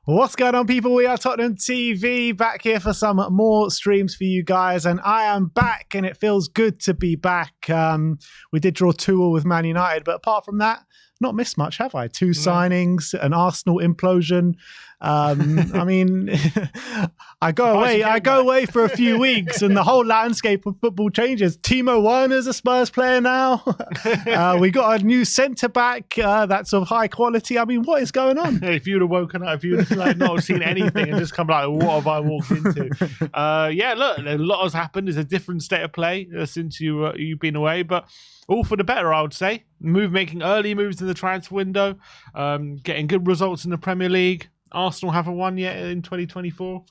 What's going on, people? We are Tottenham TV, back here for some more streams for you guys, and I am back, and it feels good to be back. We did draw 2-2 with Man United, but apart from that, not missed much, have I? Two signings, an Arsenal implosion. I mean, I go away for a few weeks, and the whole landscape of football changes. Timo Werner's a Spurs player now. We got a new centre back that's of high quality. I mean, what is going on? If you'd have woken up, if you'd have not seen anything and just come like, what have I walked into? Yeah, look, a lot has happened. It's a different state of play since you've been away, but all for the better, I would say. Making early moves in the transfer window, getting good results in the Premier League. Arsenal haven't won yet in 2024.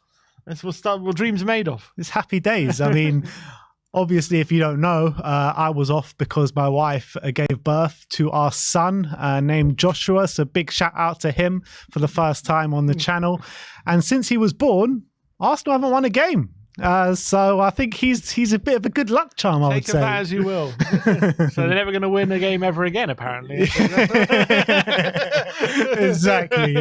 That's what dreams are made of. It's happy days. I mean, obviously, if you don't know, I was off because my wife gave birth to our son named Joshua. So big shout out to him for the first time on the channel. And since he was born, Arsenal haven't won a game. So I think he's a bit of a good luck charm, I would say. Take that as you will. So they're never going to win a game ever again, apparently. Exactly.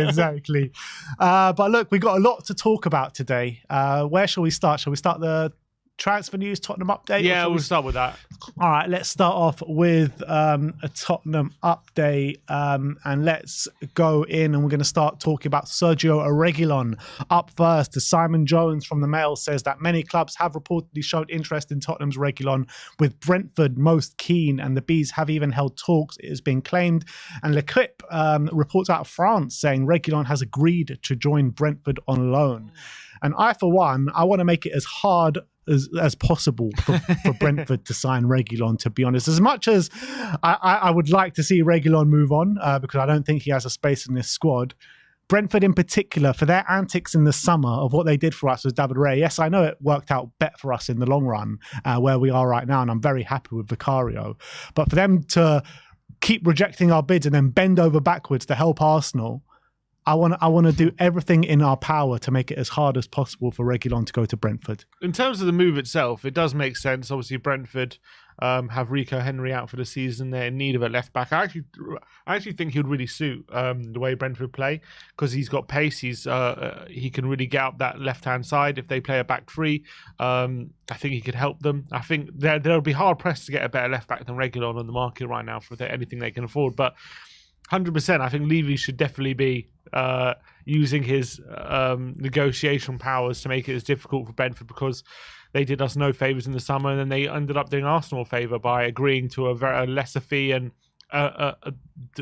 But look, we got a lot to talk about today. Where shall we start? Shall we start the transfer news, Tottenham update? Yeah, we'll start with that. All right, let's start off with a Tottenham update, and let's go in, and we're going to start talking about Sergio Reguilón up first. As Simon Jones from the Mail says that many clubs have reportedly shown interest in Tottenham's Reguilón, with Brentford most keen, and the Bees have even held talks, it has been claimed. And L'Equipe reports out of France saying Reguilón has agreed to join Brentford on loan. And I, for one, I want to make it as hard as possible for Brentford to sign Reguilón, to be honest. As much as I would like to see Reguilón move on, because I don't think he has a space in this squad, Brentford in particular, for their antics in the summer of what they did for us with David Ray, yes, I know it worked out better for us in the long run, where we are right now, and I'm very happy with Vicario. But for them to keep rejecting our bids and then bend over backwards to help Arsenal, I want to do everything in our power to make it as hard as possible for Reguilón to go to Brentford. In terms of the move itself, it does make sense. Obviously, Brentford have Rico Henry out for the season. They're in need of a left back. I actually think he would really suit the way Brentford play, because he's got pace. He can really get up that left hand side if they play a back three. I think he could help them. I think they'll be hard pressed to get a better left back than Reguilón on the market right now for anything they can afford. But 100%, I think Levy should definitely be using his negotiation powers to make it as difficult for Brentford, because they did us no favours in the summer, and then they ended up doing Arsenal a favour by agreeing to a lesser fee and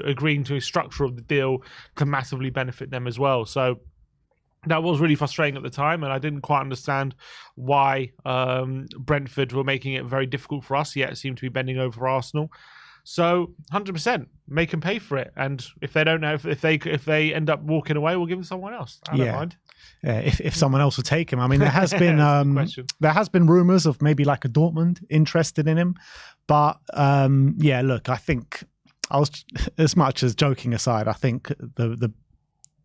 agreeing to a structure of the deal to massively benefit them as well. So that was really frustrating at the time, and I didn't quite understand why Brentford were making it very difficult for us, yet it seemed to be bending over Arsenal. So 100%, make them pay for it, and if they don't know, if they end up walking away, we'll give them someone else. I don't mind. Yeah, if someone else will take him. I mean, there has been rumours of maybe like a Dortmund interested in him, but yeah, look, I think as much as joking aside, I think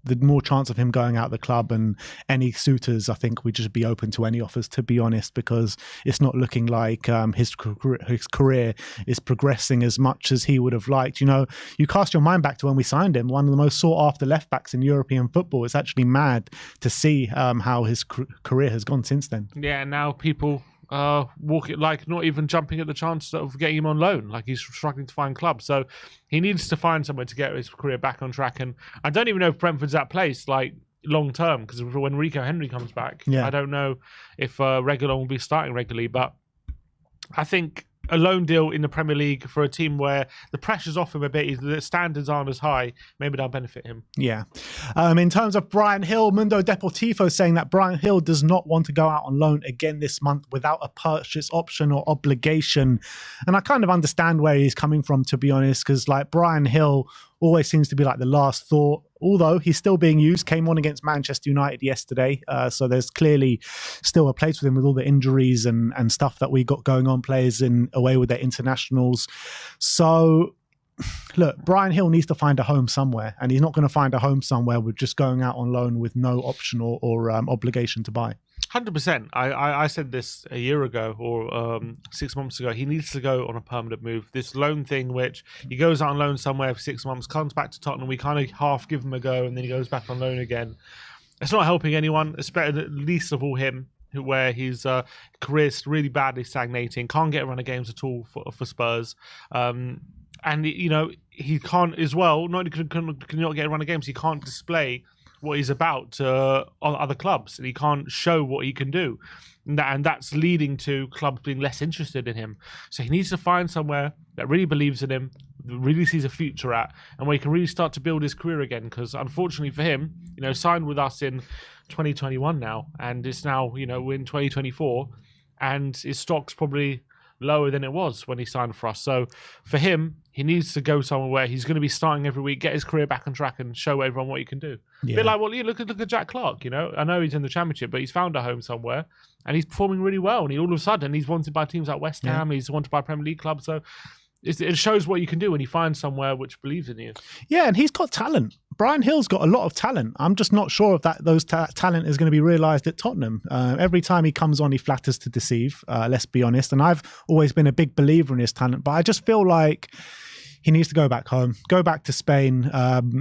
the more chance of him going out of the club, and any suitors, I think we'd just be open to any offers, to be honest, because it's not looking like his career is progressing as much as he would have liked. You know, you cast your mind back to when we signed him, one of the most sought after left backs in European football. It's actually mad to see how his career has gone since then. Yeah, now people walking, like, not even jumping at the chance of getting him on loan. Like, he's struggling to find clubs, so he needs to find somewhere to get his career back on track. And I don't even know if Brentford's that place, like, long term, because when Rico Henry comes back, I don't know if Reguilón will be starting regularly. But I think a loan deal in the Premier League for a team where the pressure's off him a bit, the standards aren't as high, maybe that'll benefit him. Yeah. In terms of Bryan Hill, Mundo Deportivo saying that Bryan Hill does not want to go out on loan again this month without a purchase option or obligation. And I kind of understand where he's coming from, to be honest, because like Bryan Hill always seems to be like the last thought, although he's still being used. Came on against Manchester United yesterday, so there's clearly still a place for him with all the injuries and stuff that we got going on, players away with their internationals. So look, Bryan Hill needs to find a home somewhere, and he's not going to find a home somewhere with just going out on loan with no option or obligation to buy. 100%. I said this a year ago or 6 months ago. He needs to go on a permanent move. This loan thing, which he goes out on loan somewhere for 6 months, comes back to Tottenham. We kind of half give him a go, and then he goes back on loan again. it's not helping anyone, especially least of all him, where his career's really badly stagnating, can't get a run of games at all for Spurs. And, you know, he can't as well, not only can not get a run of games, he can't display what he's about to other clubs, and he can't show what he can do. And that's leading to clubs being less interested in him. So he needs to find somewhere that really believes in him, really sees a future at, and where he can really start to build his career again. Because unfortunately for him, you know, signed with us in 2021 now, and it's now, you know, we're in 2024, and his stock's probably lower than it was when he signed for us. So for him, he needs to go somewhere where he's going to be starting every week, get his career back on track, and show everyone what he can do. Yeah. A bit like, well, you look at Jack Clark. You know, I know he's in the Championship, but he's found a home somewhere, and he's performing really well. And all of a sudden, he's wanted by teams like West Ham. He's wanted by Premier League clubs. So it shows what you can do when you find somewhere which believes in you. Yeah, and he's got talent. Brian Hill's got a lot of talent. I'm just not sure if those talent is going to be realised at Tottenham. Every time he comes on, he flatters to deceive, let's be honest. And I've always been a big believer in his talent, but I just feel like he needs to go back home, go back to Spain,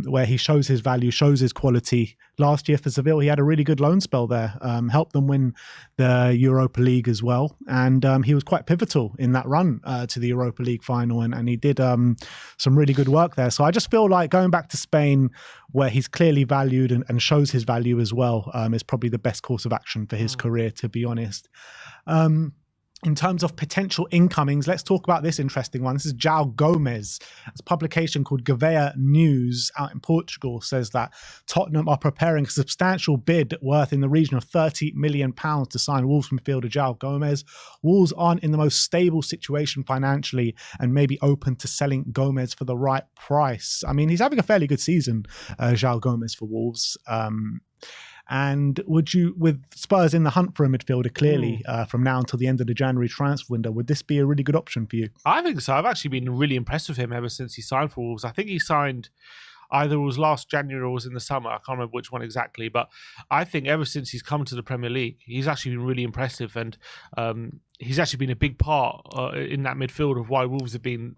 where he shows his value, shows his quality. Last year for Seville, he had a really good loan spell there, helped them win the Europa League as well. And he was quite pivotal in that run to the Europa League final, and he did some really good work there. So I just feel like going back to Spain, where he's clearly valued and shows his value as well, is probably the best course of action for his career, to be honest. In terms of potential incomings, let's talk about this interesting one. This is João Gomez. It's a publication called Gouveia News out in Portugal says that Tottenham are preparing a substantial bid worth in the region of £30 million to sign Wolves midfielder João Gomez. Wolves aren't in the most stable situation financially and may be open to selling Gomez for the right price. I mean, he's having a fairly good season, João Gomez for Wolves. And would you, with Spurs in the hunt for a midfielder clearly from now until the end of the January transfer window, would this be a really good option for you? I think so. I've actually been really impressed with him ever since he signed for Wolves. I think he signed either it was last January or it was in the summer. I can't remember which one exactly. But I think ever since he's come to the Premier League, he's actually been really impressive. And he's actually been a big part in that midfield of why Wolves have been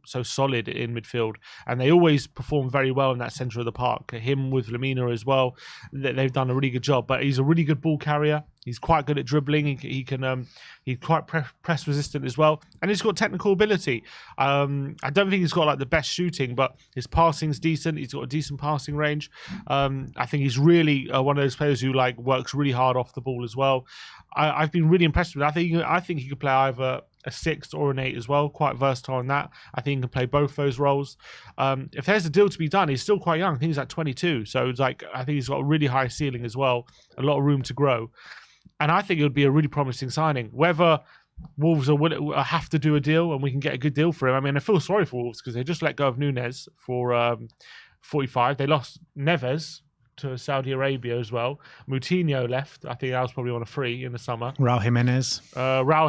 so solid in midfield. And they always perform very well in that centre of the park. Him with Lamina as well, they've done a really good job. But he's a really good ball carrier. He's quite good at dribbling. He's quite press resistant as well, and he's got technical ability. I don't think he's got like the best shooting, but his passing's decent. He's got a decent passing range. I think he's really one of those players who like works really hard off the ball as well. I've been really impressed with it. I think he could play either a 6 or an 8 as well. Quite versatile in that. I think he can play both those roles. If there's a deal to be done, he's still quite young. I think he's like 22, so it's like I think he's got a really high ceiling as well. A lot of room to grow. And I think it would be a really promising signing. Whether Wolves have to do a deal and we can get a good deal for him. I mean, I feel sorry for Wolves because they just let go of Nunes for 45. They lost Neves to Saudi Arabia as well. Moutinho left. I think that was probably on a free in the summer. Raul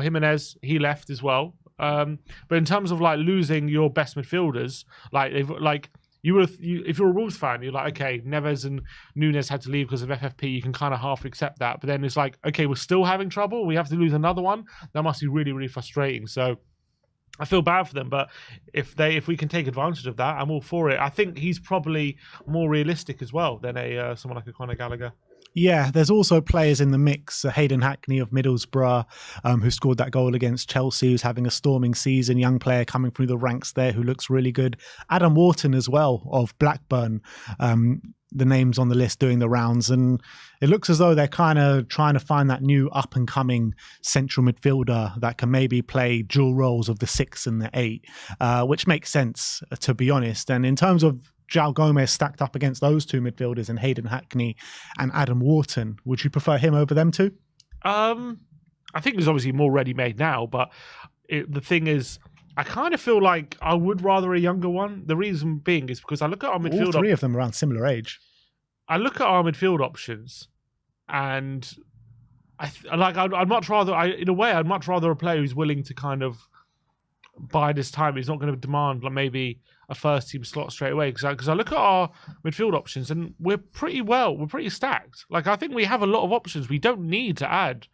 Jimenez, he left as well. But in terms of like losing your best midfielders, if you're a Wolves fan, you're like, okay, Neves and Nunes had to leave because of FFP. You can kind of half accept that. But then it's like, okay, we're still having trouble. We have to lose another one. That must be really, really frustrating. So I feel bad for them. But if we can take advantage of that, I'm all for it. I think he's probably more realistic as well than someone like a Conor Gallagher. Yeah, there's also players in the mix. Hayden Hackney of Middlesbrough, who scored that goal against Chelsea, who's having a storming season. Young player coming through the ranks there who looks really good. Adam Wharton as well of Blackburn. The names on the list doing the rounds. And it looks as though they're kind of trying to find that new up-and-coming central midfielder that can maybe play dual roles of the 6 and the 8, which makes sense, to be honest. And in terms of João Gomez stacked up against those two midfielders and Hayden Hackney and Adam Wharton, would you prefer him over them two? I think he's obviously more ready-made now, but the thing is, I kind of feel like I would rather a younger one. The reason being is because I look at our midfield. All three of them around similar age. I look at our midfield options, and I'd much rather. In a way, I'd much rather a player who's willing to kind of bide his time. He's not going to demand like maybe a first team slot straight away. Because I look at our midfield options, and we're pretty stacked. Like I think we have a lot of options. We don't need to add.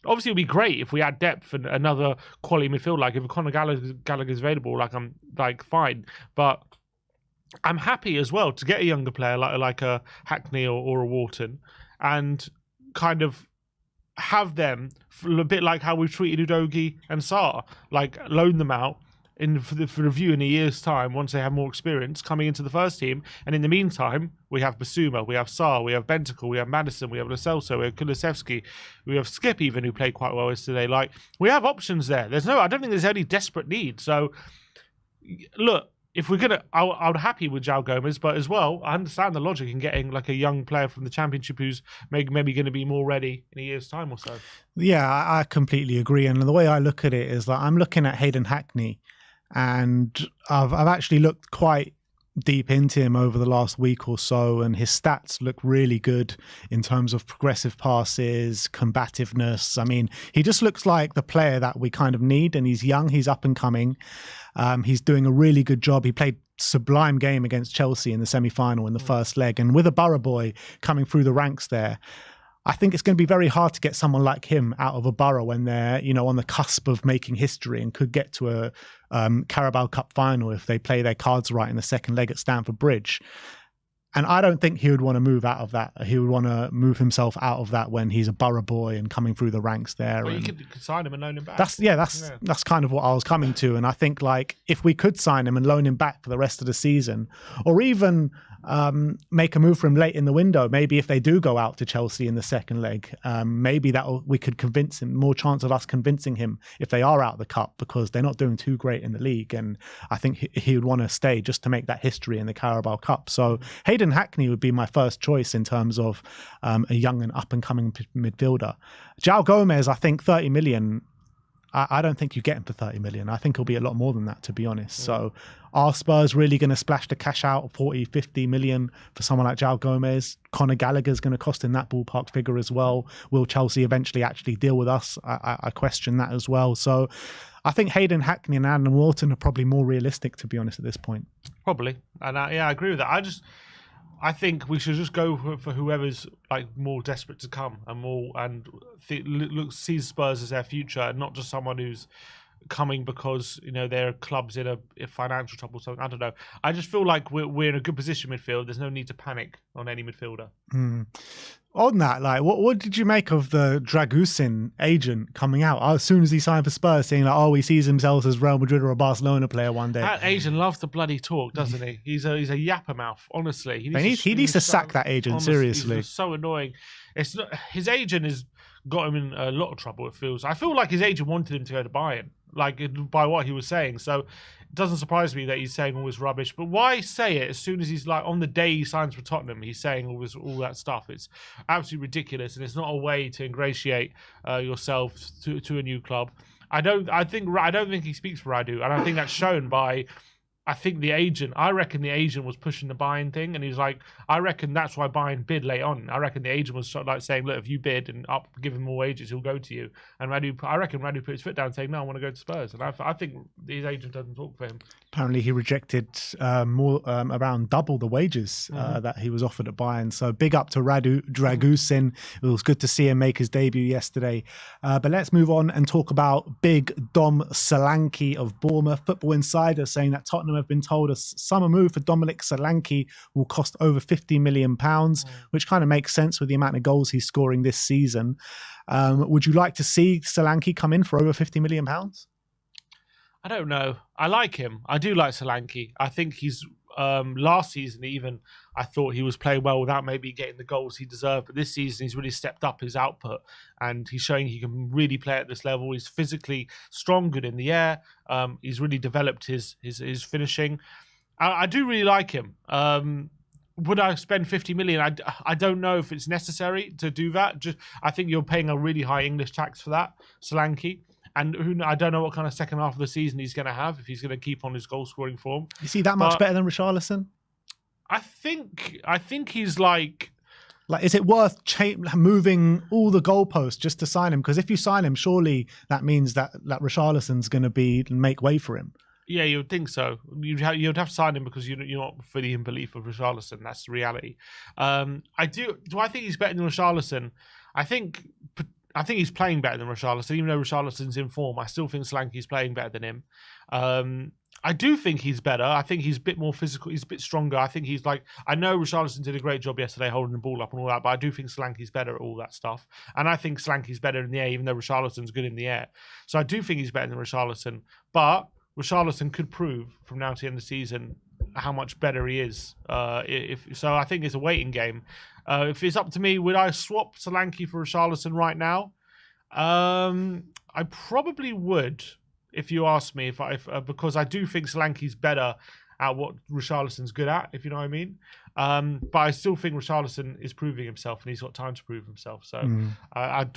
Obviously, it would be great if we had depth and another quality midfield. Like if Conor Gallagher's available, I'm fine. But I'm happy as well to get a younger player like a Hackney or a Wharton, and kind of have them a bit like how we've treated Udogie and Sarr, like loan them out for review in a year's time once they have more experience coming into the first team. And in the meantime, we have Basuma, we have Sarr, we have Bentacle, we have Madison, we have Lo Celso, we have Kulusevski, we have Skip even, who played quite well yesterday. Like, we have options there. I don't think there's any desperate need. So look, if we're gonna, I'm happy with João Gomez, but as well, I understand the logic in getting like a young player from the Championship who's maybe going to be more ready in a year's time or so. Yeah, I completely agree. And the way I look at it is that I'm looking at Hayden Hackney, and I've actually looked quite deep into him over the last week or so, and his stats look really good in terms of progressive passes, combativeness. I mean, he just looks like the player that we kind of need, and he's young, he's up and coming. He's doing a really good job. He played sublime game against Chelsea in the semi-final in the first leg, and with a Borough boy coming through the ranks there, I think it's going to be very hard to get someone like him out of a Borough when they're, on the cusp of making history and could get to a Carabao Cup final if they play their cards right in the second leg at Stamford Bridge. And I don't think he would want to move out of that. He would want to move himself out of that when he's a Borough boy and coming through the ranks there. Well, you could sign him and loan him back. That's kind of what I was coming to. And I think, like, if we could sign him and loan him back for the rest of the season, or even make a move for him late in the window, maybe if they do go out to Chelsea in the second leg, maybe we could convince him, more chance of us convincing him if they are out of the cup, because they're not doing too great in the league. And I think he would want to stay just to make that history in the Carabao Cup. So Hayden Hackney would be my first choice in terms of a young and up and coming midfielder. João Gomez, I think 30 million. I don't think you get him for 30 million. I think he'll be a lot more than that, to be honest. Yeah. So are Spurs really going to splash the cash out of 40, 50 million for someone like João Gomez? Conor Gallagher's going to cost in that ballpark figure as well. Will Chelsea eventually actually deal with us? I question that as well. So I think Hayden Hackney and Adam Wharton are probably more realistic, to be honest, at this point. Probably. And I agree with that. I think we should just go for whoever's like more desperate to come and sees Spurs as their future, and not just someone who's coming because their club's in a financial trouble or something. I don't know. I just feel like we're in a good position midfield. There's no need to panic on any midfielder. On that, like, what did you make of the Dragusin agent coming out as soon as he signed for Spurs, saying like, he sees himself as Real Madrid or a Barcelona player one day? That agent loves to bloody talk, doesn't he? He's a yapper mouth, honestly. He needs to sack that agent, honestly, seriously. He's so annoying. It's not, his agent has got him in a lot of trouble, it feels. I feel like his agent wanted him to go to Bayern, like, by what he was saying. So it doesn't surprise me that he's saying all this rubbish. But why say it as soon as he's like on the day he signs for Tottenham, he's saying all that stuff? It's absolutely ridiculous, and it's not a way to ingratiate yourself to a new club. I don't think he speaks for Radu, and I think that's shown by. I reckon the agent was pushing the Bayern thing, and he's like, I reckon that's why Bayern bid late on. I reckon the agent was sort of like saying, look, if you bid and give him more wages, he'll go to you. And I reckon Radu put his foot down saying, no, I want to go to Spurs. And I think his agent doesn't talk for him. Apparently he rejected around double the wages that he was offered at Bayern. So big up to Radu Dragusin. It was good to see him make his debut yesterday. But let's move on and talk about big Dom Solanke of Bournemouth. Football Insider saying that Tottenham have been told a summer move for Dominic Solanke will cost over £50 million, which kind of makes sense with the amount of goals he's scoring this season. Would you like to see Solanke come in for over £50 million? I don't know. I like him. I do like Solanke. I think he's last season even, I thought he was playing well without maybe getting the goals he deserved. But this season, he's really stepped up his output, and he's showing he can really play at this level. He's physically strong, good in the air. He's really developed his finishing. I do really like him. Would I spend 50 million? I don't know if it's necessary to do that. I think you're paying a really high English tax for that, Solanke. And I don't know what kind of second half of the season he's going to have, if he's going to keep on his goal-scoring form. Is he that much better than Richarlison? I think he's like... Like, is it worth moving all the goalposts just to sign him? Because if you sign him, surely that means that Richarlison's going to make way for him. Yeah, you would think so. You'd have to sign him because you're not fully in belief of Richarlison. That's the reality. Do I think he's better than Richarlison? I think he's playing better than Richarlison, even though Richarlison's in form. I still think Solanke's playing better than him. I do think he's better. I think he's a bit more physical. He's a bit stronger. I think he's like, I know Richarlison did a great job yesterday holding the ball up and all that, but I do think Solanke's better at all that stuff. And I think Solanke's better in the air, even though Richarlison's good in the air. So I do think he's better than Richarlison. But Richarlison could prove from now to the end of the season how much better he is. So I think it's a waiting game. If it's up to me, would I swap Solanke for Richarlison right now? I probably would. If you ask me, because I do think Solanke's better at what Richarlison's good at, if you know what I mean. But I still think Richarlison is proving himself, and he's got time to prove himself. So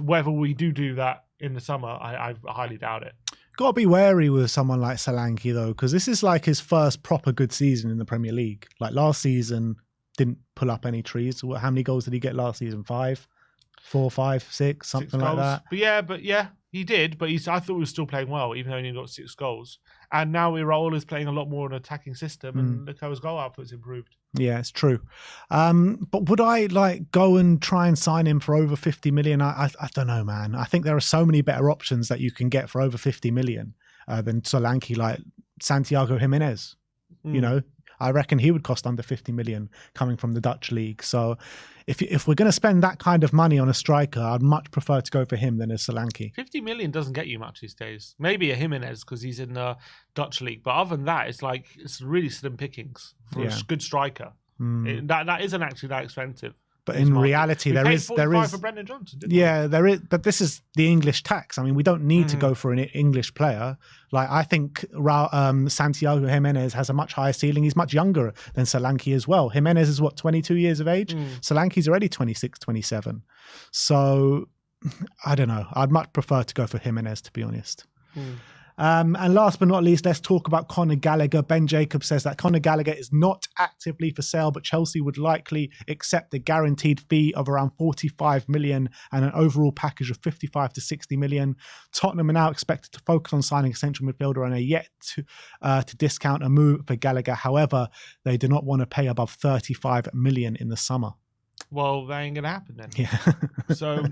whether we do that in the summer, I highly doubt it. Got to be wary with someone like Solanke, though, because this is like his first proper good season in the Premier League. Like last season, didn't pull up any trees. How many goals did he get last season? 5? 4, 5, 6, something like that. But yeah, he did. But I thought he was still playing well, even though he only got 6 goals. And now Raul is playing a lot more an attacking system, and look how his goal output's improved. Yeah, it's true. But would I like go and try and sign him for over 50 million? I don't know, man. I think there are so many better options that you can get for over 50 million than Solanke, like Santiago Jimenez. You know, I reckon he would cost under 50 million coming from the Dutch league. So if we're going to spend that kind of money on a striker, I'd much prefer to go for him than a Solanke. 50 million doesn't get you much these days. Maybe a Jimenez because he's in the Dutch league. But other than that, it's really slim pickings for a good striker. That isn't actually that expensive. But in reality, there is for Brendan Johnson. There is. But this is the English tax. I mean, we don't need to go for an English player. Like I think Santiago Jimenez has a much higher ceiling. He's much younger than Solanke as well. Jimenez is 22 years of age. Solanke's already 26, 27. So I don't know. I'd much prefer to go for Jimenez, to be honest. And last but not least, let's talk about Conor Gallagher. Ben Jacobs says that Conor Gallagher is not actively for sale, but Chelsea would likely accept a guaranteed fee of around 45 million and an overall package of 55 to 60 million. Tottenham are now expected to focus on signing a central midfielder and are yet to discount a move for Gallagher. However, they do not want to pay above 35 million in the summer. Well, that ain't going to happen then. Yeah. So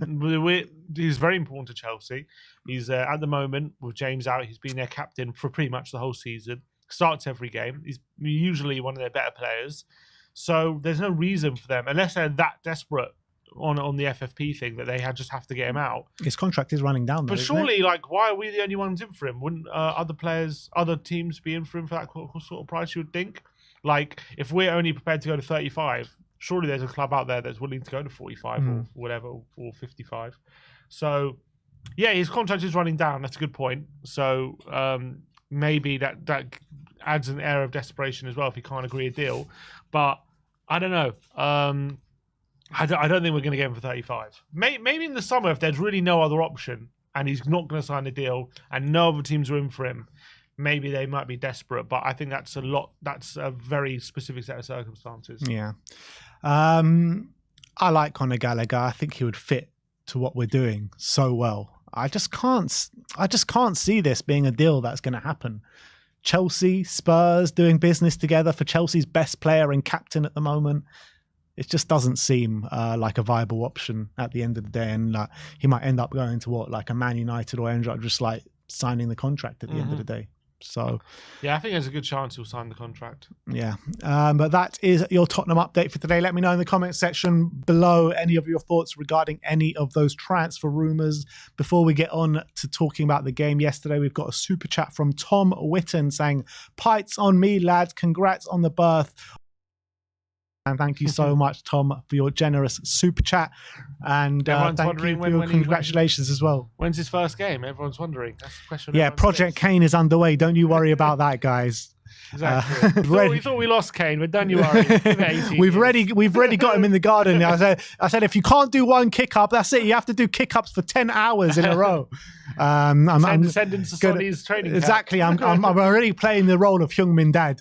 he's very important to Chelsea. He's at the moment with James out. He's been their captain for pretty much the whole season. Starts every game. He's usually one of their better players. So there's no reason for them, unless they're that desperate on the FFP thing, that they just have to get him out. His contract is running down, though, but surely, like, why are we the only ones in for him? Wouldn't other teams be in for him for that sort of price, you would think? Like, if we're only prepared to go to 35, surely there's a club out there that's willing to go to 45 or whatever, or 55. So, yeah, his contract is running down. That's a good point. So maybe that adds an air of desperation as well if he can't agree a deal. But I don't know. I don't think we're going to get him for 35. Maybe in the summer, if there's really no other option and he's not going to sign a deal and no other teams are in for him, maybe they might be desperate. But I think that's a very specific set of circumstances. Yeah. I like Conor Gallagher. I think he would fit to what we're doing so well. I just can't see this being a deal that's going to happen. Chelsea, Spurs doing business together for Chelsea's best player and captain at the moment. It just doesn't seem like a viable option at the end of the day. And he might end up going to like a Man United or end up just like signing the contract at the end of the day. So, yeah, I think there's a good chance he'll sign the contract. Yeah. But that is your Tottenham update for today. Let me know in the comment section below any of your thoughts regarding any of those transfer rumours. Before we get on to talking about the game yesterday, we've got a super chat from Tom Witten saying, "Pites on me, lads. Congrats on the berth." And thank you so much, Tom, for your generous super chat. And thank you for your congratulations as well. When's his first game? Everyone's wondering. That's the question. Yeah, Project Kane is underway. Don't you worry about that, guys. Exactly. We thought we lost Kane, but don't you worry. We've already got him in the garden. I said, if you can't do one kick up, that's it. You have to do kick ups for 10 hours in a row. Send him to Sonny's training camp. Exactly. I'm already playing the role of Heung-min Dad.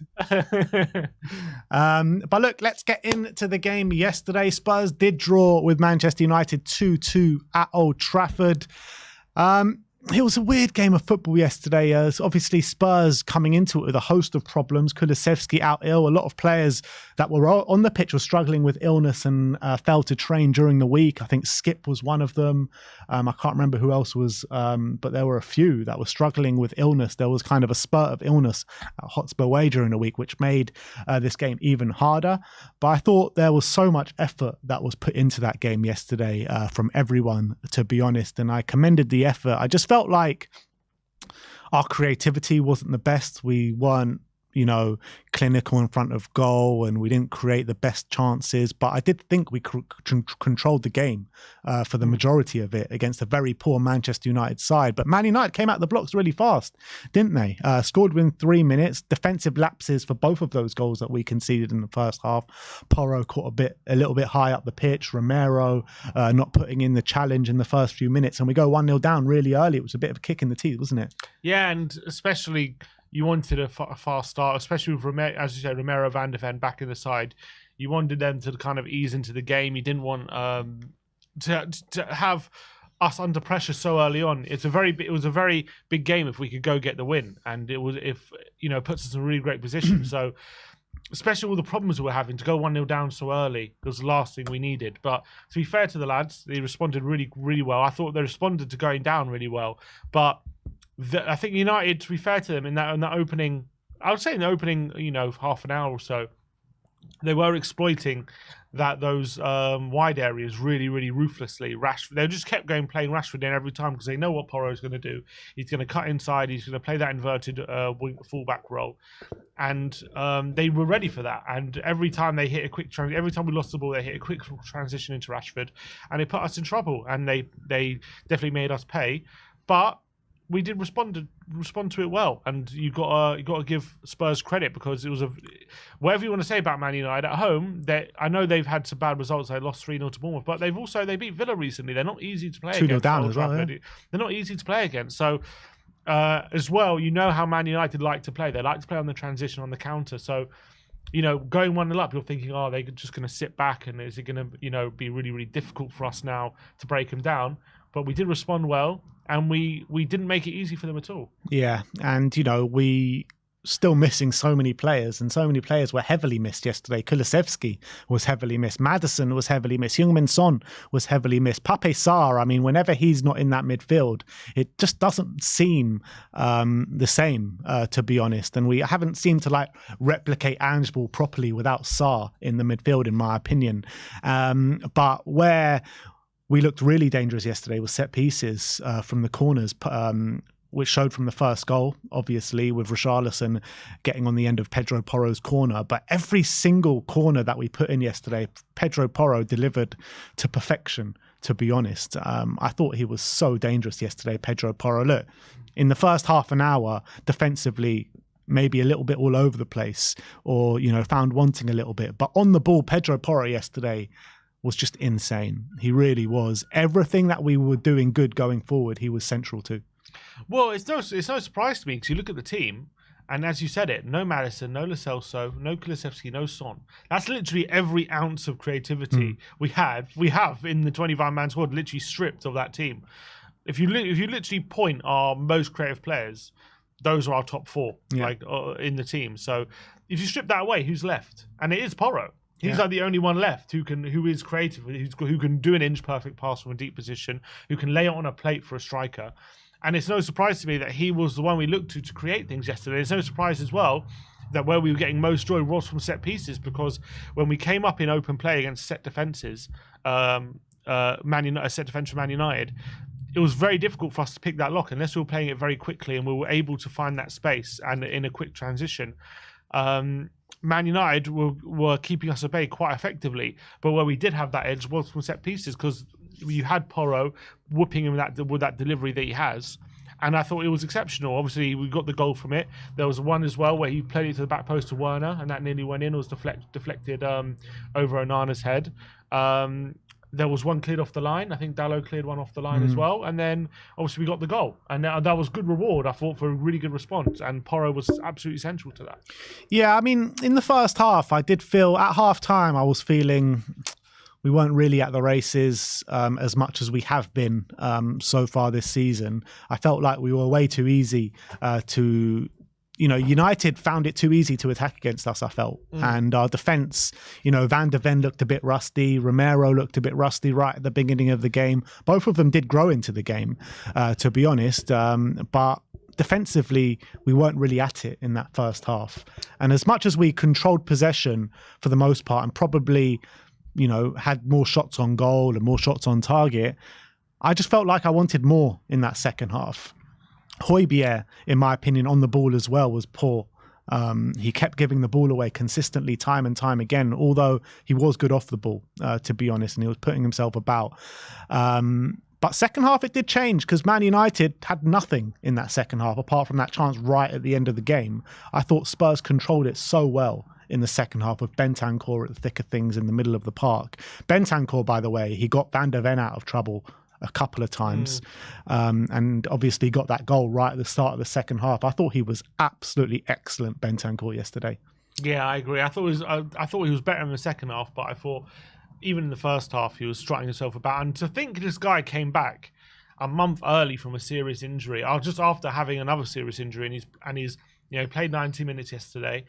But look, let's get into the game yesterday. Spurs did draw with Manchester United 2-2 at Old Trafford. it was a weird game of football yesterday. Obviously, Spurs coming into it with a host of problems. Kulusevski out ill. A lot of players that were on the pitch were struggling with illness and failed to train during the week. I think Skip was one of them. I can't remember who else was, but there were a few that were struggling with illness. There was kind of a spurt of illness at Hotspur way during the week, which made this game even harder. But I thought there was so much effort that was put into that game yesterday from everyone, to be honest, and I commended the effort. I just felt like our creativity wasn't the best. We weren't, clinical in front of goal, and we didn't create the best chances. But I did think we controlled the game for the majority of it against a very poor Manchester United side. But Man United came out the blocks really fast, didn't they? Scored within 3 minutes. Defensive lapses for both of those goals that we conceded in the first half. Porro caught a little bit high up the pitch. Romero not putting in the challenge in the first few minutes, and we go 1-0 down really early. It was a bit of a kick in the teeth, wasn't it? Yeah, and especially you wanted a fast start, especially with Romero, as you said, Romero, Van de Ven back in the side. You wanted them to kind of ease into the game. You didn't want to have us under pressure so early on. It was a very big game if we could go get the win, and it puts us in a really great position. So, especially all the problems we were having, to go 1-0 down so early was the last thing we needed. But to be fair to the lads, they responded really, really well. I thought they responded to going down really well, but I think United, to be fair to them, in that opening, I would say in the opening, half an hour or so, they were exploiting those wide areas really, really ruthlessly. Rashford, they just kept playing Rashford in every time because they know what Porro is going to do. He's going to cut inside. He's going to play that inverted fullback role, and they were ready for that. And every time they hit a quick every time we lost the ball, they hit a quick transition into Rashford, and it put us in trouble. And they definitely made us pay, but we did respond to it well, and you got to give Spurs credit, because it was whatever you want to say about Man United at home. I know they've had some bad results. They lost 3-0 to Bournemouth, but they beat Villa recently. They're not easy to play against. 2-0 down as well. Yeah. They're not easy to play against. So as well, how Man United like to play. They like to play on the transition, on the counter. So going 1-0 up, you're thinking, they're just going to sit back, and is it going to be really, really difficult for us now to break them down? But we did respond well, and we didn't make it easy for them at all. Yeah, and we still missing so many players, and so many players were heavily missed yesterday. Kulusevski was heavily missed. Maddison was heavily missed. Heung-min Son was heavily missed. Pape Sarr, whenever he's not in that midfield, it just doesn't seem the same, to be honest. And we haven't seemed to replicate Ange ball properly without Sarr in the midfield, in my opinion. But where we looked really dangerous yesterday was set pieces from the corners, which showed from the first goal, obviously, with RICHARLISON getting on the end of Pedro Porro's corner. But every single corner that we put in yesterday, Pedro Porro delivered to perfection, to be honest. I thought he was so dangerous yesterday, Pedro Porro. Look, in the first half an hour, defensively, maybe a little bit all over the place, or, found wanting a little bit. But on the ball, Pedro Porro yesterday was just insane. He really was. Everything that we were doing good going forward, he was central to. Well, it's no surprise to me, because you look at the team, and as you said it, no Maddison, no Lo Celso, no Kulusevski, no Son. That's literally every ounce of creativity we have in the 25-man squad, literally stripped of that team. If you literally point our most creative players, those are our top four, in the team. So if you strip that away, who's left? And it is Porro. He's the only one left who is creative, who can do an inch-perfect pass from a deep position, who can lay it on a plate for a striker. And it's no surprise to me that he was the one we looked to create things yesterday. It's no surprise as well that where we were getting most joy was from set pieces, because when we came up in open play against set defences, a set defence from Man United, it was very difficult for us to pick that lock unless we were playing it very quickly and we were able to find that space and in a quick transition. Man United were keeping us at bay quite effectively, but where we did have that edge was from set pieces, because you had Porro whooping him with that delivery that he has, and I thought it was exceptional. Obviously, we got the goal from it. There was one as well where he played it to the back post to Werner, and that nearly went in. It was deflected over Onana's head. There was one cleared off the line. I think Dalot cleared one off the line as well. And then, obviously, we got the goal. And that was good reward, I thought, for a really good response. And Porro was absolutely central to that. Yeah, in the first half, I did feel, at half-time, I was feeling, we weren't really at the races as much as we have been so far this season. I felt like we were way too easy United found it too easy to attack against us, I felt. And our defence, Van de Ven looked a bit rusty. Romero looked a bit rusty right at the beginning of the game. Both of them did grow into the game, to be honest. But defensively, we weren't really at it in that first half. And as much as we controlled possession for the most part and probably, had more shots on goal and more shots on target, I just felt like I wanted more in that second half. Hotspur, in my opinion, on the ball as well was poor. He kept giving the ball away consistently time and time again, although he was good off the ball, to be honest, and he was putting himself about. But second half, it did change because Man United had nothing in that second half, apart from that chance right at the end of the game. I thought Spurs controlled it so well in the second half with Bentancur at the thick of things in the middle of the park. Bentancur, by the way, he got Van de Ven out of trouble a couple of times, and obviously got that goal right at the start of the second half. I thought he was absolutely excellent, Bentancur, yesterday. Yeah, I agree. I thought he was better in the second half, but I thought even in the first half he was strutting himself about. And to think this guy came back a month early from a serious injury, just after having another serious injury, and he's played 90 minutes yesterday.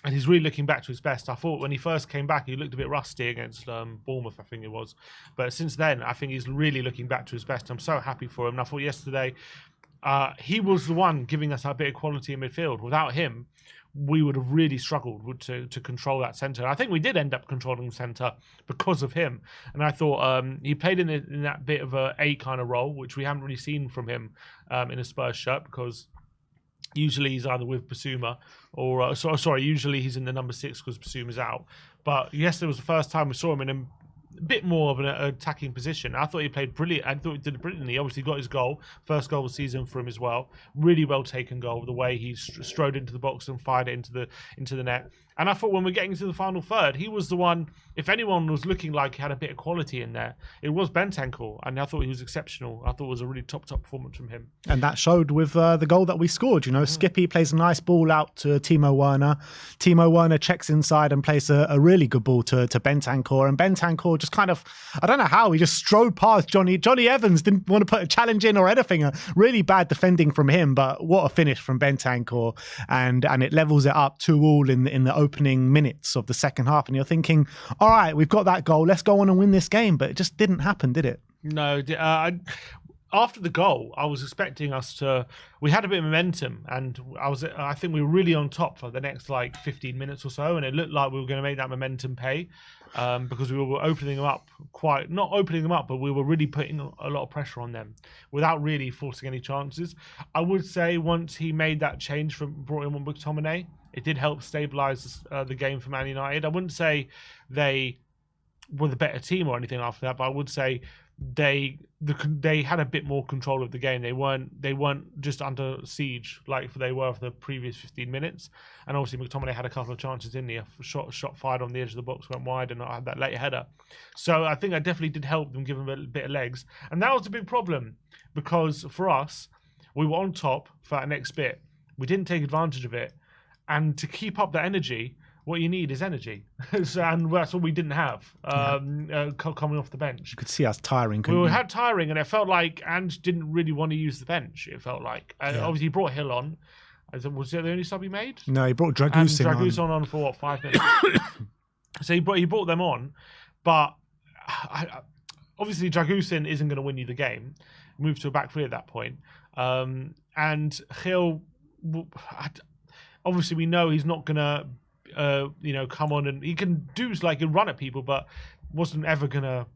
And he's really looking back to his best. I thought when he first came back, he looked a bit rusty against Bournemouth, I think it was. But since then, I think he's really looking back to his best. I'm so happy for him. And I thought yesterday, he was the one giving us that bit of quality in midfield. Without him, we would have really struggled to control that centre. I think we did end up controlling the centre because of him. And I thought he played in that bit of a kind of role, which we haven't really seen from him in a Spurs shirt, because usually he's either with Basuma or usually he's in the number 6 because Basuma's out. But yesterday was the first time we saw him in a bit more of an attacking position. I thought he played brilliant. I thought he did it brilliantly. He obviously got his goal, first goal of the season for him as well. Really well taken goal, the way he strode into the box and fired it into the net. And I thought when we're getting to the final third, he was the one, if anyone was looking like he had a bit of quality in there, it was Bentancur. And I thought he was exceptional. I thought it was a really top performance from him. And that showed with the goal that we scored. Skippy plays a nice ball out to Timo Werner. Timo Werner checks inside and plays a really good ball to Bentancur. And Bentancur just kind of, I don't know how, he just strode past Johnny Evans, didn't want to put a challenge in or anything. A really bad defending from him, but what a finish from Bentancur. And it levels it up 2-2 in the opening minutes of the second half, and you're thinking, all right, we've got that goal, let's go on and win this game, but it just didn't happen, did it? No. After the goal, I was expecting we had a bit of momentum, and I think we were really on top for the next 15 minutes or so, and it looked like we were going to make that momentum pay, because we were opening them up not opening them up, but we were really putting a lot of pressure on them without really forcing any chances. I would say once he made that change brought in McTominay, it did help stabilise the game for Man United. I wouldn't say they were the better team or anything after that, but I would say they had a bit more control of the game. They weren't just under siege like they were for the previous 15 minutes. And obviously McTominay had a couple of chances in there. Shot fired on the edge of the box, went wide, and I had that late header. So I think that definitely did help them, give them a bit of legs. And that was a big problem, because for us, we were on top for that next bit. We didn't take advantage of it. And to keep up the energy, what you need is energy. And that's what we didn't have coming off the bench. You could see us tiring, couldn't we? Had tiring, and it felt like Ange didn't really want to use the bench, it felt like. Obviously, he brought Hill on. Was that the only sub he made? No, he brought Dragusin on for 5 minutes. So he brought them on, but obviously Dragusin isn't going to win you the game. Moved to a back three at that point. And Hill, obviously we know he's not going to come on, and he can do he'll run at people, but wasn't ever going to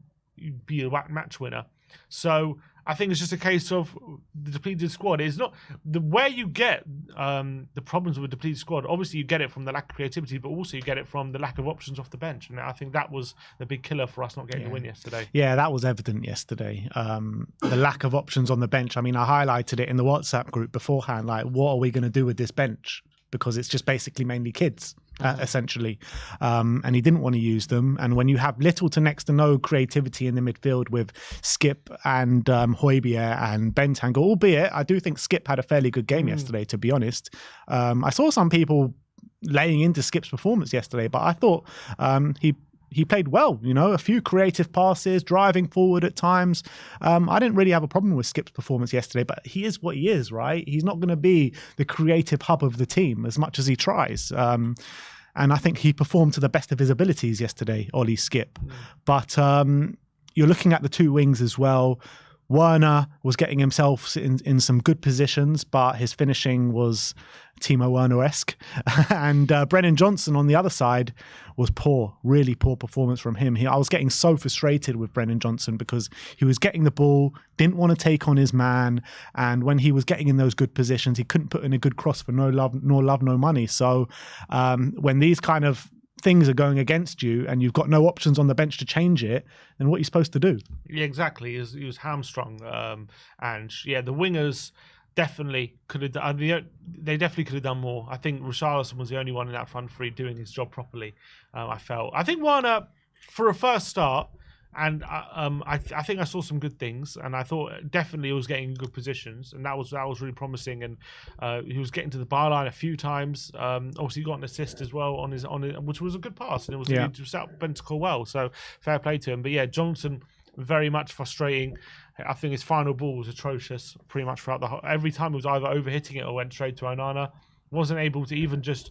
be a match winner. So I think it's just a case of the depleted squad. It's not where you get the problems with a depleted squad. Obviously, you get it from the lack of creativity, but also you get it from the lack of options off the bench. And I think that was the big killer for us not getting the win yesterday. Yeah, that was evident yesterday. The lack of options on the bench. I mean, I highlighted it in the WhatsApp group beforehand. What are we going to do with this bench? Because it's just basically mainly kids. Essentially, and he didn't want to use them. And when you have little to next to no creativity in the midfield with Skip and Hotspur and Bentancur, albeit I do think Skip had a fairly good game yesterday, to be honest. I saw some people laying into Skip's performance yesterday, but I thought he he played well, a few creative passes, driving forward at times. I didn't really have a problem with Skip's performance yesterday, but he is what he is, right? He's not going to be the creative hub of the team as much as he tries. And I think he performed to the best of his abilities yesterday, Ollie Skip. But you're looking at the two wings as well. Werner was getting himself in some good positions, but his finishing was Timo Werner-esque. And Brennan Johnson on the other side was poor, really poor performance from him. I was getting so frustrated with Brennan Johnson because he was getting the ball, didn't want to take on his man, and when he was getting in those good positions, he couldn't put in a good cross for no love, no money. So when these kind of things are going against you and you've got no options on the bench to change it, then what are you supposed to do? Yeah, exactly. He was hamstrung. And yeah, the wingers definitely could have done, they definitely could have done more. I think RICHARLISON was the only one in that front three doing his job properly. I think Werner, for a first start, and I think I saw some good things, and I thought definitely he was getting good positions, and that was really promising. And he was getting to the byline a few times. Obviously, he got an assist as well on his, which was a good pass, and it was he set up Bentacle well. So fair play to him. But yeah, Johnson, very much frustrating. I think his final ball was atrocious pretty much throughout the whole. Every time it was either overhitting it or went straight to Onana. Wasn't able to even just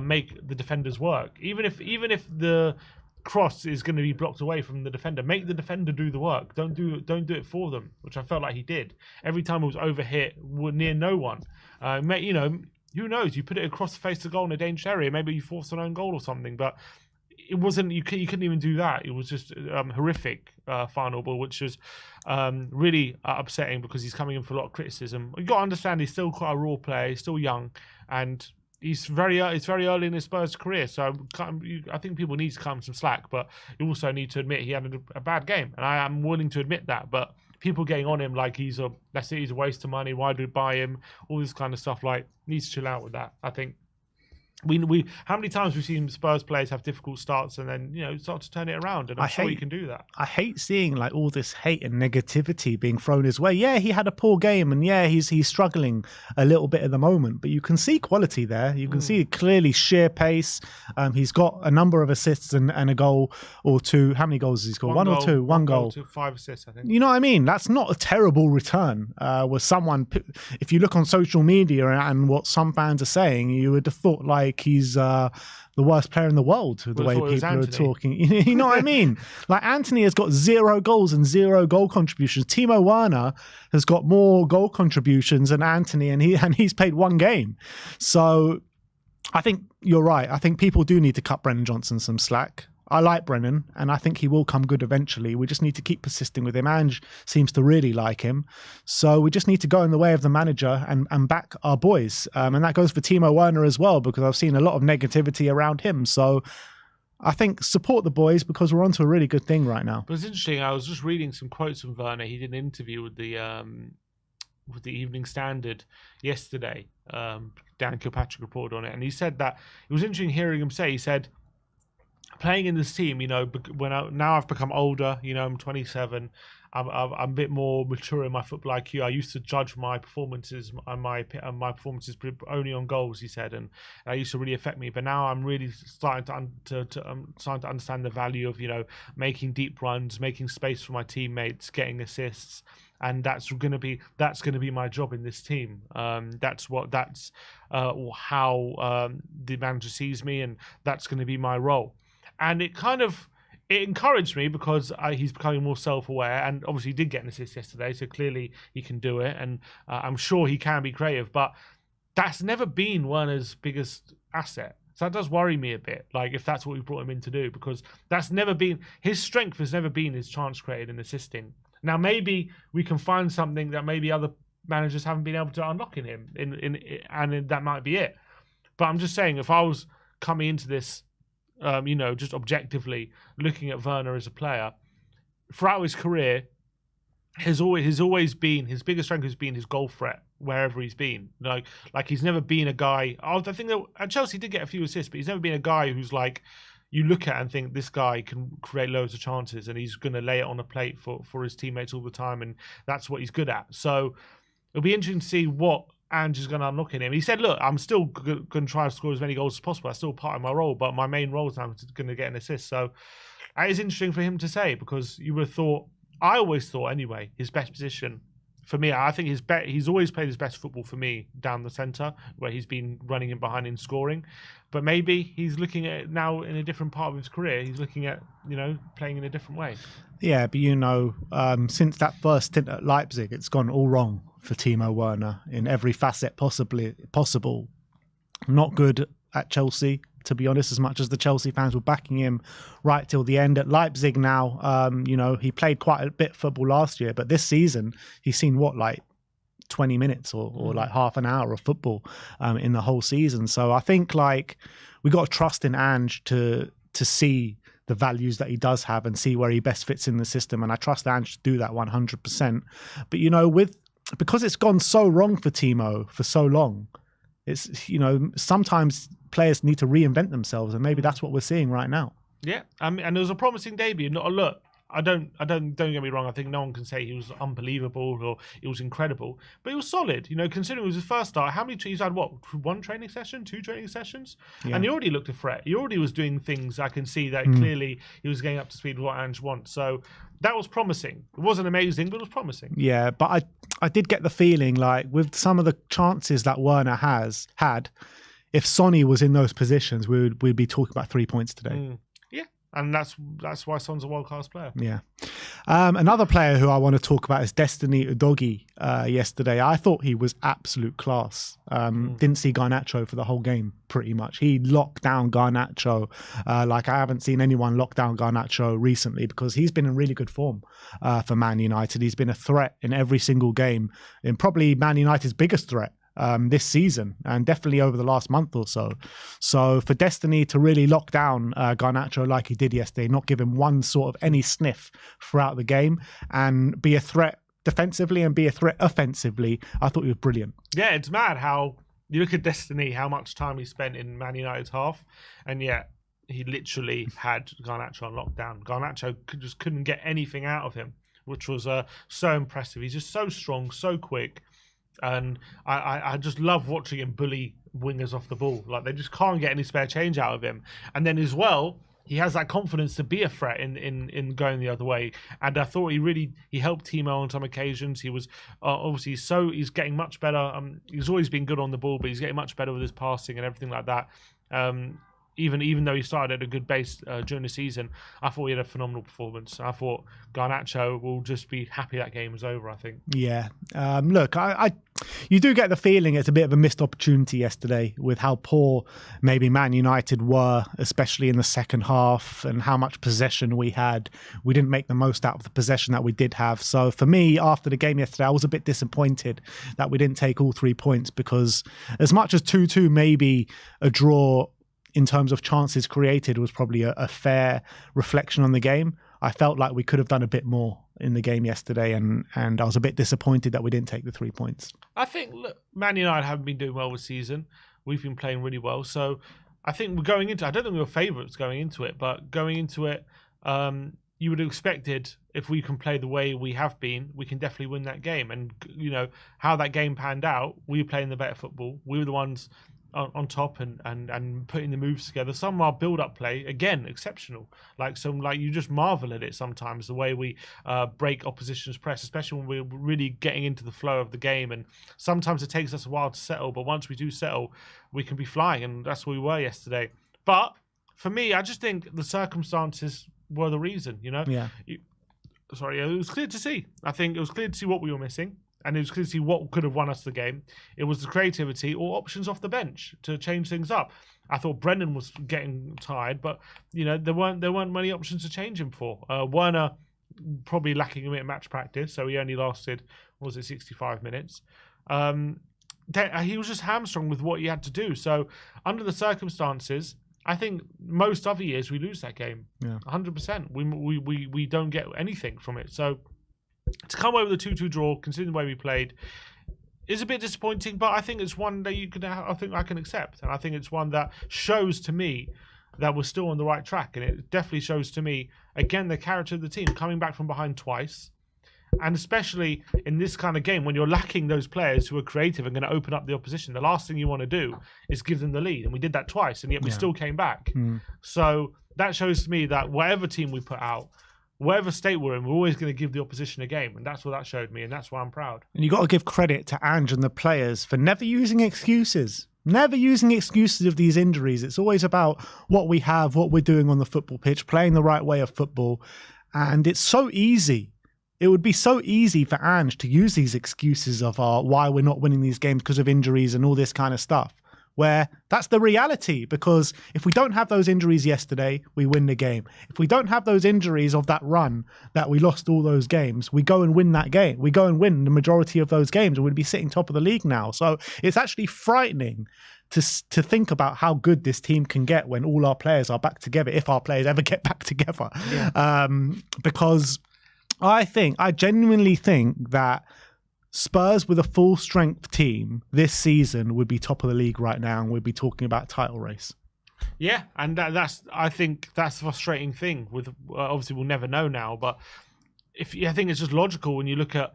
make the defenders work. Even if the cross is going to be blocked away from the defender, make the defender do the work. Don't do it for them, which I felt like he did. Every time it was overhit, near no one. Who knows? You put it across the face of the goal in a dangerous area, maybe you force an own goal or something, but it wasn't. You couldn't even do that. It was just horrific final ball, which was really upsetting because he's coming in for a lot of criticism. You got to understand he's still quite a raw player. He's still young, and it's very early in his Spurs career, so I think people need to cut him some slack, but you also need to admit he had a bad game, and I am willing to admit that. But people getting on him like he's a waste of money, why do we buy him, all this kind of stuff, like, needs to chill out with that. I think we how many times we've seen Spurs players have difficult starts and then start to turn it around, and I'm sure he can do that. I hate seeing like all this hate and negativity being thrown his way. Yeah, he had a poor game, and yeah, he's struggling a little bit at the moment, but you can see quality there. You can see clearly sheer pace. He's got a number of assists and a goal or two. How many goals has he scored? One or two? One goal. 5 assists, I think. You know what I mean? That's not a terrible return. With someone, if you look on social media and what some fans are saying, you would have thought like he's the worst player in the world, the way people are talking. You know what I mean? Like, Anthony has got 0 goals and 0 goal contributions. Timo Werner has got more goal contributions than Anthony, and he's played 1 game. So I think you're right. I think people do need to cut Brennan Johnson some slack. I like Brennan, and I think he will come good eventually. We just need to keep persisting with him. Ange seems to really like him. So we just need to go in the way of the manager and back our boys. And that goes for Timo Werner as well, because I've seen a lot of negativity around him. So I think support the boys, because we're onto a really good thing right now. But it's interesting. I was just reading some quotes from Werner. He did an interview with the Evening Standard yesterday. Dan Kilpatrick reported on it. And he said that it was interesting hearing him say, he said, playing in this team, now I've become older, I'm 27, I'm a bit more mature in my football IQ. I used to judge my performances and my performances only on goals, he said, and that used to really affect me. But now I'm really starting to understand the value of making deep runs, making space for my teammates, getting assists, and that's going to be my job in this team. That's how the manager sees me, and that's going to be my role. And it encouraged me because he's becoming more self-aware, and obviously he did get an assist yesterday, so clearly he can do it, and I'm sure he can be creative, but that's never been Werner's biggest asset. So that does worry me a bit, like if that's what we brought him in to do, because that's never been his strength. Has never been his chance created and assisting. Now maybe we can find something that maybe other managers haven't been able to unlock in him, and that might be it. But I'm just saying, if I was coming into this, just objectively looking at Werner as a player, throughout his career, his biggest strength has been his goal threat wherever he's been. Like he's never been a guy. I think that at Chelsea he did get a few assists, but he's never been a guy who's like you look at and think this guy can create loads of chances and he's going to lay it on a plate for his teammates all the time, and that's what he's good at. So it'll be interesting to see what Ange is going to unlock in him. He said, look, I'm still going to try to score as many goals as possible. That's still part of my role, but my main role is I'm going to get an assist. So it is interesting for him to say, because you would have thought, I always thought anyway, his best position for me, I think he's always played his best football for me down the centre, where he's been running in behind and scoring. But maybe he's looking at it now in a different part of his career. He's looking at, playing in a different way. Yeah, but since that first stint at Leipzig, it's gone all wrong for Timo Werner in every facet possible. Not good at Chelsea, to be honest, as much as the Chelsea fans were backing him right till the end. At Leipzig now, he played quite a bit of football last year, but this season he's seen 20 minutes or like half an hour of football in the whole season. So I think we got to trust in Ange to see the values that he does have and see where he best fits in the system. And I trust Ange to do that 100%. But because it's gone so wrong for Timo for so long, it's sometimes players need to reinvent themselves, and maybe that's what we're seeing right now. Yeah, and it was a promising debut. Look, don't get me wrong. I think no one can say he was unbelievable or it was incredible, but he was solid. Considering it was his first start, how many he's had? One training session, 2 training sessions, and he already looked a threat. He already was doing things. I can see that clearly he was getting up to speed with what Ange wants. So that was promising. It wasn't amazing, but it was promising. Yeah, but I did get the feeling with some of the chances that Werner has had, if Sonny was in those positions, we'd be talking about 3 points today. Yeah, and that's why Son's a world-class player. Yeah. Another player who I want to talk about is Destiny Udogie. Yesterday, I thought he was absolute class. Didn't see Garnacho for the whole game, pretty much. He locked down Garnacho like I haven't seen anyone lock down Garnacho recently, because he's been in really good form for Man United. He's been a threat in every single game, and probably Man United's biggest threat this season, and definitely over the last month or so. So for Destiny to really lock down Garnacho like he did yesterday, not give him one sort of any sniff throughout the game, and be a threat defensively and be a threat offensively, I thought he was brilliant. Yeah, it's mad how you look at Destiny, how much time he spent in Man United's half, and yet he literally had Garnacho on lockdown. Garnacho just couldn't get anything out of him, which was so impressive. He's just so strong, so quick. And I just love watching him bully wingers off the ball. They just can't get any spare change out of him. And then as well, he has that confidence to be a threat in going the other way. And I thought he helped Timo on some occasions. He was obviously he's getting much better. He's always been good on the ball, but he's getting much better with his passing and everything like that. Even though he started at a good base during the season, I thought he had a phenomenal performance. I thought Garnacho will just be happy that game was over, I think. Yeah. Look, you do get the feeling it's a bit of a missed opportunity yesterday with how poor maybe Man United were, especially in the second half, and how much possession we had. We didn't make the most out of the possession that we did have. So for me, after the game yesterday, I was a bit disappointed that we didn't take all 3 points, because as much as 2-2, maybe a draw in terms of chances created was probably a fair reflection on the game, I felt like we could have done a bit more in the game yesterday, and I was a bit disappointed that we didn't take the 3 points. I think, look, Man United haven't been doing well this season. We've been playing really well. So I think we're going into, I don't think we were favourites going into it, but going into it, you would have expected, if we can play the way we have been, we can definitely win that game. And, how that game panned out, we were playing the better football. We were the ones on top and putting the moves together. Some of our build-up play, again, exceptional. You just marvel at it sometimes, the way we break opposition's press, especially when we're really getting into the flow of the game. And sometimes it takes us a while to settle, but once we do settle, we can be flying, and that's where we were yesterday. But for me, I just think the circumstances were the reason, Yeah. It was clear to see. I think it was clear to see what we were missing. And it was clear to see what could have won us the game. It was the creativity or options off the bench to change things up. I thought Brendan was getting tired, but there weren't many options to change him for. Werner probably lacking a bit of match practice, so he only lasted 65 minutes. He was just hamstrung with what he had to do. So under the circumstances, I think most other years we lose that game. Yeah, 100%. We don't get anything from it. So to come away with a 2-2 draw, considering the way we played, is a bit disappointing, but I think it's one that I can accept. And I think it's one that shows to me that we're still on the right track. And it definitely shows to me, again, the character of the team, coming back from behind twice. And especially in this kind of game, when you're lacking those players who are creative and going to open up the opposition, the last thing you want to do is give them the lead. And we did that twice, and yet we still came back. So that shows to me that whatever team we put out, whatever state we're in, we're always going to give the opposition a game. And that's what that showed me. And that's why I'm proud. And you got to give credit to Ange and the players for never using excuses. Never using excuses of these injuries. It's always about what we have, what we're doing on the football pitch, playing the right way of football. And it's so easy. It would be so easy for Ange to use these excuses of why we're not winning these games because of injuries and all this kind of stuff, where that's the reality. Because if we don't have those injuries yesterday, we win the game. If we don't have those injuries of that run that we lost all those games, we go and win that game. We go and win the majority of those games and we'd be sitting top of the league now. So it's actually frightening to think about how good this team can get when all our players are back together, if our players ever get back together. Yeah. Because I genuinely think that Spurs with a full strength team this season would be top of the league right now and we'd be talking about title race. Yeah, and I think that's the frustrating thing. With obviously we'll never know now, but I think it's just logical when you look at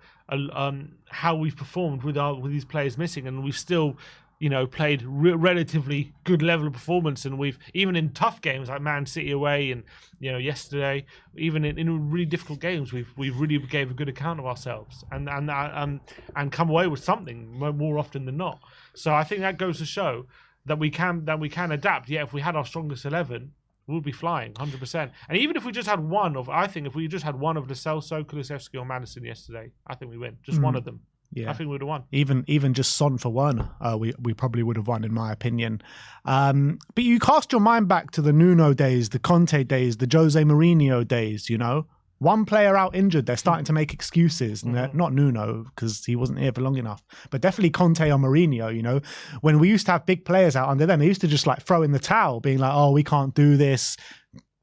how we've performed with these players missing, and we've still played relatively good level of performance, and we've even in tough games like Man City away and yesterday, even in really difficult games, we've really gave a good account of ourselves and come away with something more often than not. So I think that goes to show that we can adapt. Yeah, if we had our strongest 11, we'll be flying 100%. And even if we just had one of Lo Celso, Kulusevski or Maddison yesterday, I think we win. Just one of them. Yeah, I think we would have won. Even just Son for Werner, we probably would have won, in my opinion. But you cast your mind back to the Nuno days, the Conte days, the Jose Mourinho days, One player out injured, they're starting to make excuses. And not Nuno, because he wasn't here for long enough, but definitely Conte or Mourinho, When we used to have big players out under them, they used to just throw in the towel, being like, oh, we can't do this.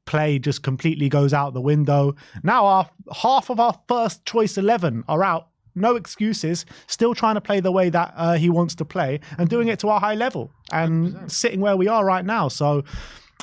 Play just completely goes out the window. Now half of our first choice 11 are out. No excuses, still trying to play the way that he wants to play and doing it to our high level and 100%. Sitting where we are right now. So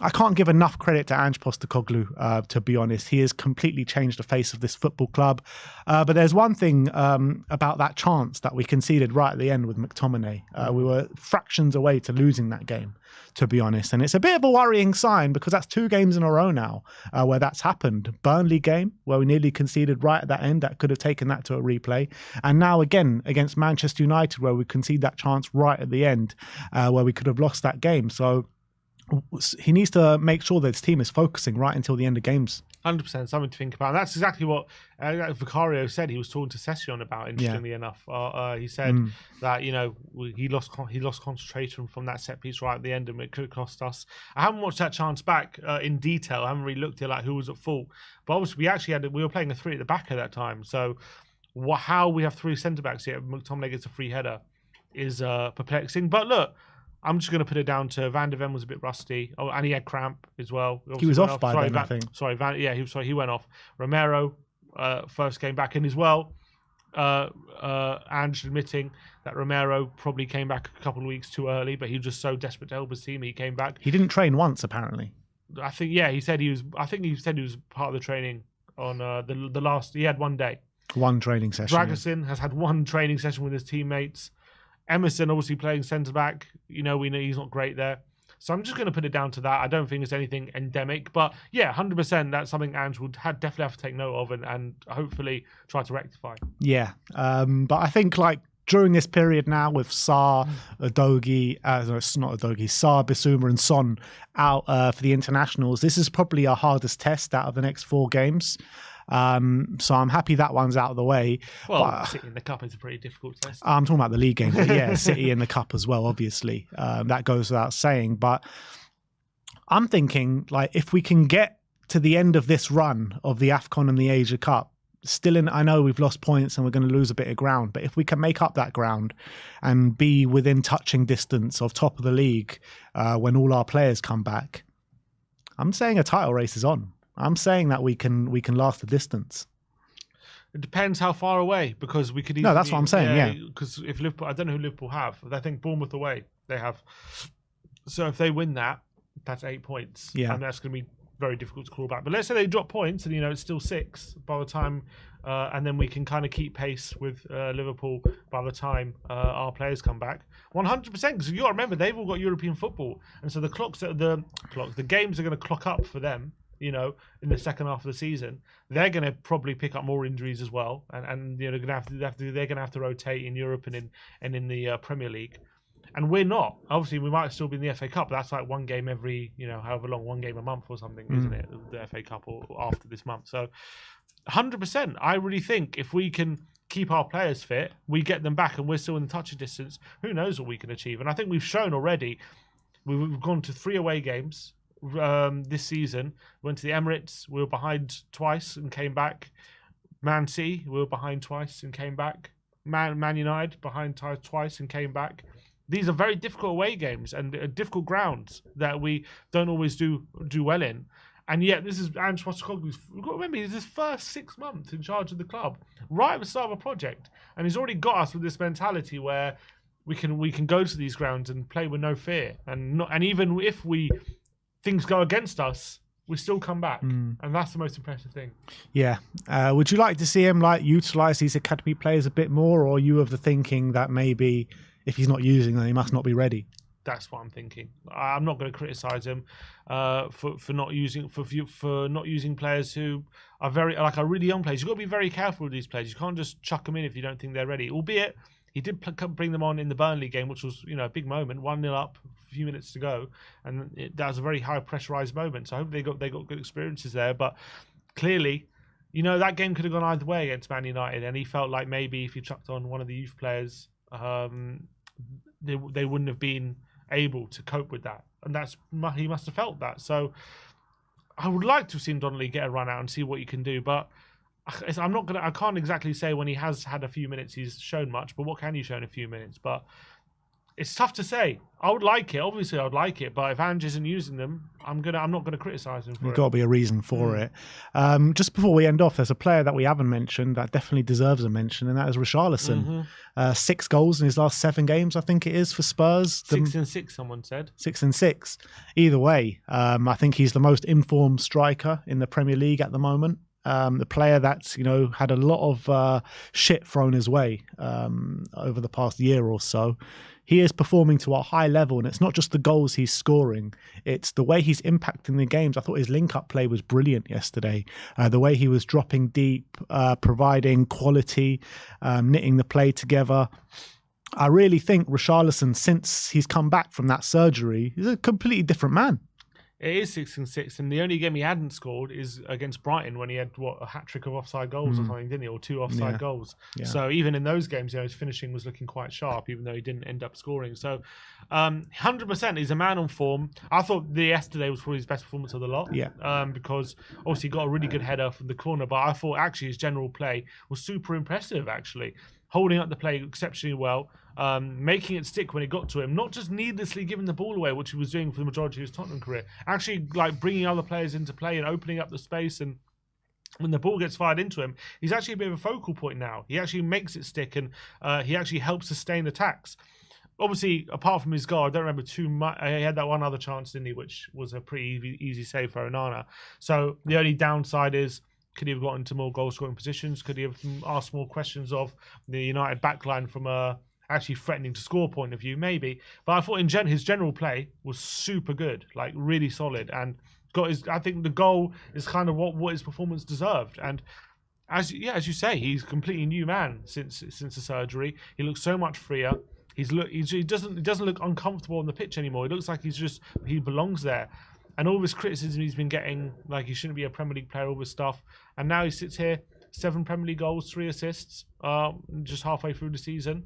I can't give enough credit to Ange Postecoglou, to be honest. He has completely changed the face of this football club. But there's one thing about that chance that we conceded right at the end with McTominay. We were fractions away to losing that game, to be honest. And it's a bit of a worrying sign because that's 2 games in a row now where that's happened. Burnley game, where we nearly conceded right at that end. That could have taken that to a replay. And now again against Manchester United, where we concede that chance right at the end, where we could have lost that game. So he needs to make sure that his team is focusing right until the end of games. 100%, something to think about. And that's exactly what Vicario said. He was talking to Session about, interestingly enough. He said that he lost concentration from that set piece right at the end, and it could have cost us. I haven't watched that chance back in detail. I haven't really looked at who was at fault. But obviously, we were playing a 3 at the back at that time. So how we have 3 centre backs here, McTominay gets a free header, is perplexing. But look, I'm just going to put it down to Van de Ven was a bit rusty. Oh, and he had cramp as well. He was off by then, I think. He went off. Romero first came back in as well. Ange admitting that Romero probably came back a couple of weeks too early, but he was just so desperate to help his team, he came back. He didn't train once, apparently. I think he said he was part of the training on the last. He had 1 day. One training session. Dragusin has had 1 training session with his teammates. Emerson obviously playing centre-back. We know he's not great there. So I'm just going to put it down to that. I don't think it's anything endemic. But yeah, 100% that's something Ange would definitely have to take note of and hopefully try to rectify. Yeah. But I think during this period now with Sarr, Udogie, it's not Udogie, Sarr, Bissouma and Son out for the internationals, this is probably our hardest test out of the next 4 games. So I'm happy that one's out of the way. Well, but City in the Cup is a pretty difficult test. I'm talking about the league game, but yeah, City in the Cup as well, obviously. That goes without saying. But I'm thinking, if we can get to the end of this run of the AFCON and the Asia Cup, I know we've lost points and we're going to lose a bit of ground, but if we can make up that ground and be within touching distance of top of the league when all our players come back, I'm saying a title race is on. I'm saying that we can last the distance. It depends how far away, because we could. No, that's what I'm saying. Yeah, because if Liverpool, I don't know who Liverpool have. I think Bournemouth away they have. So if they win that, that's 8 points. Yeah, and that's going to be very difficult to crawl back. But let's say they drop points and, it's still 6 by the time, and then we can kind of keep pace with Liverpool by the time our players come back. 100%, because you got to remember, they've all got European football. And so the games are going to clock up for them, in the second half of the season. They're going to probably pick up more injuries as well. And they're going to have to rotate in Europe and in the Premier League. And we're not. Obviously, we might still be in the FA Cup. But that's like one game every, however long, one game a month or something, isn't it? The FA Cup or after this month. So 100%. I really think if we can keep our players fit, we get them back and we're still in the touching distance, who knows what we can achieve. And I think we've shown already, we've gone to 3 away games this season. Went to the Emirates, we were behind twice and came back. Man City, we were behind twice and came back. Man United, behind twice and came back. These are very difficult away games and difficult grounds that we don't always do well in. And yet, this is Ange Postecoglou's. We've got to remember, he's his first 6 months in charge of the club, right at the start of a project, and he's already got us with this mentality where we can go to these grounds and play with no fear, and even if things go against us, we still come back, and that's the most impressive thing. Yeah. Would you like to see him utilise these academy players a bit more, or are you of the thinking that maybe if he's not using them, he must not be ready? That's what I'm thinking. I'm not going to criticise him for not using players who are really young players. You've got to be very careful with these players. You can't just chuck them in if you don't think they're ready. Albeit he did bring them on in the Burnley game, which was a big moment. 1-0 up, a few minutes to go, and that was a very high pressurised moment. So I hope they got good experiences there. But clearly, that game could have gone either way against Man United, and he felt like maybe if he chucked on one of the youth players, they wouldn't have been able to cope with that, and he must have felt that. So I would like to have seen Donnelly get a run out and see what he can do, but I can't exactly say when he has had a few minutes he's shown much, but what can you show in a few minutes? But it's tough to say. I would like it. Obviously, I would like it. But if Ange isn't using them, I'm not going to criticise him for it. There's got to be a reason for it. Just before we end off, there's a player that we haven't mentioned that definitely deserves a mention, and that is RICHARLISON. 6 goals in his last 7 games, I think it is, for Spurs. 6 and 6, someone said. 6 and 6. Either way, I think he's the most informed striker in the Premier League at the moment. The player that's had a lot of shit thrown his way over the past year or so. He is performing to a high level, and it's not just the goals he's scoring, it's the way he's impacting the games. I thought his link-up play was brilliant yesterday. The way he was dropping deep, providing quality, knitting the play together. I really think RICHARLISON, since he's come back from that surgery, is a completely different man. It is 6 and 6, and the only game he hadn't scored is against Brighton when he had a hat-trick of offside goals or something, didn't he? Or 2 offside goals. Yeah. So even in those games, his finishing was looking quite sharp, even though he didn't end up scoring. So 100%, he's a man on form. I thought yesterday was probably his best performance of the lot. Yeah. Because obviously he got a really good header from the corner, but I thought actually his general play was super impressive, actually. Holding up the play exceptionally well, making it stick when it got to him, not just needlessly giving the ball away, which he was doing for the majority of his Tottenham career, actually bringing other players into play and opening up the space. And when the ball gets fired into him, he's actually a bit of a focal point now. He actually makes it stick, and he actually helps sustain attacks. Obviously, apart from his goal, I don't remember too much. He had that one other chance, didn't he, which was a pretty easy save for Onana. So the only downside is, could he have gotten into more goal-scoring positions? Could he have asked more questions of the United backline from a actually threatening to score point of view? Maybe. But I thought his general play was super good, really solid. And I think the goal is kind of what his performance deserved. And as you say, he's a completely new man since the surgery. He looks so much freer. He doesn't look uncomfortable on the pitch anymore. He looks like he belongs there. And all this criticism he's been getting, like he shouldn't be a Premier League player, all this stuff. And now he sits here, 7 Premier League goals, 3 assists, just halfway through the season.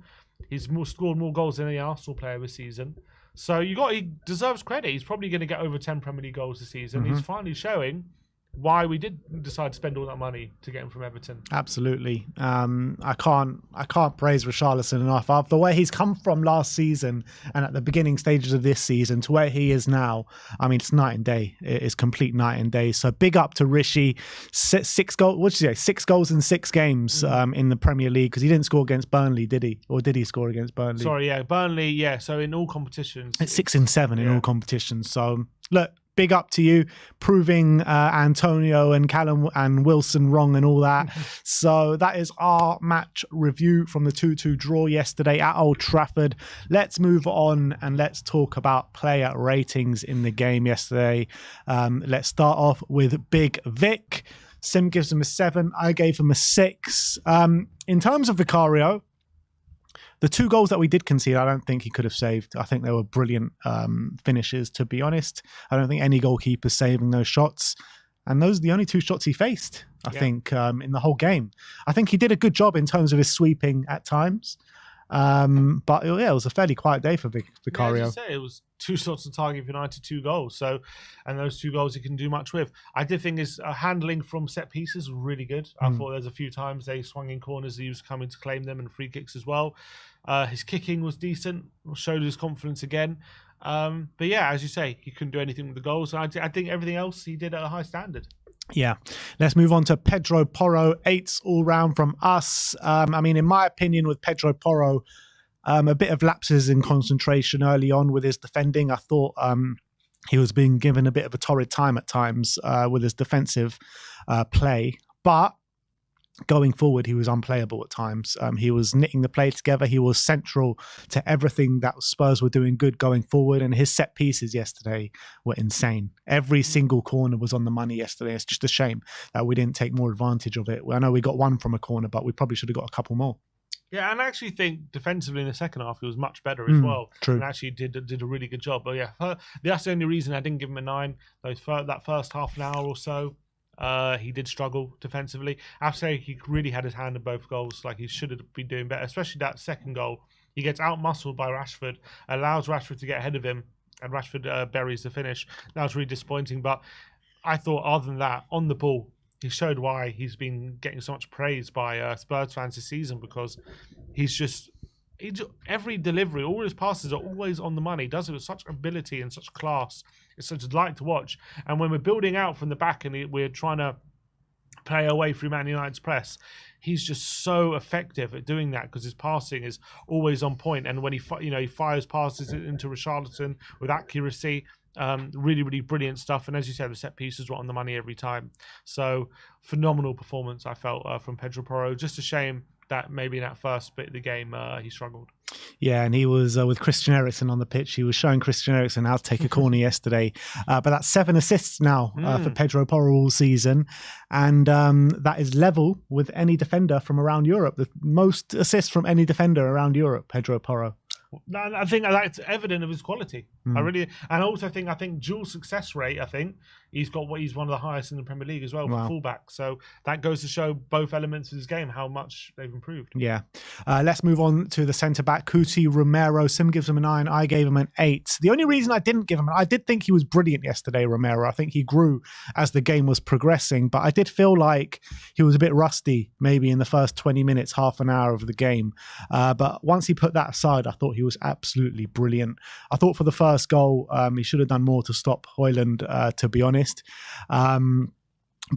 He's scored more goals than any Arsenal player this season. So he deserves credit. He's probably going to get over 10 Premier League goals this season. He's finally showing why we did decide to spend all that money to get him from Everton. Absolutely. I can't praise RICHARLISON enough. After the way he's come from last season and at the beginning stages of this season to where he is now, I mean, it's night and day. It is complete night and day. So big up to Rishi. 6 goals. What did you say? 6 goals in 6 games in the Premier League, because he didn't score against Burnley, did he? Or did he score against Burnley? Sorry, yeah, Burnley. Yeah. So in all competitions, it's 6 and 7 in all competitions. So look, big up to you, proving Antonio and Callum and Wilson wrong and all that. So that is our match review from the 2-2 draw yesterday at Old Trafford. Let's move on and let's talk about player ratings in the game yesterday. Let's start off with Big Vic. Sim gives him a 7. I gave him a 6. In terms of Vicario, the 2 goals that we did concede, I don't think he could have saved. I think they were brilliant finishes, to be honest. I don't think any goalkeeper's saving those shots. And those are the only 2 shots he faced, I think, in the whole game. I think he did a good job in terms of his sweeping at times. But it was a fairly quiet day for Vicario. Yeah, as you say, it was 2 shots on target for United, 2 goals. So, and those 2 goals he can do much with. I did think his handling from set pieces was really good. I thought there's a few times they swung in corners, he was coming to claim them, and free kicks as well. His kicking was decent, showed his confidence again. But yeah, as you say, he couldn't do anything with the goals. I think everything else he did at a high standard. Yeah. Let's move on to Pedro Porro. 8s all round from us. I mean, in my opinion, with Pedro Porro, a bit of lapses in concentration early on with his defending. I thought he was being given a bit of a torrid time at times with his defensive play. But going forward, he was unplayable at times. He was knitting the play together. He was central to everything that Spurs were doing good going forward. And his set pieces yesterday were insane. Every single corner was on the money yesterday. It's just a shame that we didn't take more advantage of it. I know we got 1 from a corner, but we probably should have got a couple more. Yeah, and I actually think defensively in the second half, he was much better as well. True. And actually did a really good job. But yeah, that's the only reason I didn't give him a 9. That first half an hour or so, he did struggle defensively. I have to say he really had his hand in both goals. Like, he should have been doing better, especially that second goal. He gets out-muscled by Rashford, allows Rashford to get ahead of him, and Rashford buries the finish. That was really disappointing. But I thought, other than that, on the ball, he showed why he's been getting so much praise by Spurs fans this season, because every delivery, all his passes are always on the money. He does it with such ability and such class. It's such a delight to watch. And when we're building out from the back and we're trying to play away through Man United's press, he's just so effective at doing that because his passing is always on point. And when he fires passes into Richarlison with accuracy, really, really brilliant stuff. And as you said, the set pieces were on the money every time. So phenomenal performance, I felt, from Pedro Porro. Just a shame that maybe in that first bit of the game he struggled. Yeah, and he was with Christian Eriksen on the pitch. He was showing Christian Eriksen how to take a corner yesterday. But that's 7 assists now for Pedro Porro all season. And that is level with any defender from around Europe. The most assists from any defender around Europe, Pedro Porro. I think that's evident of his quality. And also I think dual success rate. I think he's one of the highest in the Premier League as well for fullback. So that goes to show both elements of his game how much they've improved. Yeah. Let's move on to the centre back, Cuti Romero. Sim gives him a 9. I gave him an 8. The only reason I didn't give him, I did think he was brilliant yesterday, Romero. I think he grew as the game was progressing, but I did feel like he was a bit rusty, maybe in the first 20 minutes, half an hour of the game. But once he put that aside, I thought he was absolutely brilliant. I thought for the first goal, he should have done more to stop Højlund, to be honest.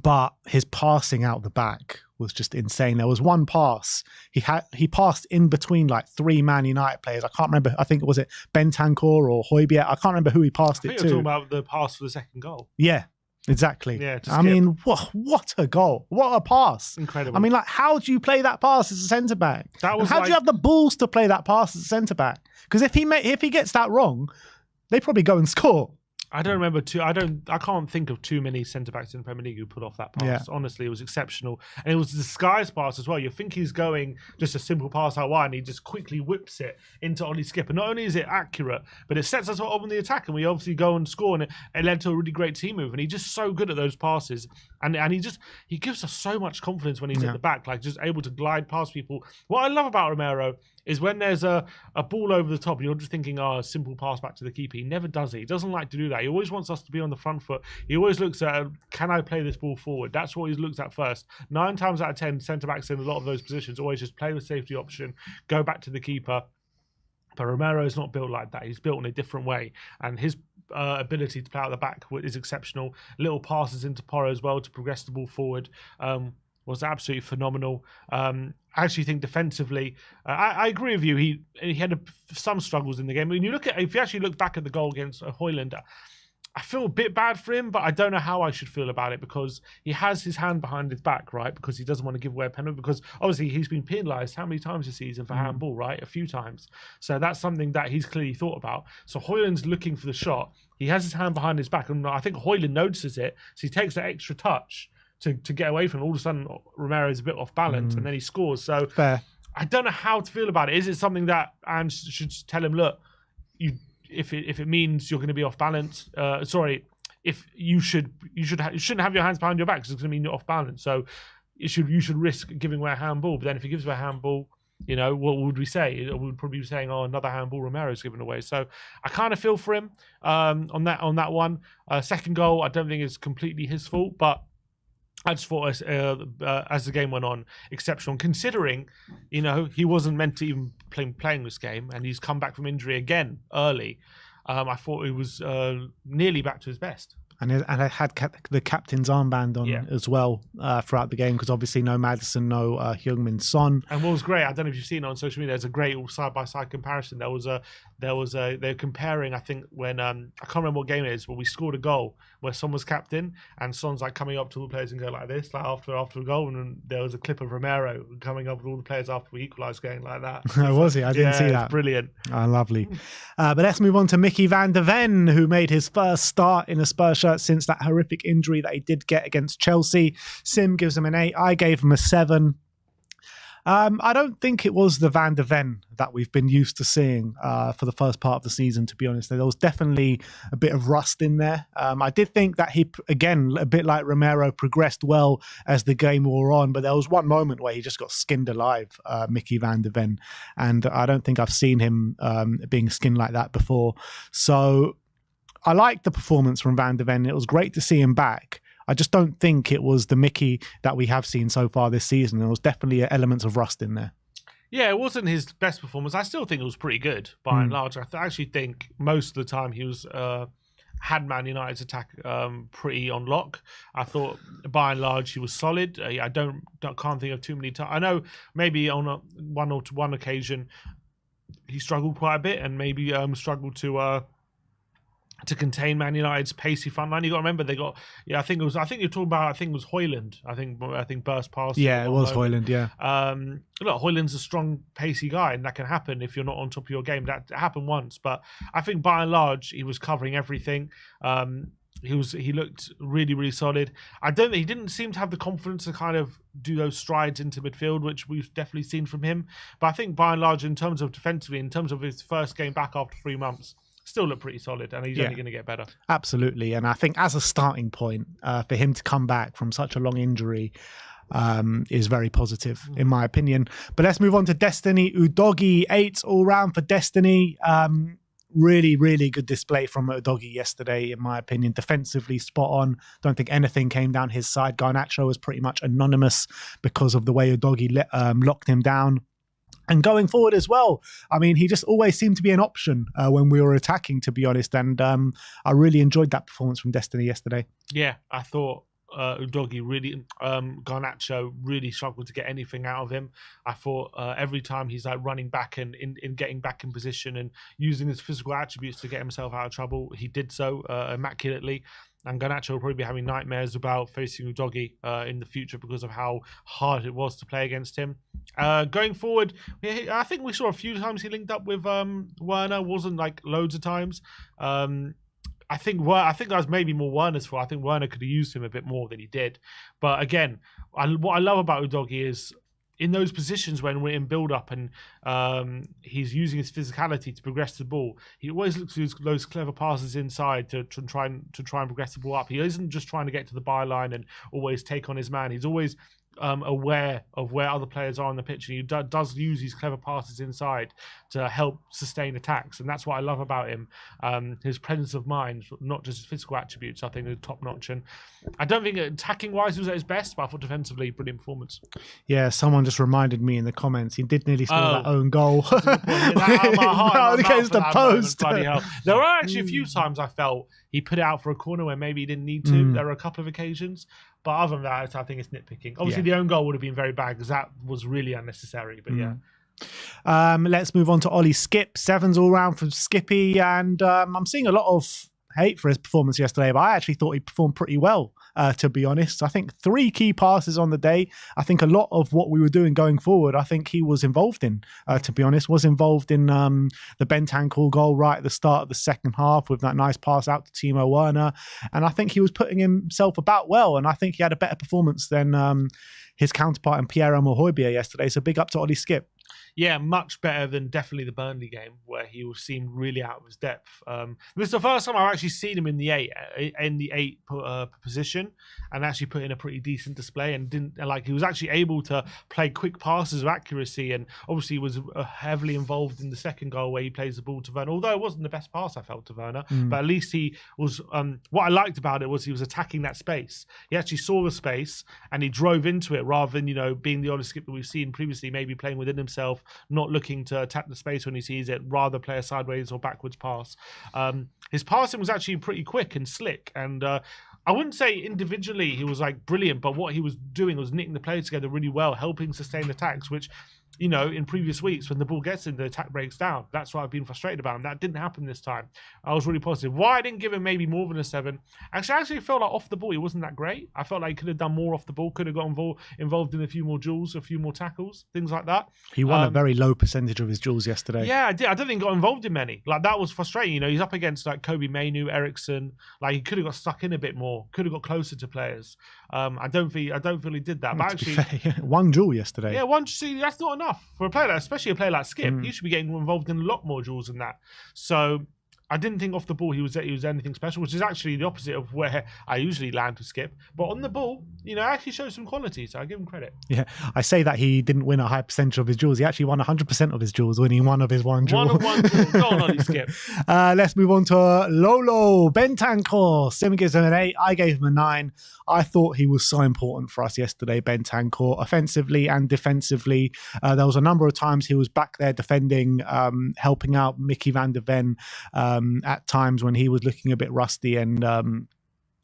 But his passing out the back was just insane. There was one pass he passed in between like 3 Man United players. I can't remember. I think was it Bentancur or Højbjerg. I can't remember who he passed it to. You're talking about the pass for the second goal. Yeah. Exactly. Yeah, I mean, what a goal. What a pass. Incredible. I mean, like, how do you play that pass as a centre-back? How do you have the balls to play that pass as a centre-back? Because if he gets that wrong, they probably go and score. I don't remember I can't think of too many centre-backs in the Premier League who put off that pass. Yeah. Honestly, it was exceptional. And it was a disguised pass as well. You think he's going just a simple pass out wide and he just quickly whips it into Ollie Skip. And not only is it accurate, but it sets us up on the attack and we obviously go and score, and it led to a really great team move. And he's just so good at those passes. And he gives us so much confidence when he's at the back, like just able to glide past people. What I love about Romero is when there's a ball over the top and you're just thinking, a simple pass back to the keeper. He never does it. He doesn't like to do that. He always wants us to be on the front foot. He always looks at, can I play this ball forward? That's what he looks at first. 9 times out of 10, centre-backs in a lot of those positions always just play the safety option, go back to the keeper. But Romero is not built like that. He's built in a different way. And his ability to play out the back is exceptional. Little passes into Porro as well to progress the ball forward. Was absolutely phenomenal. I actually think defensively, I agree with you. He had some struggles in the game. When you if you actually look back at the goal against Højlund, I feel a bit bad for him, but I don't know how I should feel about it because he has his hand behind his back, right? Because he doesn't want to give away a penalty because obviously he's been penalised how many times this season for handball, right? A few times. So that's something that he's clearly thought about. So Højlund's looking for the shot. He has his hand behind his back, and I think Højlund notices it, so he takes that extra touch to get away from it. All of a sudden, Romero's a bit off balance, and then he scores. So Fair. I don't know how to feel about it. Is it something that Ange should tell him, look, if it means you're going to be off balance, if you shouldn't have your hands behind your back because it's going to mean you're off balance. So you should risk giving away a handball. But then if he gives away a handball, what would we say? We would probably be saying, oh, another handball Romero's given away. So I kind of feel for him on that one. Second goal, I don't think is completely his fault, but I just thought as the game went on, exceptional. Considering, he wasn't meant to even playing this game, and he's come back from injury again early. I thought he was nearly back to his best. And I had the captain's armband on as well throughout the game because obviously no Maddison, no Heung-min Son. And what was great, I don't know if you've seen it on social media, there's a great side-by-side comparison. They're comparing, I think, when, I can't remember what game it is, but we scored a goal where Son was captain and Son's like coming up to all the players and go like this, like after a goal, and then there was a clip of Romero coming up with all the players after we equalised going like that. Oh, was he? I didn't see that. Brilliant. Oh, lovely. But let's move on to Mickey van der Ven, who made his first start in a Spurs shirt since that horrific injury that he did get against Chelsea. Sim gives him an 8. I gave him a 7. I don't think it was the Van der Ven that we've been used to seeing for the first part of the season, to be honest. There was definitely a bit of rust in there. I did think that he, again, a bit like Romero, progressed well as the game wore on, but there was one moment where he just got skinned alive, Mickey van der Ven, and I don't think I've seen him being skinned like that before. So I liked the performance from Van der Ven. It was great to see him back. I just don't think it was the Mickey that we have seen so far this season. There was definitely elements of rust in there. Yeah, it wasn't his best performance. I still think it was pretty good by and large. I actually think most of the time he was had Man United's attack pretty on lock. I thought by and large he was solid. I can't think of too many times. I know maybe on one occasion he struggled quite a bit and maybe struggled to contain Man United's pacey front line. You got to remember they got I think you're talking about it was Højlund. I think burst past. Yeah, it was Højlund, yeah. Look, Højlund's a strong pacey guy and that can happen if you're not on top of your game. That happened once, but I think by and large he was covering everything. He looked really, really solid. He didn't seem to have the confidence to kind of do those strides into midfield, which we've definitely seen from him. But I think by and large, in terms of defensively, in terms of his first game back after 3 months, still look pretty solid, and he's only going to get better. Absolutely. And I think as a starting point, for him to come back from such a long injury is very positive, in my opinion. But let's move on to Destiny Udogie. 8 all round for Destiny. Really, really good display from Udogie yesterday, in my opinion. Defensively spot on. Don't think anything came down his side. Garnacho was pretty much anonymous because of the way Udogie locked him down. And going forward as well, I mean, he just always seemed to be an option when we were attacking, to be honest. And I really enjoyed that performance from Destiny yesterday. Yeah, I thought Udogie really, Garnacho really struggled to get anything out of him. I thought every time he's like running back and in getting back in position and using his physical attributes to get himself out of trouble, he did so immaculately. And Garnacho will probably be having nightmares about facing Udogie in the future because of how hard it was to play against him. Going forward, I think we saw a few times he linked up with Werner. Wasn't like loads of times. I think that was maybe more Werner's fault. I think Werner could have used him a bit more than he did. But again, what I love about Udogie is in those positions when we're in build-up and he's using his physicality to progress the ball, he always looks for those clever passes inside to try and progress the ball up. He isn't just trying to get to the byline and always take on his man. He's always aware of where other players are on the pitch, and he does use these clever passes inside to help sustain attacks, and that's what I love about him. His presence of mind, not just his physical attributes, I think are top notch. And I don't think attacking wise he was at his best, but I thought defensively brilliant performance. Yeah, someone just reminded me in the comments he did nearly score that own goal. Against the post. There were actually a few times I felt he put it out for a corner where maybe he didn't need to. There were a couple of occasions. But other than that, I think it's nitpicking. Obviously, the own goal would have been very bad because that was really unnecessary. But let's move on to Ollie Skip. 7s all round from Skippy. And I'm seeing a lot of hate for his performance yesterday, but I actually thought he performed pretty well, to be honest. I think 3 key passes on the day. I think a lot of what we were doing going forward, I think he was involved in, to be honest, was involved in the Bentancur goal right at the start of the second half with that nice pass out to Timo Werner. And I think he was putting himself about well, and I think he had a better performance than his counterpart in Pierre-Emile Højbjerg yesterday. So big up to Ollie Skip. Yeah, much better than definitely the Burnley game where he seemed really out of his depth. This is the first time I've actually seen him in the eight position and actually put in a pretty decent display and he was actually able to play quick passes with accuracy, and obviously was heavily involved in the second goal where he plays the ball to Werner. Although it wasn't the best pass I felt to Werner, but at least he was. What I liked about it was he was attacking that space. He actually saw the space and he drove into it rather than being the Ollie Skip that we've seen previously, maybe playing within himself, not looking to attack the space when he sees it, rather play a sideways or backwards pass. His passing was actually pretty quick and slick, and I wouldn't say individually he was brilliant, but what he was doing was knitting the players together really well, helping sustain attacks, which in previous weeks when the ball gets in, the attack breaks down. That's what I've been frustrated about, and that didn't happen this time. I was really positive. Why I didn't give him maybe more than a 7? I actually felt like off the ball he wasn't that great. I felt like he could have done more off the ball, could have got involved in a few more duels, a few more tackles, things like that. He won a very low percentage of his duels yesterday. Yeah, I did. I don't think he got involved in many. That was frustrating. He's up against Kobe Mainu, Eriksson. He could have got stuck in a bit more, could have got closer to players. I don't feel he did that. But actually, one duel yesterday. Yeah, that's not enough for a player, especially a player like Skip. He should be getting involved in a lot more duels than that. So I didn't think off the ball he was anything special, which is actually the opposite of where I usually land with Skip. But on the ball, actually shows some quality, so I give him credit. Yeah, I say that he didn't win a high percentage of his duels. He actually won 100% of his duels, winning one of his one duel. One duel. Go on, Ollie Skip. Let's move on to Lolo Bentancur. Sim gives him an 8. I gave him a 9. I thought he was so important for us yesterday, Bentancur, offensively and defensively. There was a number of times he was back there defending, helping out Mickey van der Ven at times when he was looking a bit rusty, and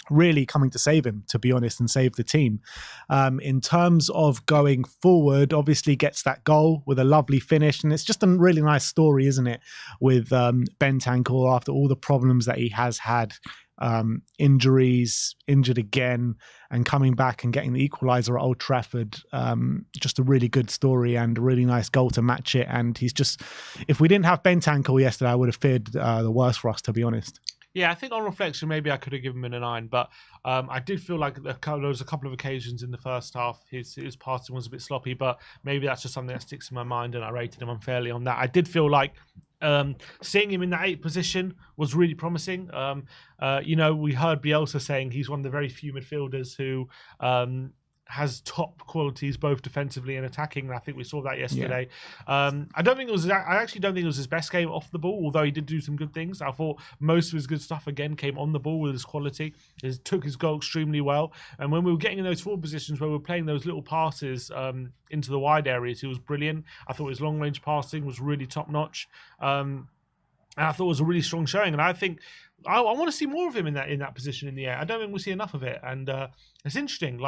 really coming to save him, to be honest, and save the team. In terms of going forward, obviously gets that goal with a lovely finish, and it's just a really nice story, isn't it, with Bentancur after all the problems that he has had. Injuries, injured again, and coming back and getting the equaliser at Old Trafford. Just a really good story and a really nice goal to match it. And he's just, if we didn't have Bentancur yesterday, I would have feared the worst for us, to be honest. Yeah, I think on reflection, maybe I could have given him a 9, but I did feel like there was a couple of occasions in the first half his passing was a bit sloppy, but maybe that's just something that sticks in my mind, and I rated him unfairly on that. I did feel like seeing him in that 8th position was really promising. We heard Bielsa saying he's one of the very few midfielders who has top qualities both defensively and attacking, and I think we saw that yesterday. Yeah. I actually don't think it was his best game off the ball, although he did do some good things. I thought most of his good stuff again came on the ball with his quality. He took his goal extremely well, and when we were getting in those forward positions where we were playing those little passes into the wide areas, he was brilliant. I thought his long range passing was really top notch. And I thought it was a really strong showing, and I think I want to see more of him in that position in the air. I don't think we'll see enough of it, and it's interesting.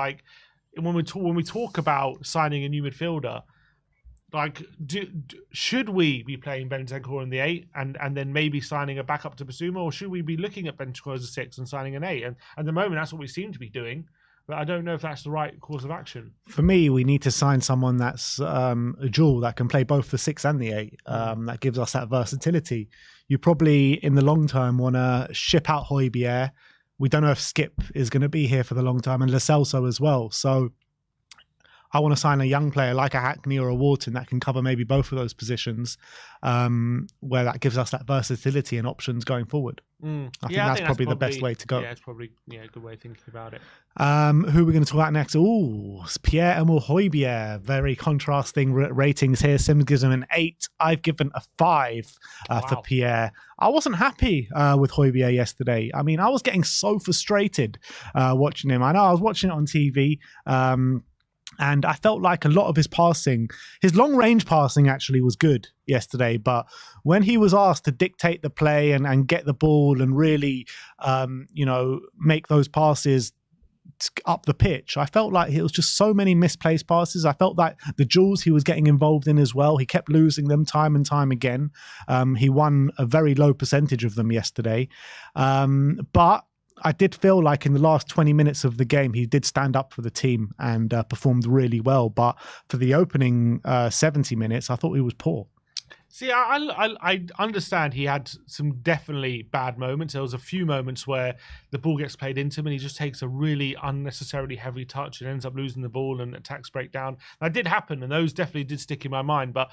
When we talk about signing a new midfielder, should we be playing Bentancur in the 8 and then maybe signing a backup to Basuma, or should we be looking at Bentancur as a 6 and signing an 8? And at the moment, that's what we seem to be doing. But I don't know if that's the right course of action. For me, we need to sign someone that's a dual that can play both the 6 and the 8. That gives us that versatility. You probably, in the long term, want to ship out Højbjerg. We don't know if Skip is going to be here for the long time, and Lo Celso as well. So I want to sign a young player like a Hackney or a Wharton that can cover maybe both of those positions, where that gives us that versatility and options going forward. I think that's probably the best way to go. Yeah, it's probably a good way of thinking about it. Who are we going to talk about next? It's Pierre-Emile Højbjerg. Very contrasting ratings here. Sim gives him an 8. I've given a 5 for Pierre. I wasn't happy with Højbjerg yesterday. I mean, I was getting so frustrated watching him. I know I was watching it on TV. And I felt like a lot of his passing, his long-range passing actually was good yesterday. But when he was asked to dictate the play and get the ball and really, make those passes up the pitch. I felt like it was just so many misplaced passes. I felt like the duels he was getting involved in as well, he kept losing them time and time again. He won a very low percentage of them yesterday. But I did feel like in the last 20 minutes of the game, he did stand up for the team and performed really well. But for the opening 70 minutes, I thought he was poor. See, I understand he had some definitely bad moments. There was a few moments where the ball gets played into him and he just takes a really unnecessarily heavy touch and ends up losing the ball and attacks break down. That did happen, and those definitely did stick in my mind. But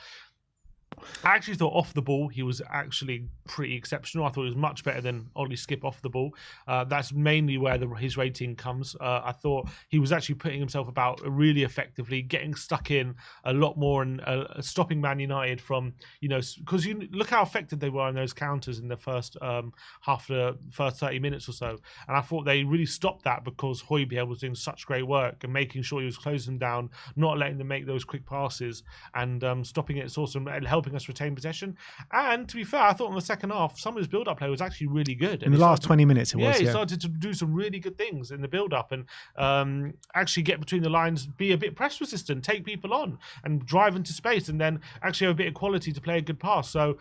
I actually thought off the ball he was actually pretty exceptional. I thought he was much better than Ollie Skip off the ball. That's mainly where his rating comes. I thought he was actually putting himself about really effectively, getting stuck in a lot more and stopping Man United from, because you look how effective they were in those counters in the first first 30 minutes or so. And I thought they really stopped that because Højbjerg was doing such great work and making sure he was closing them down, not letting them make those quick passes and stopping it sort of helping us retain possession. And to be fair, I thought in the second half, some of his build-up play was actually really good. In the last 20 minutes, it was. He started to do some really good things in the build-up and actually get between the lines, be a bit press-resistant, take people on and drive into space, and then actually have a bit of quality to play a good pass. So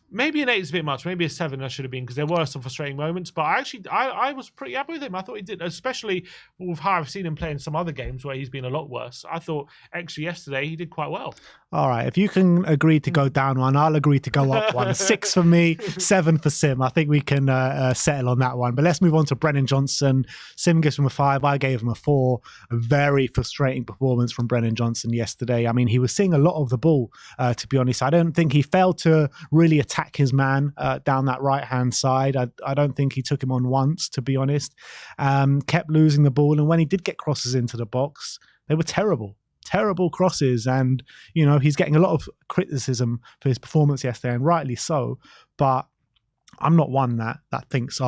maybe an 8 is a bit much. Maybe a 7 I should have been, because there were some frustrating moments. But I was pretty happy with him. I thought he did, especially with how I've seen him play in some other games where he's been a lot worse. I thought actually yesterday he did quite well. All right, if you can agree to go down one, I'll agree to go up one. 6 for me, 7 for Sim. I think we can settle on that one. But let's move on to Brennan Johnson. Sim gives him a 5. I gave him a 4. A very frustrating performance from Brennan Johnson yesterday. I mean, he was seeing a lot of the ball, to be honest. I don't think he failed to really attack his man down that right-hand side. I don't think he took him on once, to be honest. Kept losing the ball. And when he did get crosses into the box, they were terrible crosses, and he's getting a lot of criticism for his performance yesterday, and rightly so. But I'm not one that thinks,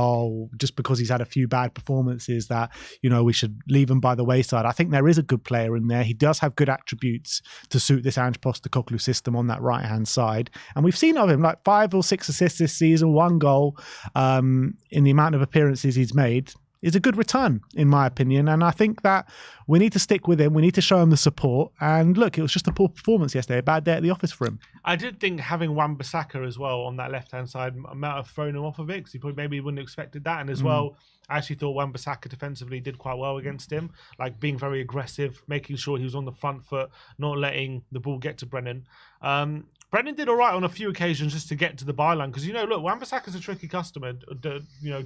just because he's had a few bad performances that we should leave him by the wayside. I think there is a good player in there. He does have good attributes to suit this Ange Postecoglou system on that right hand side, and we've seen of him like 5 or 6 assists this season, 1 goal in the amount of appearances he's made. Is a good return, in my opinion. And I think that we need to stick with him. We need to show him the support. And look, it was just a poor performance yesterday, a bad day at the office for him. I did think having Wan-Bissaka as well on that left-hand side might have thrown him off of it, because he maybe wouldn't have expected that. And as well, I actually thought Wan-Bissaka defensively did quite well against him, like being very aggressive, making sure he was on the front foot, not letting the ball get to Brennan. Brennan did all right on a few occasions just to get to the byline, because, look, Wan-Bissaka's a tricky customer,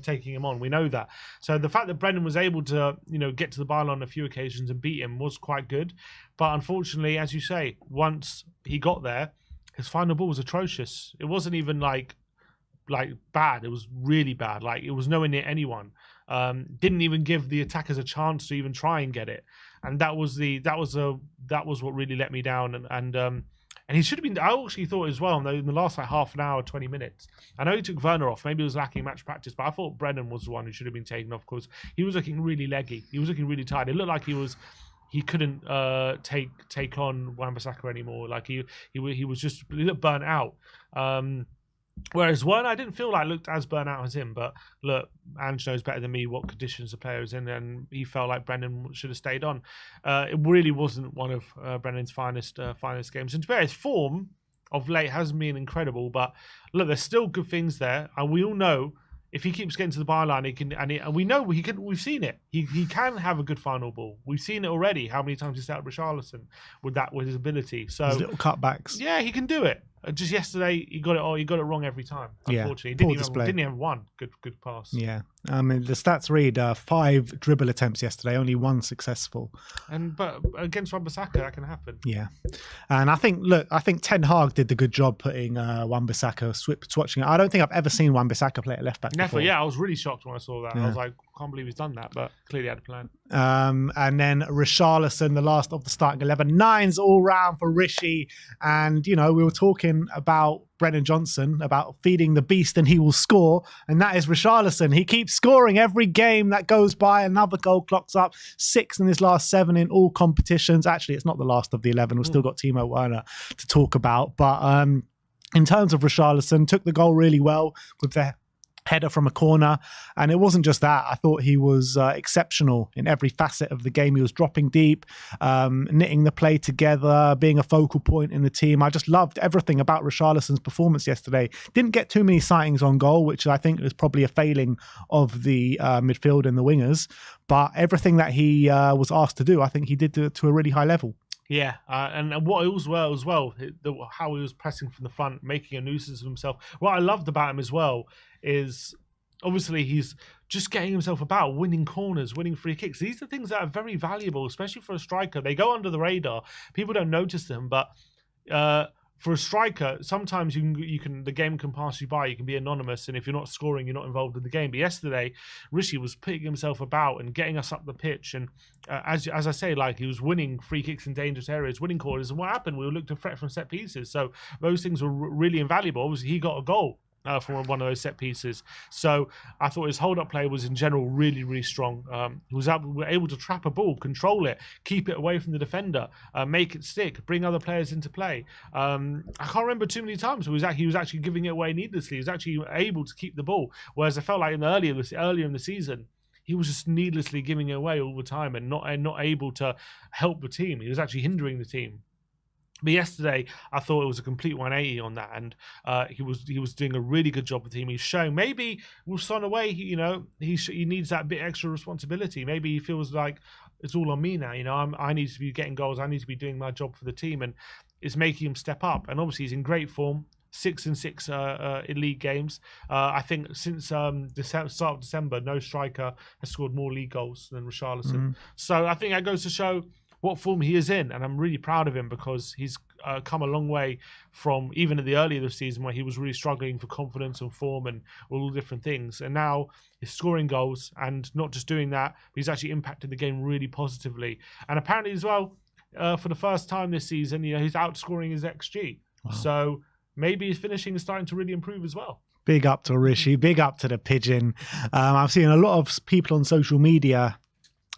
taking him on. We know that. So the fact that Brennan was able to, get to the byline on a few occasions and beat him was quite good. But unfortunately, as you say, once he got there, his final ball was atrocious. It wasn't even like bad. It was really bad. Like, it was nowhere near anyone. Didn't even give the attackers a chance to even try and get it. And that was what really let me down. And he should have been. I actually thought as well in the last half an hour, 20 minutes. I know he took Werner off. Maybe he was lacking match practice, but I thought Brennan was the one who should have been taken off, because he was looking really leggy. He was looking really tired. It looked like he couldn't take on Wan-Bissaka anymore. Like he looked burnt out. Whereas Werner, I didn't feel like looked as burnt out as him. But look, Ange knows better than me what conditions the player is in, and he felt like Brennan should have stayed on. It really wasn't one of Brennan's finest games. And to be fair, his form of late hasn't been incredible. But look, there's still good things there, and we all know if he keeps getting to the byline, he can, and we know he can. We've seen it. He can have a good final ball. We've seen it already. How many times he set up Richarlison with his ability? So his little cutbacks. Yeah, he can do it. Just yesterday, he got it wrong every time. Unfortunately, he didn't even have one good pass. Yeah, I mean the stats read 5 dribble attempts yesterday, only 1 successful. But against Wan-Bissaka, that can happen. Yeah, and I think Ten Hag did the good job putting Wan-Bissaka swatching it. I don't think I've ever seen Wan-Bissaka play at left back. Never. Before. Yeah, I was really shocked when I saw that. Yeah. I was like, can't believe he's done that, but clearly had a plan. And then Richarlison, the last of the starting 11, 9s all round for Rishi. And we were talking about Brennan Johnson, about feeding the beast and he will score, and that is Richarlison. He keeps scoring every game that goes by. Another goal clocks up, 6 in his last 7 in all competitions. Actually, it's not the last of the 11. We've still got Timo Werner to talk about, but in terms of Richarlison, took the goal really well with their header from a corner. And it wasn't just that. I thought he was exceptional in every facet of the game. He was dropping deep, knitting the play together, being a focal point in the team. I just loved everything about Richarlison's performance yesterday. Didn't get too many sightings on goal, which I think was probably a failing of the midfield and the wingers. But everything that he was asked to do, I think he did to a really high level. Yeah, and what it was well as well, how he was pressing from the front, making a nuisance of himself. What I loved about him as well is obviously he's just getting himself about, winning corners, winning free kicks. These are things that are very valuable, especially for a striker. They go under the radar. People don't notice them, but for a striker, sometimes you can the game can pass you by. You can be anonymous, and if you're not scoring, you're not involved in the game. But yesterday, Richie was putting himself about and getting us up the pitch. And as I say, like, he was winning free kicks in dangerous areas, winning corners. And what happened? We looked to threat from set pieces. So those things were really invaluable. Obviously, he got a goal from one of those set pieces. So I thought his hold-up play was in general really, really strong. He was able to trap a ball, control it, keep it away from the defender, make it stick, bring other players into play. I can't remember too many times he was actually giving it away needlessly. He was actually able to keep the ball, whereas I felt like earlier in the season, he was just needlessly giving it away all the time and not able to help the team. He was actually hindering the team. But yesterday, I thought it was a complete 180 on that, and he was doing a really good job with the team. He's showing maybe with Son away, he needs that bit extra responsibility. Maybe he feels like it's all on me now. I need to be getting goals. I need to be doing my job for the team, and it's making him step up. And obviously, he's in great form. 6-6 in league games. I think since the start of December, no striker has scored more league goals than Richarlison. So I think that goes to show what form he is in, and I'm really proud of him because he's come a long way from even at the earlier of the season where he was really struggling for confidence and form and all the different things, and now he's scoring goals, and not just doing that, but he's actually impacted the game really positively. And apparently as well, for the first time this season, he's outscoring his XG. Wow. So maybe his finishing is starting to really improve as well. Big up to Rishi, big up to the Pigeon. I've seen a lot of people on social media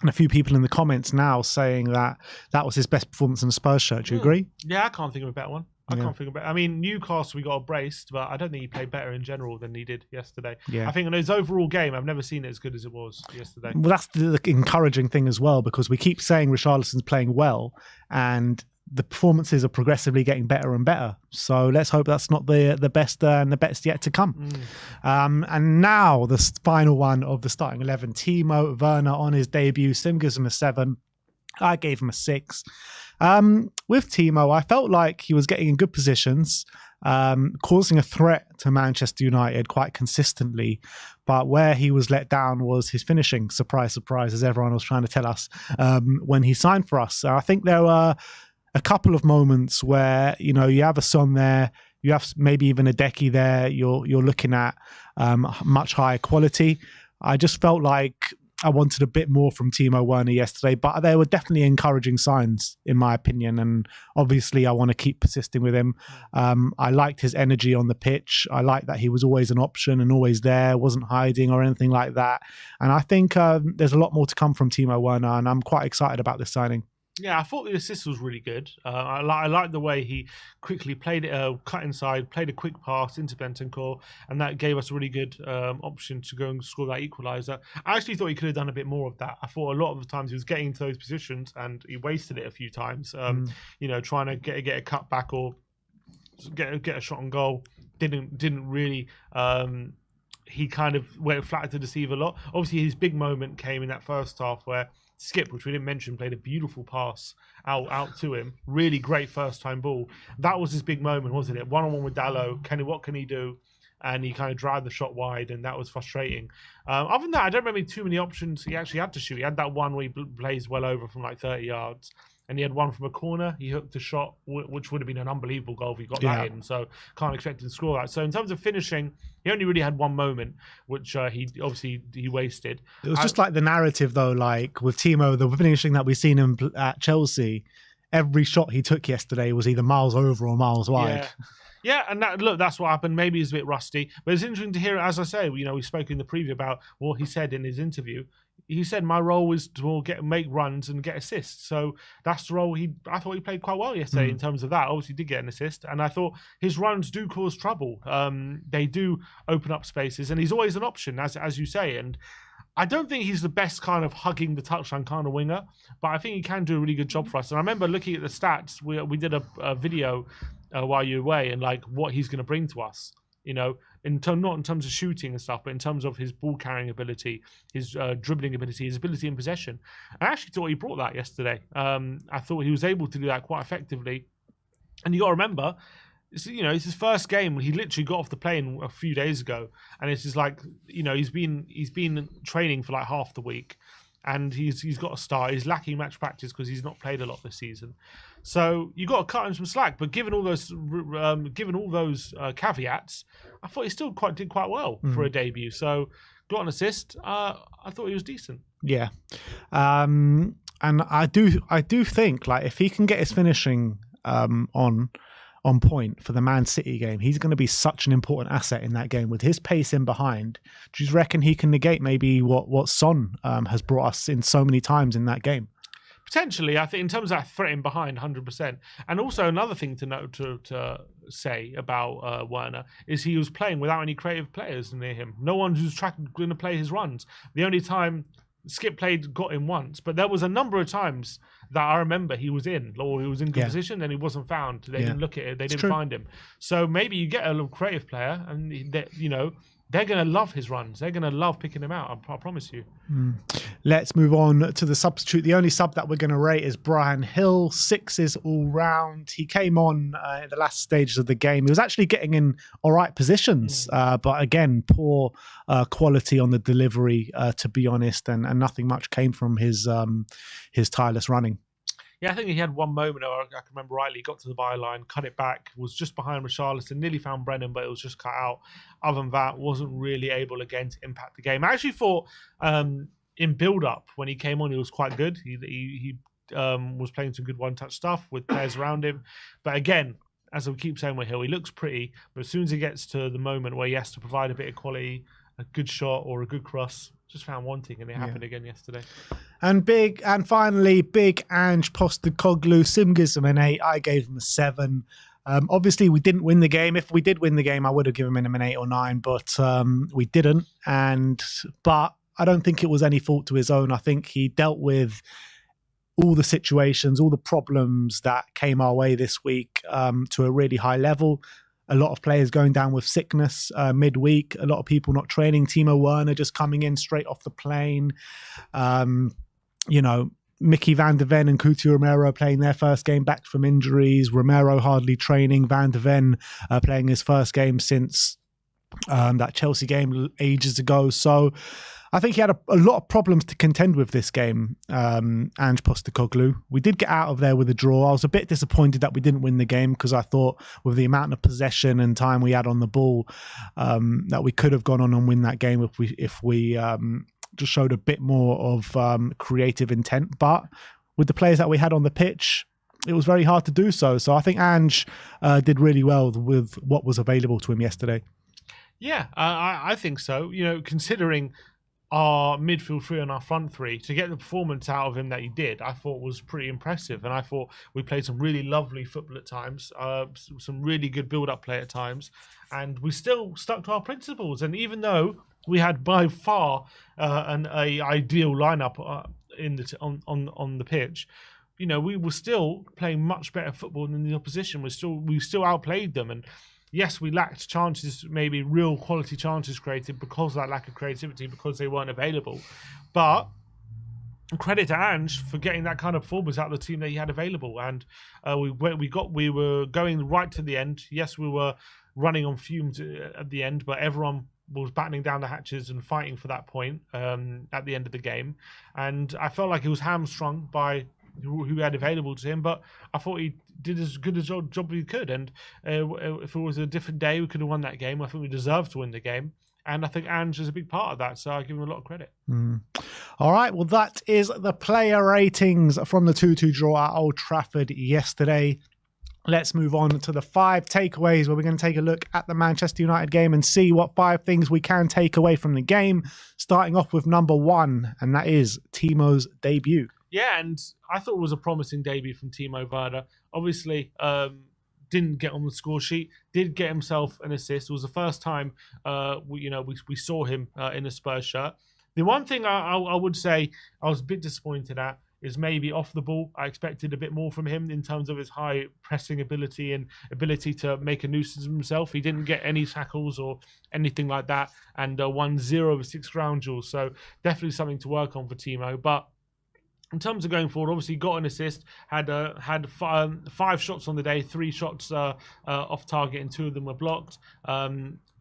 and a few people in the comments now saying that was his best performance in a Spurs shirt. Do you agree? Yeah, I can't think of a better one. I can't think of it. I mean, Newcastle, we got braced, but I don't think he played better in general than he did yesterday. Yeah. I think in his overall game, I've never seen it as good as it was yesterday. Well, that's the encouraging thing as well, because we keep saying Richarlison's playing well, and the performances are progressively getting better and better. So let's hope that's not the best and the best yet to come. And now the final one of the starting 11, Timo Werner on his debut. Sim gives him a 7. I gave him a 6. With Timo, I felt like he was getting in good positions, causing a threat to Manchester United quite consistently. But where he was let down was his finishing. Surprise, surprise, as everyone was trying to tell us when he signed for us. So I think there were a couple of moments where, you have a Son there, you have maybe even a Decky there, you're looking at much higher quality. I just felt like I wanted a bit more from Timo Werner yesterday, but there were definitely encouraging signs, in my opinion, and obviously I want to keep persisting with him. I liked his energy on the pitch. I liked that he was always an option and always there, wasn't hiding or anything like that. And I think there's a lot more to come from Timo Werner, and I'm quite excited about this signing. Yeah, I thought the assist was really good. I like the way he quickly played it, cut inside, played a quick pass into Bentancur, and that gave us a really good option to go and score that equaliser. I actually thought he could have done a bit more of that. I thought a lot of the times he was getting into those positions and he wasted it a few times. Trying to get a cut back or get a shot on goal. Didn't really. He kind of went flat to deceive a lot. Obviously, his big moment came in that first half where Skip, which we didn't mention, played a beautiful pass out to him. Really great first-time ball. That was his big moment, wasn't it? One-on-one with Dalot. What can he do? And he kind of drive the shot wide, and that was frustrating. Other than that, I don't remember too many options he actually had to shoot. He had that one where he plays well over from like 30 yards. And he had one from a corner. He hooked a shot, which would have been an unbelievable goal if he got that in. So can't expect him to score that. So in terms of finishing, he only really had one moment, which he wasted. It was just like the narrative, though, like with Timo, the finishing that we've seen him at Chelsea, every shot he took yesterday was either miles over or miles wide. Yeah, and that's what happened. Maybe he's a bit rusty. But it's interesting to hear, as I say, we spoke in the preview about what he said in his interview. he said my role is to make runs and get assists. So that's the role I thought he played quite well yesterday in terms of that. Obviously, he did get an assist, and I thought his runs do cause trouble. They do open up spaces, and he's always an option, as you say. And I don't think he's the best kind of hugging the touchline kind of winger, but I think he can do a really good job for us. And I remember looking at the stats. We did a video while you were away, and like what he's going to bring to us. You know, not in terms of shooting and stuff, but in terms of his ball carrying ability, his dribbling ability, his ability in possession. I actually thought he brought that yesterday. I thought he was able to do that quite effectively. And you got to remember, it's his first game. He literally got off the plane a few days ago, and it's just like, he's been training for like half the week, and he's got to start. He's lacking match practice because he's not played a lot this season. So you got to cut him some slack. But given all those caveats, I thought he still did quite well for a debut. So got an assist. I thought he was decent. Yeah, and I do think like if he can get his finishing on point for the Man City game, he's going to be such an important asset in that game with his pace in behind. Do you reckon he can negate maybe what Son has brought us in so many times in that game? Potentially, I think in terms of that threat in behind, 100%. And also another thing to note to say about Werner is he was playing without any creative players near him. No one who's going to play his runs. The only time Skip got him once, but there was a number of times that I remember he was in, or he was in good position and he wasn't found. They didn't look at it. They didn't find him. So maybe you get a little creative player, and they're going to love his runs. They're going to love picking him out. I promise you. Let's move on to the substitute. The only sub that we're going to rate is Brian Hill. 6s all round. He came on in the last stages of the game. He was actually getting in all right positions, but again, poor quality on the delivery, to be honest, and nothing much came from his tireless running. Yeah, I think he had one moment, or I can remember rightly, he got to the byline, cut it back, was just behind RICHARLISON, nearly found Brennan, but it was just cut out. Other than that, wasn't really able, again, to impact the game. I actually thought in build-up, when he came on, he was quite good. He was playing some good one-touch stuff with players around him. But again, as we keep saying with Hill, he looks pretty, but as soon as he gets to the moment where he has to provide a bit of quality, a good shot or a good cross, just found wanting, and it happened again yesterday. And finally, big Ange Postecoglou. Sim gives him an 8. I gave him a 7. Obviously, we didn't win the game. If we did win the game, I would have given him an 8 or 9, but we didn't. But I don't think it was any fault to his own. I think he dealt with all the situations, all the problems that came our way this week to a really high level. A lot of players going down with sickness midweek. A lot of people not training. Timo Werner just coming in straight off the plane. Mickey van de Ven and Coutinho Romero playing their first game back from injuries. Romero hardly training. Van de Ven playing his first game since that Chelsea game ages ago. So I think he had a lot of problems to contend with this game, Ange Postecoglou. We did get out of there with a draw. I was a bit disappointed that we didn't win the game because I thought with the amount of possession and time we had on the ball that we could have gone on and win that game if we just showed a bit more of creative intent. But with the players that we had on the pitch, it was very hard to do so. So I think Ange did really well with what was available to him yesterday. Yeah, I think so. Considering our midfield three and our front three, to get the performance out of him that he did, I thought was pretty impressive. And I thought we played some really lovely football at times, some really good build-up play at times, and we still stuck to our principles. And even though we had by far an ideal lineup on the pitch, we were still playing much better football than the opposition. We still outplayed them. And yes, we lacked chances, maybe real quality chances created because of that lack of creativity, because they weren't available. But credit to Ange for getting that kind of performance out of the team that he had available. And we were going right to the end. Yes, we were running on fumes at the end, but everyone was battening down the hatches and fighting for that point at the end of the game. And I felt like he was hamstrung by who he had available to him, but I thought he did as good a job as he could. And if it was a different day, we could have won that game. I think we deserved to win the game. And I think Ange is a big part of that, so I give him a lot of credit. All right, well, that is the player ratings from the 2-2 draw at Old Trafford yesterday. let's move on to the 5 takeaways, where we're going to take a look at the Manchester United game and see what 5 things we can take away from the game. Starting off with number 1, and that is Timo's debut. Yeah, and I thought it was a promising debut from Timo Werner. Obviously, didn't get on the score sheet, did get himself an assist. It was the first time we saw him in a Spurs shirt. The one thing I would say I was a bit disappointed at is maybe off the ball. I expected a bit more from him in terms of his high pressing ability and ability to make a nuisance of himself. He didn't get any tackles or anything like that, and won 0 of 6 ground duels. So definitely something to work on for Timo. But in terms of going forward, obviously got an assist, had 5 shots on the day, 3 shots off target, and 2 of them were blocked.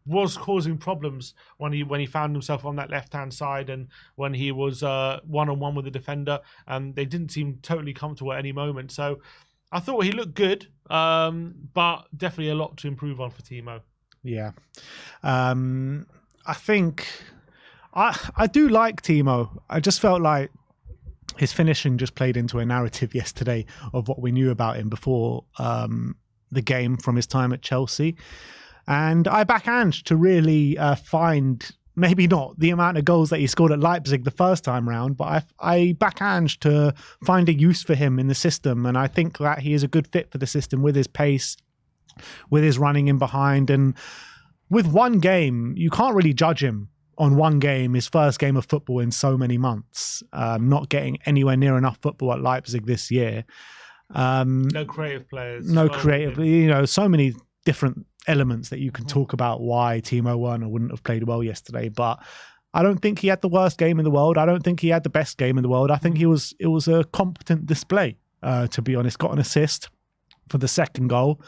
Was causing problems when he found himself on that left-hand side, and when he was one-on-one with the defender. They didn't seem totally comfortable at any moment. So I thought he looked good, but definitely a lot to improve on for Timo. Yeah. I think I do like Timo. I just felt like his finishing just played into a narrative yesterday of what we knew about him before the game from his time at Chelsea. And I back Ange to really find, maybe not the amount of goals that he scored at Leipzig the first time round, but I back Ange to find a use for him in the system. And I think that he is a good fit for the system with his pace, with his running in behind. And with one game, you can't really judge him on one game, his first game of football in so many months, not getting anywhere near enough football at Leipzig this year. No creative players. No creative, so many different elements that you can talk about why Timo Werner wouldn't have played well yesterday. But I don't think he had the worst game in the world. I don't think he had the best game in the world. I think it was a competent display, to be honest. Got an assist for the second goal.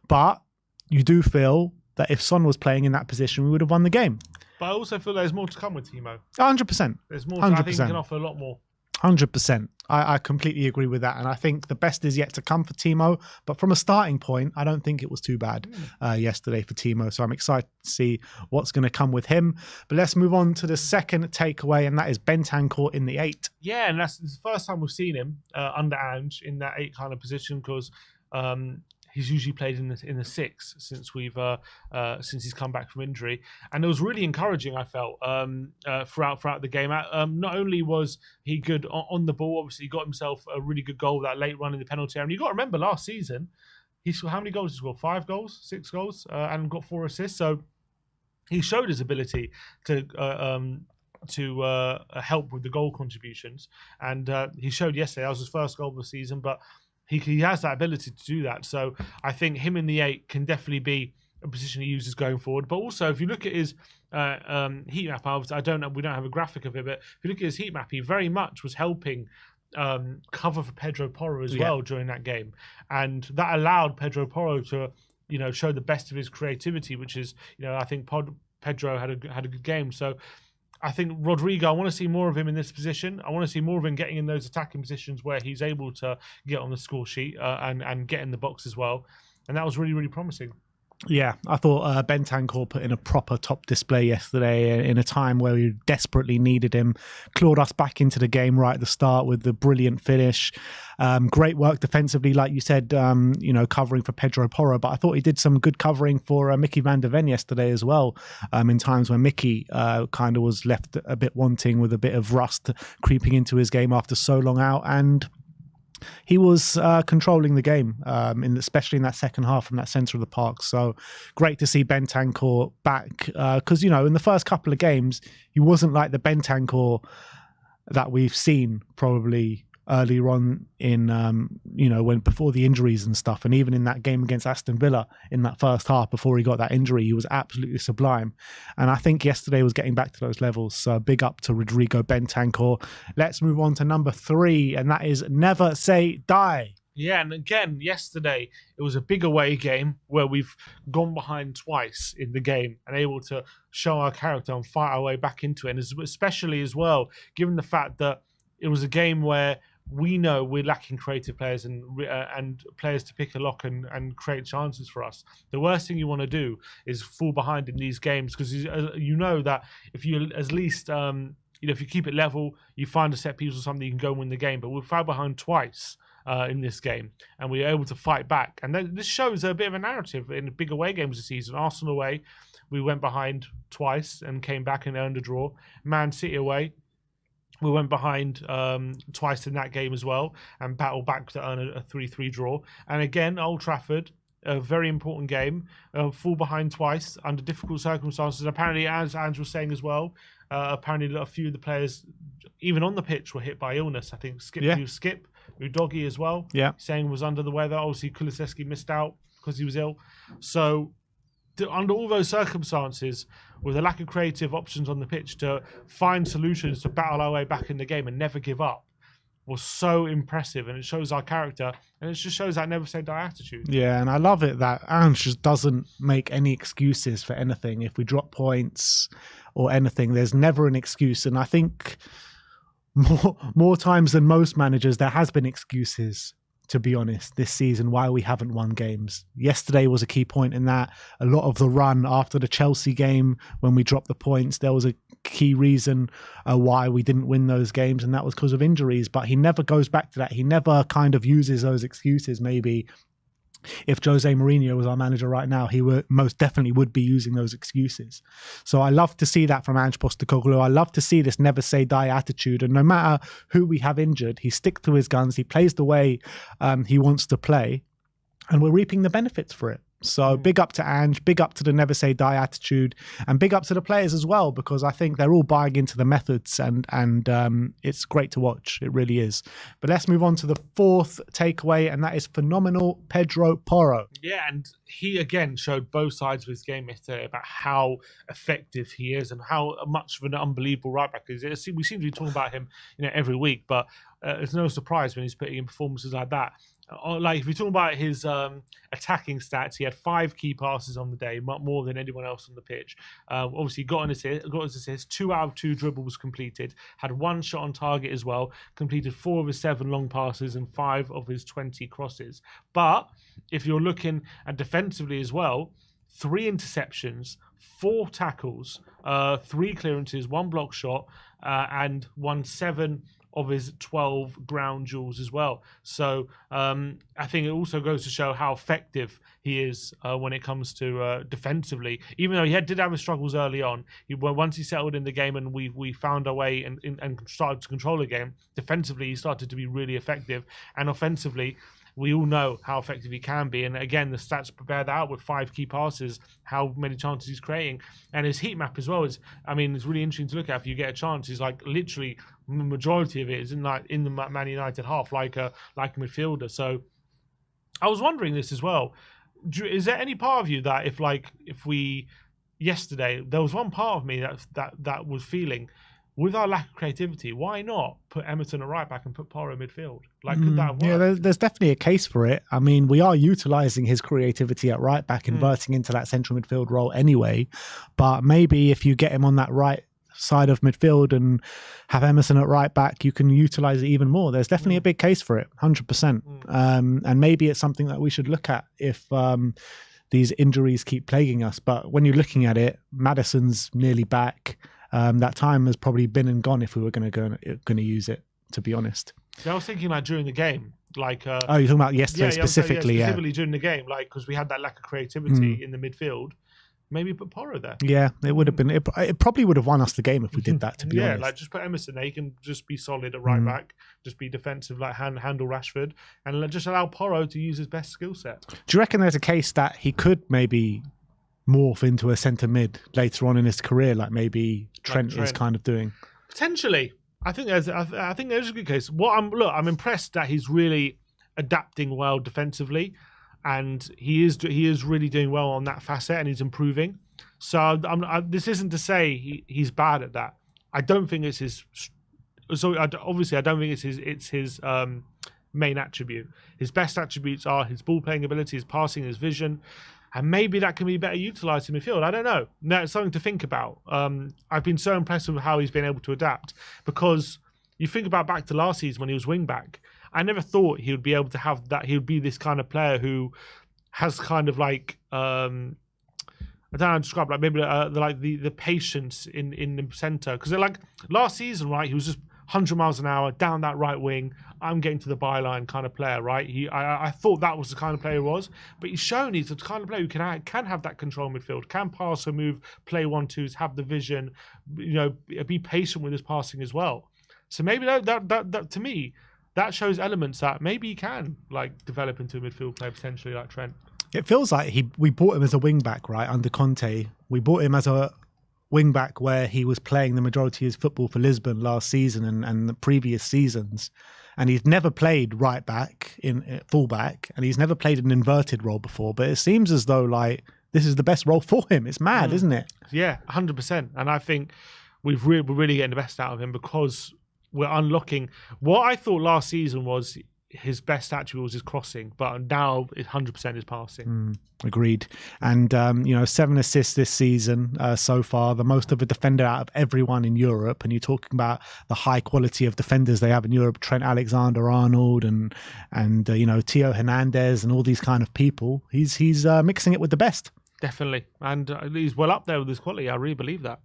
But you do feel that if Son was playing in that position, we would have won the game. But I also feel there's more to come with Timo. 100%. There's more. 100%. I think he can offer a lot more. 100%. I completely agree with that. And I think the best is yet to come for Timo. But from a starting point, I don't think it was too bad yesterday for Timo. So I'm excited to see what's going to come with him. But let's move on to the second takeaway, and that is Bentancur in the 8. Yeah, and that's the first time we've seen him under Ange in that 8 kind of position, because he's usually played in the 6 since he's come back from injury, and it was really encouraging. I felt throughout the game. Not only was he good on the ball, obviously he got himself a really good goal, that late run in the penalty area. And you got to remember last season, he scored how many goals? He scored 5 goals, 6 goals, and got 4 assists. So he showed his ability to help with the goal contributions, and he showed yesterday. That was his first goal of the season, but he has that ability to do that. So I think him in the 8 can definitely be a position he uses going forward. But also, if you look at his heat map, we don't have a graphic of it, but if you look at his heat map, he very much was helping cover for Pedro Porro as well during that game, and that allowed Pedro Porro to show the best of his creativity, which is I think Pedro had a good game. So I think Rodrigo, I want to see more of him in this position. I want to see more of him getting in those attacking positions where he's able to get on the score sheet and get in the box as well. And that was really, really promising. Yeah, I thought Bentancur put in a proper top display yesterday in a time where we desperately needed him. Clawed us back into the game right at the start with the brilliant finish. Great work defensively, like you said, covering for Pedro Porro. But I thought he did some good covering for Mickey van der Ven yesterday as well, in times when Mickey kind of was left a bit wanting, with a bit of rust creeping into his game after so long out. And he was controlling the game, especially in that second half from that centre of the park. So great to see Bentancur back, because, in the first couple of games, he wasn't like the Bentancur that we've seen probably earlier on in, when before the injuries and stuff. And even in that game against Aston Villa in that first half before he got that injury, he was absolutely sublime. And I think yesterday was getting back to those levels. So big up to Rodrigo Bentancur. Let's move on to number 3, and that is Never Say Die. Yeah, and again, yesterday, it was a big away game where we've gone behind twice in the game and able to show our character and fight our way back into it. And especially as well, given the fact that it was a game where we know we're lacking creative players and players to pick a lock and create chances for us. The worst thing you want to do is fall behind in these games, because that if you at least if you keep it level, you find a set piece or something, you can go and win the game. But we fell behind twice in this game, and we were able to fight back. And then this shows a bit of a narrative in the big away games this season. Arsenal away, we went behind twice and came back and earned a draw. Man City away, we went behind twice in that game as well and battled back to earn a 3-3 draw. And again, Old Trafford, a very important game, fall behind twice under difficult circumstances. Apparently, as Andrew was saying as well, apparently a few of the players, even on the pitch, were hit by illness. I think Skip, Udogie as well, saying was under the weather. Obviously, Kulusevski missed out because he was ill. So under all those circumstances, with a lack of creative options on the pitch, to find solutions to battle our way back in the game and never give up was so impressive, and it shows our character, and it just shows that never say die attitude. Yeah, and I love it that Ange just doesn't make any excuses for anything. If we drop points or anything, there's never an excuse. And I think more times than most managers, there has been excuses, to be honest, this season, why we haven't won games. Yesterday was a key point in that. A lot of the run after the Chelsea game, when we dropped the points, there was a key reason why we didn't win those games, and that was because of injuries. But he never goes back to that. He never kind of uses those excuses. Maybe if Jose Mourinho was our manager right now, he would most definitely would be using those excuses. So I love to see that from Ange Postecoglou. I love to see this never say die attitude. And no matter who we have injured, he sticks to his guns. He plays the way he wants to play, and we're reaping the benefits for it. So big up to Ange, big up to the never say die attitude, and big up to the players as well, because I think they're all buying into the methods, and it's great to watch. It really is. But let's move on to the fourth takeaway, and that is phenomenal Pedro Porro. Yeah, and he again showed both sides of his game yesterday about how effective he is and how much of an unbelievable right back he is. We seem to be talking about him, every week, but it's no surprise when he's putting in performances like that. Like if you're talking about his attacking stats, he had 5 key passes on the day, more than anyone else on the pitch. Obviously, got his assist, 2 out of 2 dribbles completed, had 1 shot on target as well, completed 4 of his 7 long passes and 5 of his 20 crosses. But if you're looking at defensively as well, 3 interceptions, 4 tackles, 3 clearances, 1 block shot, and won 7 of his 12 ground duels as well. So I think it also goes to show how effective he is when it comes to defensively. Even though he did have his struggles early on, once he settled in the game and we found our way and started to control the game, defensively he started to be really effective. And offensively, we all know how effective he can be. And again, the stats bear that out with 5 key passes, how many chances he's creating. And his heat map as well is, it's really interesting to look at if you get a chance. He's like literally the majority of it is in the Man United half, like a midfielder. So I was wondering this as well. Is there any part of you that if we yesterday, there was one part of me that was feeling, with our lack of creativity, why not put Emerson at right back and put Porro midfield? Could that have worked? Yeah, there's definitely a case for it. We are utilising his creativity at right back, inverting into that central midfield role anyway. But maybe if you get him on that right side of midfield and have Emerson at right back, you can utilise it even more. There's definitely a big case for it, 100%. And maybe it's something that we should look at if these injuries keep plaguing us. But when you're looking at it, Maddison's nearly back. That time has probably been and gone if we were going to use it, to be honest. So I was thinking during the game, you're talking about yesterday specifically, specifically during the game, because we had that lack of creativity in the midfield. Maybe put Porro there. Yeah, it would have been. It probably would have won us the game if we did that. To be honest, just put Emerson there. He can just be solid at right back, just be defensive, handle Rashford, and just allow Porro to use his best skill set. Do you reckon there's a case that he could maybe morph into a centre mid later on in his career, like maybe Trent is kind of doing? Potentially, I think there's a good case. I'm impressed that he's really adapting well defensively, and he is really doing well on that facet, and he's improving. So this isn't to say he's bad at that. I don't think it's his. So obviously, I don't think it's his main attribute. His best attributes are his ball playing ability, his passing, his vision. And maybe that can be better utilised in midfield. I don't know. That's something to think about. I've been so impressed with how he's been able to adapt, because you think about back to last season when he was wing back. I never thought he would be able to have that. He would be this kind of player who has kind of I don't know how to describe maybe the patience in the centre. Because last season, right, he was just Mm. 100 miles an hour down that right wing. I'm getting to the byline kind of player, right? I thought that was the kind of player he was, but he's shown he's the kind of player who can have that control midfield, can pass or move, play 1-2s, have the vision, be patient with his passing as well. So maybe that to me, that shows elements that maybe he can like develop into a midfield player potentially like Trent. It feels like we bought him as a wing back, right? Under Conte, we bought him as a wing back where he was playing the majority of his football for Lisbon last season and the previous seasons. And he's never played right back in full back, and he's never played an inverted role before. But it seems as though like this is the best role for him. It's mad, isn't it? Yeah, 100%. And I think we're really getting the best out of him because we're unlocking what I thought last season was his best attribute was his crossing, but now 100% is passing. Agreed. And 7 assists this season so far, the most of a defender out of everyone in Europe. And you're talking about the high quality of defenders they have in Europe: Trent Alexander-Arnold and Theo Hernandez and all these kind of people. He's mixing it with the best. Definitely, and he's well up there with his quality. I really believe that.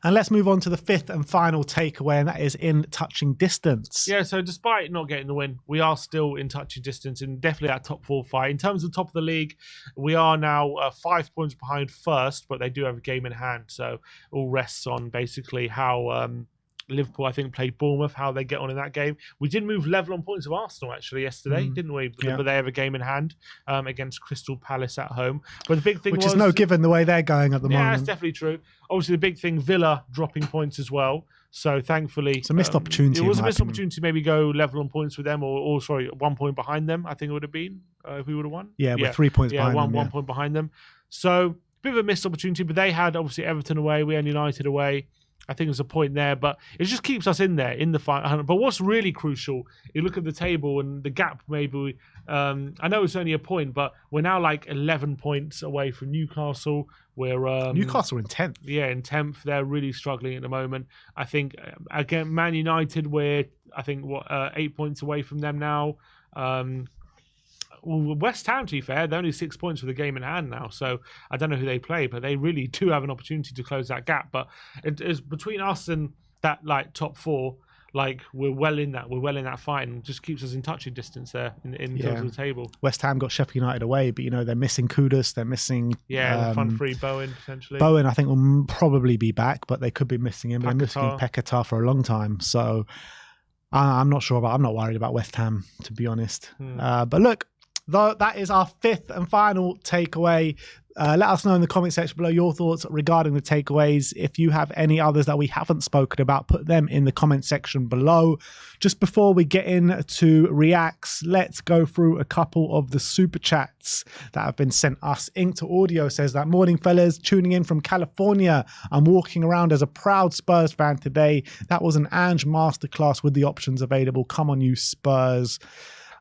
And let's move on to the fifth and final takeaway, and that is in touching distance. Yeah, so despite not getting the win, we are still in touching distance and definitely that top 4 fight. In terms of top of the league, we are now 5 points behind first, but they do have a game in hand. So all rests on basically how Liverpool, I think, played Bournemouth, how they get on in that game. We did move level on points of Arsenal, actually, yesterday, didn't we? Yeah. But they have a game in hand against Crystal Palace at home. But the big thing Which is no given the way they're going at the moment. Yeah, that's definitely true. Obviously, the big thing, Villa dropping points as well. So thankfully... It's a missed opportunity. It was a missed opportunity to maybe go level on points with them or 1 point behind them, I think it would have been, if we would have won. Yeah, we're 3 points behind them. 1 point behind them. So, bit of a missed opportunity, but they had, obviously, Everton away, we had United away. I think there's a point there, but it just keeps us in there in the fight. But what's really crucial, you look at the table and the gap maybe, I know it's only a point, but we're now like 11 points away from Newcastle. We're Newcastle in 10th. Yeah, in 10th. They're really struggling at the moment. I think, again, Man United, we're, 8 points away from them now. West Ham, to be fair, they're only 6 points with a game in hand now. So I don't know who they play, but they really do have an opportunity to close that gap. But it is between us and that like top 4, like we're well in that fight, and just keeps us in touching distance there in terms of the table. West Ham got Sheffield United away, but they're missing Kudus, they're missing the front three, Bowen potentially. Bowen, I think, will probably be back, but they could be missing him. They're missing Paquetá for a long time, so I'm not sure I'm not worried about West Ham, to be honest. But look, that is our fifth and final takeaway. Let us know in the comment section below your thoughts regarding the takeaways. If you have any others that we haven't spoken about, put them in the comment section below. Just before we get into reacts, let's go through a couple of the super chats that have been sent us. Ink to Audio says that, morning fellas, tuning in from California. I'm walking around as a proud Spurs fan today. That was an Ange masterclass with the options available. Come on, you Spurs.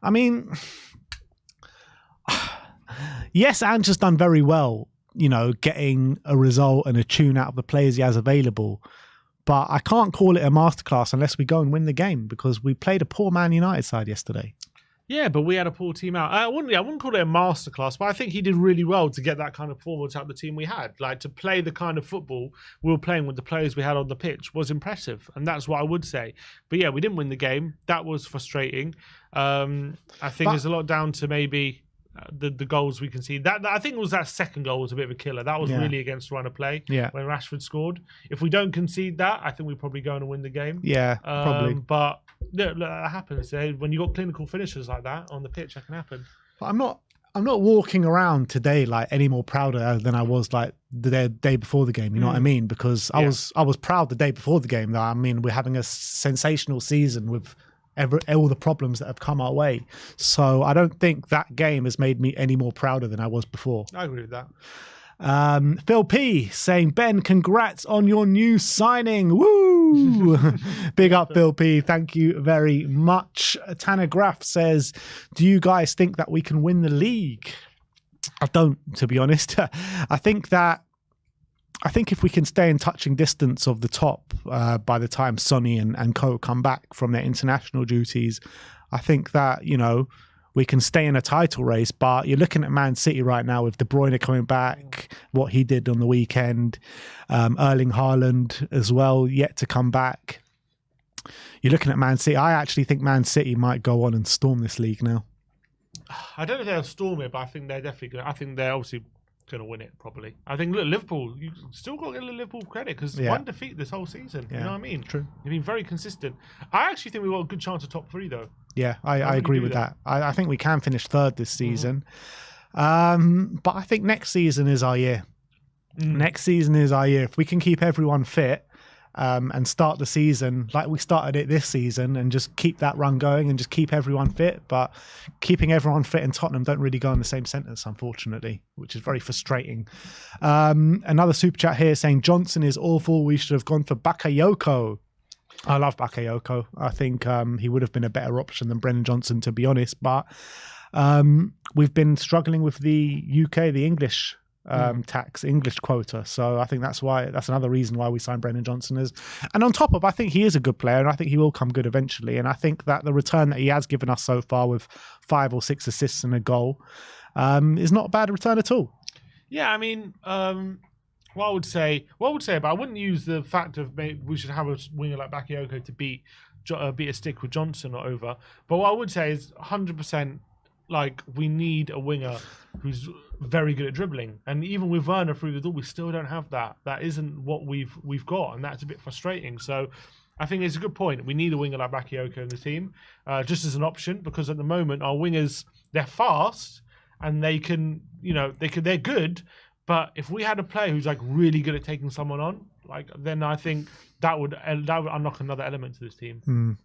I mean... Yes, Ange has done very well, getting a result and a tune out of the players he has available. But I can't call it a masterclass unless we go and win the game, because we played a poor Man United side yesterday. Yeah, but we had a poor team out. I wouldn't call it a masterclass, but I think he did really well to get that kind of performance out of the team we had. Like, to play the kind of football we were playing with the players we had on the pitch was impressive, and that's what I would say. But yeah, we didn't win the game. That was frustrating. I think there's a lot down to maybe... the goals we conceded. That I think it was that second goal was a bit of a killer. That was really against run of play when Rashford scored. If we don't concede that, I think we're probably going to win the game. Yeah, probably. But look, that happens. When you got clinical finishers like that on the pitch, that can happen. But I'm not walking around today like any more prouder than I was like the day before the game. You know what I mean? Because I was proud the day before the game. That I mean, we're having a sensational season with all the problems that have come our way. So I don't think that game has made me any more prouder than I was before. I agree with that. Phil P saying, Ben, congrats on your new signing. Woo! Big up, Phil P. Thank you very much. Tanner Graff says, do you guys think that we can win the league? I don't, to be honest. I think if we can stay in touching distance of the top by the time Sonny and Co come back from their international duties, I think that, we can stay in a title race. But you're looking at Man City right now with De Bruyne coming back, what he did on the weekend, Erling Haaland as well, yet to come back. You're looking at Man City. I actually think Man City might go on and storm this league now. I don't know if they'll storm it, but I think they're definitely going to. I think they're obviously going to win it, probably. I think, look, Liverpool, you still got to give Liverpool credit because one defeat this whole season. Yeah. You know what I mean? True. They've been very consistent. I actually think we've got a good chance of top 3, though. Yeah, I agree with that. I think we can finish 3rd this season. But I think next season is our year. Next season is our year. If we can keep everyone fit and start the season like we started it this season and just keep that run going and just keep everyone fit. But keeping everyone fit in Tottenham don't really go in the same sentence, unfortunately, which is very frustrating. Another super chat here saying Johnson is awful. We should have gone for Bakayoko. I love Bakayoko. I think he would have been a better option than Brennan Johnson, to be honest. But we've been struggling with the UK, the English English quota. So I think that's another reason why we signed Brennan Johnson. And on top of, I think he is a good player and I think he will come good eventually. And I think that the return that he has given us so far with 5 or 6 assists and a goal is not a bad return at all. Yeah, I mean, what I would say, but I wouldn't use the fact of maybe we should have a winger like Bakayoko to beat a stick with Johnson or over. But what I would say is 100%. Like, we need a winger who's very good at dribbling, and even with Werner through the door, we still don't have that. That isn't what we've got, and that's a bit frustrating. So, I think it's a good point. We need a winger like Bakayoko in the team, just as an option, because at the moment our wingers, they're fast and they can, they're good. But if we had a player who's like really good at taking someone on, like, then I think that would unlock another element to this team.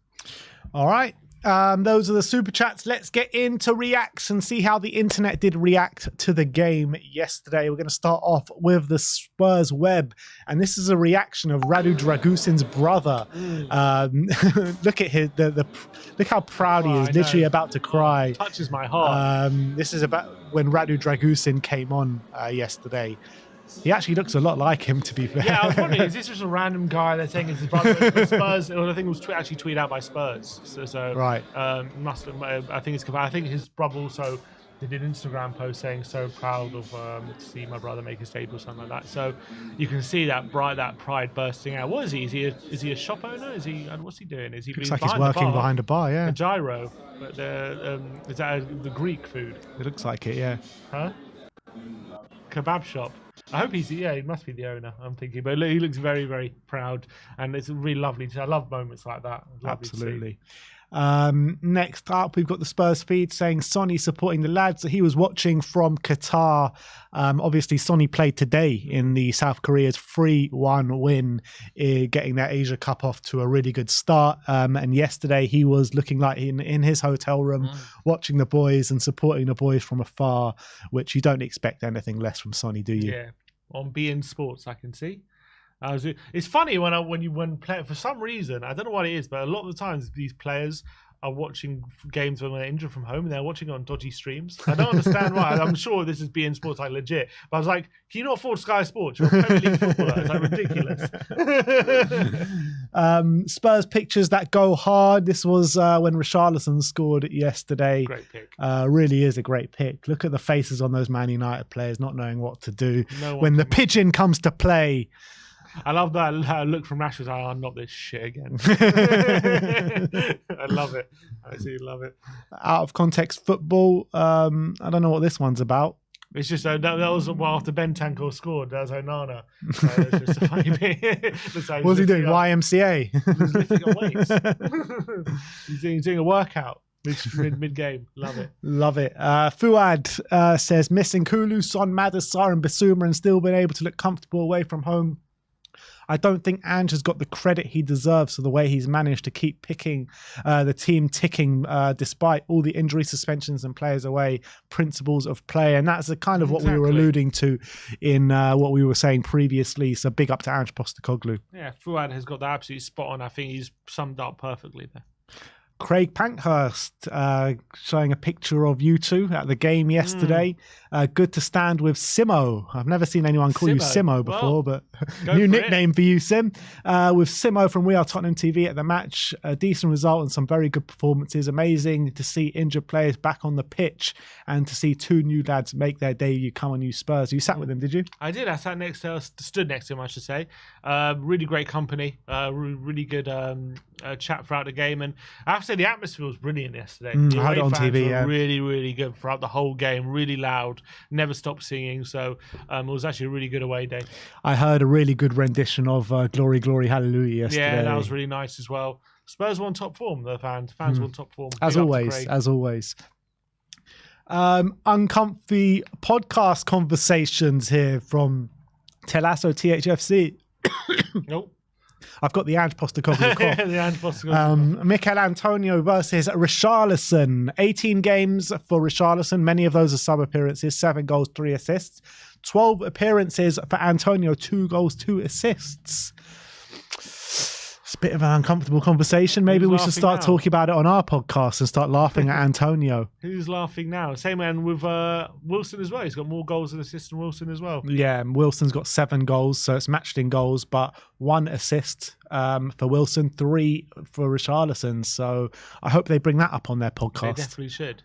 All right. Those are the super chats. Let's get into reacts and see how the internet did react to the game yesterday. We're going to start off with the Spurs web, and this is a reaction of Radu Dragusin's brother. Look at look how proud he is, literally about to cry. It touches my heart. This is about when Radu Dragusin came on yesterday. He actually looks a lot like him, to be fair. Yeah, I was wondering, is this just a random guy they're saying it's his brother? Spurs, or I think it was actually tweeted out by Spurs. So right. I think his brother also did an Instagram post saying so proud of to see my brother make his debut or something like that. So you can see that pride bursting out. What is he? Is he a shop owner? What's he doing? Is he? Looks like he's working behind a bar. Yeah. A gyro, but is that the Greek food? It looks like it. Yeah. Huh? Kebab shop. I hope he must be the owner, I'm thinking. But he looks very, very proud, and it's really lovely. I love moments like that. Absolutely. Next up, we've got the Spurs feed saying Sonny supporting the lads that he was watching from Qatar. Obviously, Sonny played today in the South Korea's 3-1 win, getting their Asia Cup off to a really good start. And yesterday, he was looking like in his hotel room, watching the boys and supporting the boys from afar, which you don't expect anything less from Sonny, do you? Yeah, on beIN Sports, I can see. It's funny when play for some reason, I don't know what it is, but a lot of the times these players are watching games when they're injured from home and they're watching it on dodgy streams. I don't understand why. I'm sure this is beIN Sports, like, legit. But I was like, can you not afford Sky Sports? You're a Premier League footballer. It's like ridiculous. Spurs pictures that go hard. This was when RICHARLISON scored yesterday. Great pick. Really is a great pick. Look at the faces on those Man United players not knowing what to do when the pigeon comes to play. I love that look from Rashford. I'm not this shit again. I love it. I absolutely love it. Out of context football. I don't know what this one's about. It's just that was after Bentancur scored. That was Onana. It's just a funny bit. What was he doing? YMCA. He's lifting up weights. He's doing a workout mid game. Love it. Love it. Fuad says missing Kulu, Son, Madasar, and Basuma, and still been able to look comfortable away from home. I don't think Ange has got the credit he deserves for the way he's managed to keep the team ticking despite all the injury suspensions and players away, principles of play. And that's kind of what we were alluding to in what we were saying previously. So big up to Ange Postecoglou. Yeah, Fuad has got that absolutely spot on. I think he's summed up perfectly there. Craig Pankhurst showing a picture of you two at the game yesterday. Good to stand with Simo. I've never seen anyone call you Simo before, but new nickname for you, Sim. With Simo from We Are Tottenham TV at the match. A decent result and some very good performances. Amazing to see injured players back on the pitch and to see two new lads make their debut come on you Spurs. You sat with them, did you? I did. I stood next to him, I should say. Really great company. Really good chat throughout the game. And I have to say, the atmosphere was brilliant yesterday. The I had it on fans TV, were yeah. really, really good throughout the whole game. Really loud. Never stopped singing. So it was actually a really good away day. I heard a really good rendition of Glory, Glory, Hallelujah yesterday. Yeah, that was really nice as well. Spurs were on top form, the fans. Fans were on top form. As always. Uncomfy podcast conversations here from Telasso THFC. Nope. I've got the Ange Postecoglou cough. The Ange Postecoglou. Mikel Antonio versus Richarlison. 18 games for Richarlison. Many of those are sub appearances. 7 goals, 3 assists. 12 appearances for Antonio. 2 goals, 2 assists. It's a bit of an uncomfortable conversation. Maybe we should start talking about it on our podcast and start laughing at Antonio. Who's laughing now? Same man with Wilson as well. He's got more goals and assists than Wilson as well. Yeah, Wilson's got 7 goals, so it's matched in goals, but 1 assist for Wilson, 3 for Richarlison. So I hope they bring that up on their podcast. They definitely should.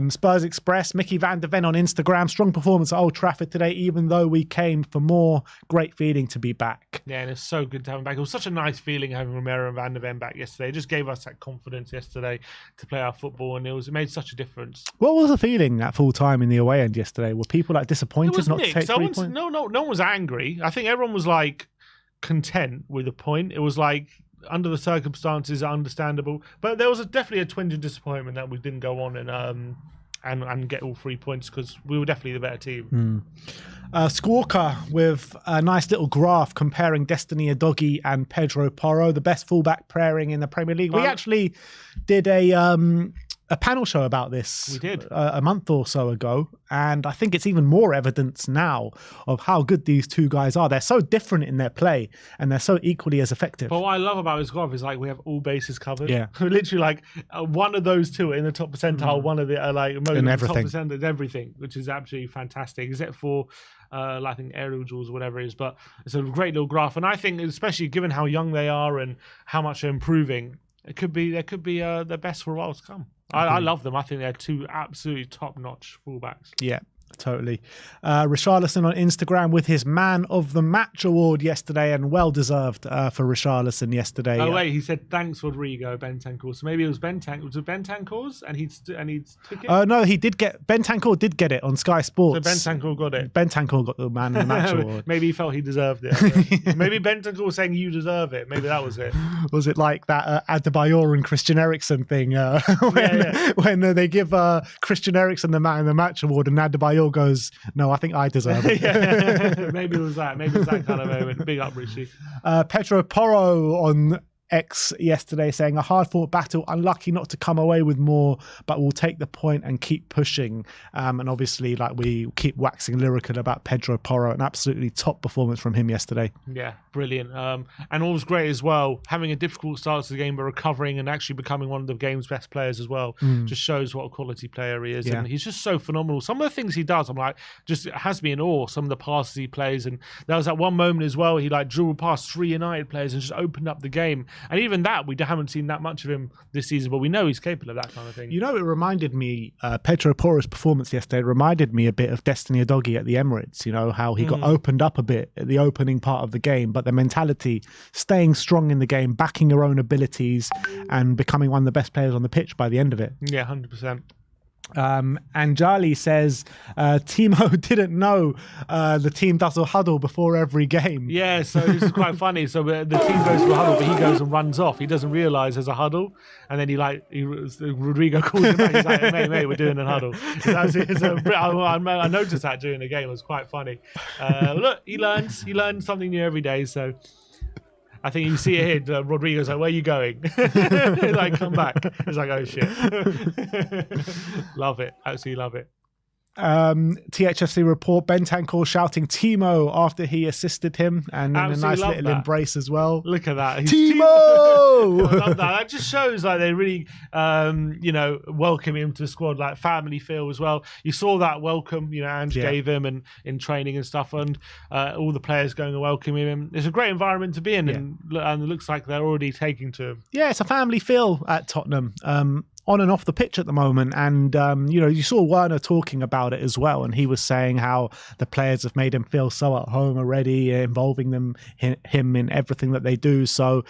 Spurs Express, Mickey van der Ven on Instagram. Strong performance at Old Trafford today, even though we came for more. Great feeling to be back. Yeah, and it's so good to have him back. It was such a nice feeling having Romero and van der Ven back yesterday. It just gave us that confidence yesterday to play our football, and it made such a difference. What was the feeling at full time in the away end yesterday? Were people disappointed It was not mixed. to take 3 points? No one was angry. I think everyone was content with the point. It was under the circumstances, understandable. But there was definitely a twinge of disappointment that we didn't go on and get all 3 points, because we were definitely the better team. Squawker with a nice little graph comparing Destiny Udogie and Pedro Porro, the best fullback pairing in the Premier League. We actually did a panel show about this. We did a month or so ago, and I think it's even more evidence now of how good these two guys are. They're so different in their play, and they're so equally as effective. But what I love about his graph is we have all bases covered. Yeah, literally one of those two are in the top percentile. One of the in everything. Top percentile, everything, which is absolutely fantastic, except for I think aerial duels or whatever it is. But it's a great little graph, and I think, especially given how young they are and how much they're improving, there could be the best for a while to come. I love them. I think they're 2 absolutely top-notch fullbacks. Yeah, totally. Richarlison on Instagram with his Man of the Match award yesterday, and well-deserved for Richarlison yesterday. Oh, wait, he said, thanks, Rodrigo, Bentancur. So maybe it was Bentancur's and he took it? Oh, no, Bentancur did get it on Sky Sports. So Bentancur got it. Bentancur got the Man of the Match award. Maybe he felt he deserved it. Maybe Bentancur was saying, you deserve it. Maybe that was it. Was it like that Adebayor and Christian Eriksen thing when they give Christian Eriksen the Man of the Match award and Adebayor goes, no, I think I deserve it. Yeah. Maybe it was that. Maybe it was that kind of moment. Big up, Richie. Pedro Porro on X yesterday saying, a hard-fought battle, unlucky not to come away with more, but we'll take the point and keep pushing. And obviously, we keep waxing lyrical about Pedro Porro, an absolutely top performance from him yesterday. Yeah, brilliant. And what was great as well, having a difficult start to the game, but recovering and actually becoming one of the game's best players as well, just shows what a quality player he is. Yeah. And he's just so phenomenal. Some of the things he does, just has me in awe. Some of the passes he plays, and there was that one moment as well, he dribbled past 3 United players and just opened up the game. And even that, we haven't seen that much of him this season, but we know he's capable of that kind of thing. It reminded me, Pedro Porro's performance yesterday reminded me a bit of Destiny Udogie at the Emirates, how he got opened up a bit at the opening part of the game, but the mentality, staying strong in the game, backing your own abilities, and becoming one of the best players on the pitch by the end of it. Yeah, 100%. Anjali says Timo didn't know the team does a huddle before every game. Yeah, so this is quite funny. So the team goes to a huddle, but he goes and runs off. He doesn't realise there's a huddle, and then Rodrigo calls him back. He's like, mate, we're doing a huddle. I noticed that during the game. It was quite funny. Look, he learns something new every day. So I think you see it here. Rodrigo's like, where are you going? Come back. He's like, oh shit. Love it. Absolutely love it. THFC report, Bentancur shouting Timo after he assisted him, and then a nice little embrace as well. Look at that. Timo! I love that. That just shows like they really, welcome him to the squad, like family feel as well. You saw that welcome, Ange gave him and in training and stuff, and all the players going and welcoming him. It's a great environment to be in, and it looks like they're already taking to him. Yeah, it's a family feel at Tottenham. On and off the pitch at the moment, and you saw Werner talking about it as well, and he was saying how the players have made him feel so at home already, involving him in everything that they do. So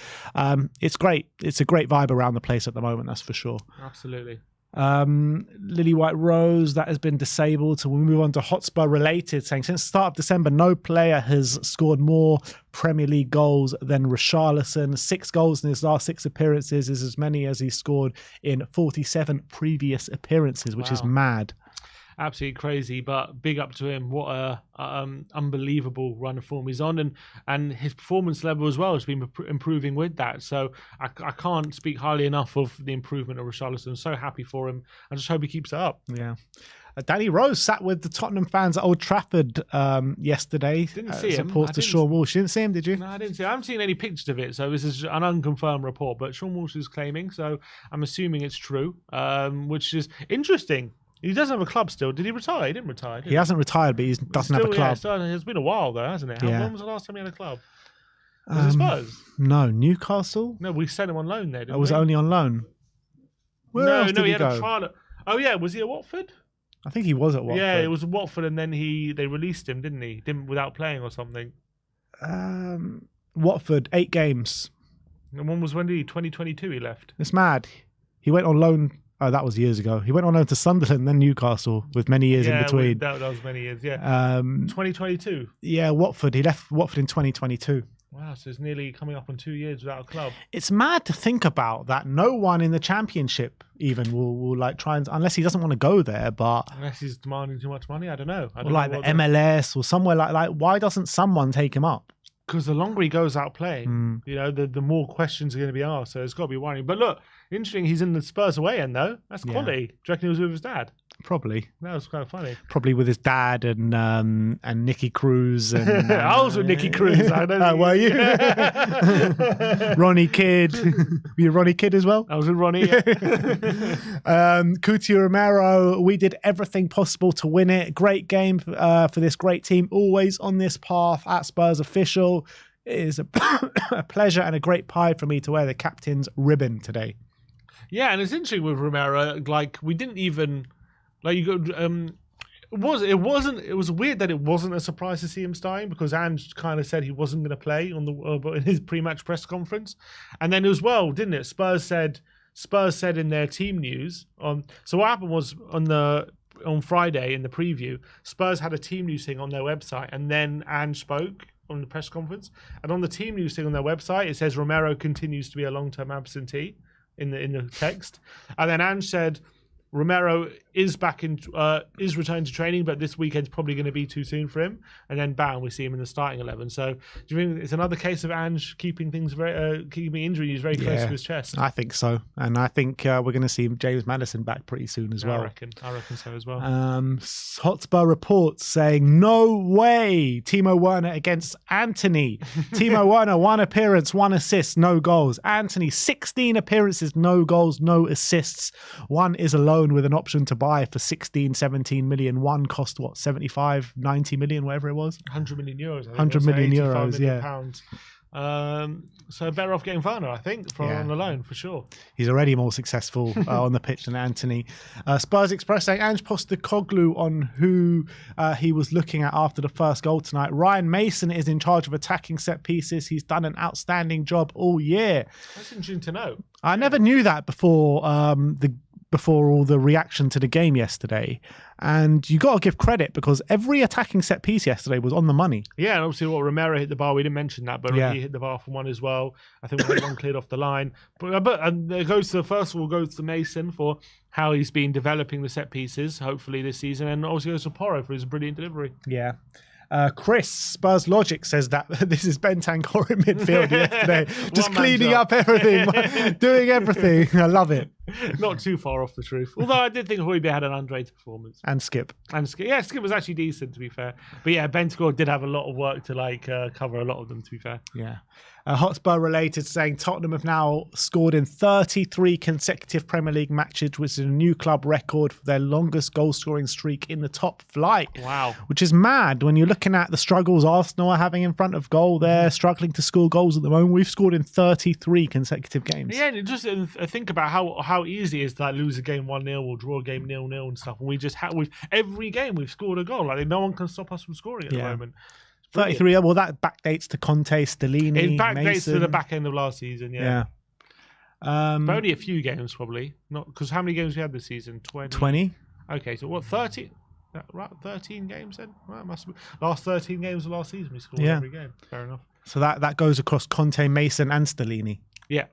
it's great. It's a great vibe around the place at the moment, that's for sure. Absolutely. Lily White Rose, that has been disabled. So we'll move on to Hotspur related, saying since the start of December, no player has scored more Premier League goals than Richarlison. 6 goals in his last 6 appearances is as many as he scored in 47 previous appearances, which is mad. Absolutely crazy, but big up to him. What a unbelievable run of form he's on, and his performance level as well has been improving with that. So I can't speak highly enough of the improvement of Richarlison. I'm so happy for him. I just hope he keeps it up. Yeah. Danny Rose sat with the Tottenham fans at Old Trafford yesterday. Didn't see him. Supports to Sean Walsh. You didn't see him, did you? No, I didn't see him. I haven't seen any pictures of it, so this is an unconfirmed report. But Sean Walsh is claiming, so I'm assuming it's true, which is interesting. He doesn't have a club still. Did he retire? He didn't retire. He hasn't retired, but he doesn't have a club. It's been a while though, hasn't it? When was the last time he had a club? Was it Spurs? No, Newcastle. No, we sent him on loan there. Didn't we? Was only on loan. Where else did he had go? a trial. Oh yeah, was he at Watford? I think he was at Watford. Yeah, it was at Watford, and then they released him, didn't he? Without playing or something. Watford, 8 games. And when 2022 he left? It's mad. He went on loan. Oh, that was years ago. He went on loan to Sunderland, then Newcastle, with many years in between. That was many years, yeah. 2022? Yeah, Watford. He left Watford in 2022. Wow, so it's nearly coming up on 2 years without a club. It's mad to think about that. No one in the Championship even will like try and, unless he doesn't want to go there, but unless he's demanding too much money, I don't know. Or like the MLS or somewhere like why doesn't someone take him up? Because the longer he goes out playing, the more questions are going to be asked. So it's got to be worrying. But look, interesting. He's in the Spurs away end though. That's quality. Do you reckon he was with his dad? Probably. That was kind of funny. Probably with his dad and Nicky Cruz. And I was with Nicky Cruz. I don't were you? Ronnie Kidd. Were you Ronnie Kidd as well? I was with Ronnie. Coutinho Romero. We did everything possible to win it. Great game for this great team. Always on this path at Spurs Official. It is a pleasure and a great pride for me to wear the captain's ribbon today. Yeah, and it's interesting with Romero. Like we didn't even. Like you got, it was weird that it wasn't a surprise to see him starting because Ange kind of said he wasn't going to play in his pre-match press conference, and then as well, didn't it? Spurs said in their team news. So what happened was on Friday in the preview, Spurs had a team news thing on their website, and then Ange spoke on the press conference, and on the team news thing on their website, it says Romero continues to be a long-term absentee in the text, and then Ange said. Romero is is returning to training, but this weekend's probably going to be too soon for him. And then, bam, we see him in the starting 11. So, do you think it's another case of Ange keeping things keeping injury news very close to his chest? I think so, and I think we're going to see James Maddison back pretty soon as well. I reckon so as well. Hotspur reports saying no way. Timo Werner against Antony. Timo Werner 1 appearance, 1 assist, no goals. Antony 16 appearances, no goals, no assists. 1 is alone with an option to buy for 16, 17 million. 1 cost 75, 90 million, whatever it was. 100 million euros. 100 million euros, yeah. Pounds. So better off getting Werner, I think, on the loan for sure. He's already more successful on the pitch than Antony. Spurs Express saying Ange Postecoglou on who he was looking at after the first goal tonight. Ryan Mason is in charge of attacking set pieces. He's done an outstanding job all year. That's interesting to know. I never knew that before before all the reaction to the game yesterday. And you got to give credit because every attacking set piece yesterday was on the money. Yeah, and obviously Romero hit the bar. We didn't mention that, but he hit the bar for 1 as well. I think we had 1 cleared off the line. But and it goes to, first of all, goes to Mason for how he's been developing the set pieces, hopefully this season. And also goes to Porro for his brilliant delivery. Yeah. Chris, Spurs Logic, says that this is Bentancur in midfield yesterday. Just cleaning up everything, doing everything. I love it. Not too far off the truth. Although I did think Højbjerg had an underrated performance. And Skip. Yeah, Skip was actually decent, to be fair. But yeah, Bentancur did have a lot of work to cover a lot of them, to be fair. Yeah. Hotspur related, saying Tottenham have now scored in 33 consecutive Premier League matches, which is a new club record for their longest goal-scoring streak in the top flight. Wow. Which is mad when you're looking at the struggles Arsenal are having in front of goal. They're struggling to score goals at the moment. We've scored in 33 consecutive games. Yeah, and just think about how easy it is to like, lose a game 1-0 or draw a game 0-0 and stuff. And we just with every game we've scored a goal. Like no one can stop us from scoring at the moment. 33, well, that backdates to Conte, Stellini, it backdates Mason. To the back end of last season, yeah. But only a few games, probably. Not because how many games we had this season? 20? Okay, so what, 30? Right, 13 games then? Well, it must be. Last 13 games of last season, we scored every game. Fair enough. So that goes across Conte, Mason, and Stellini. Yeah.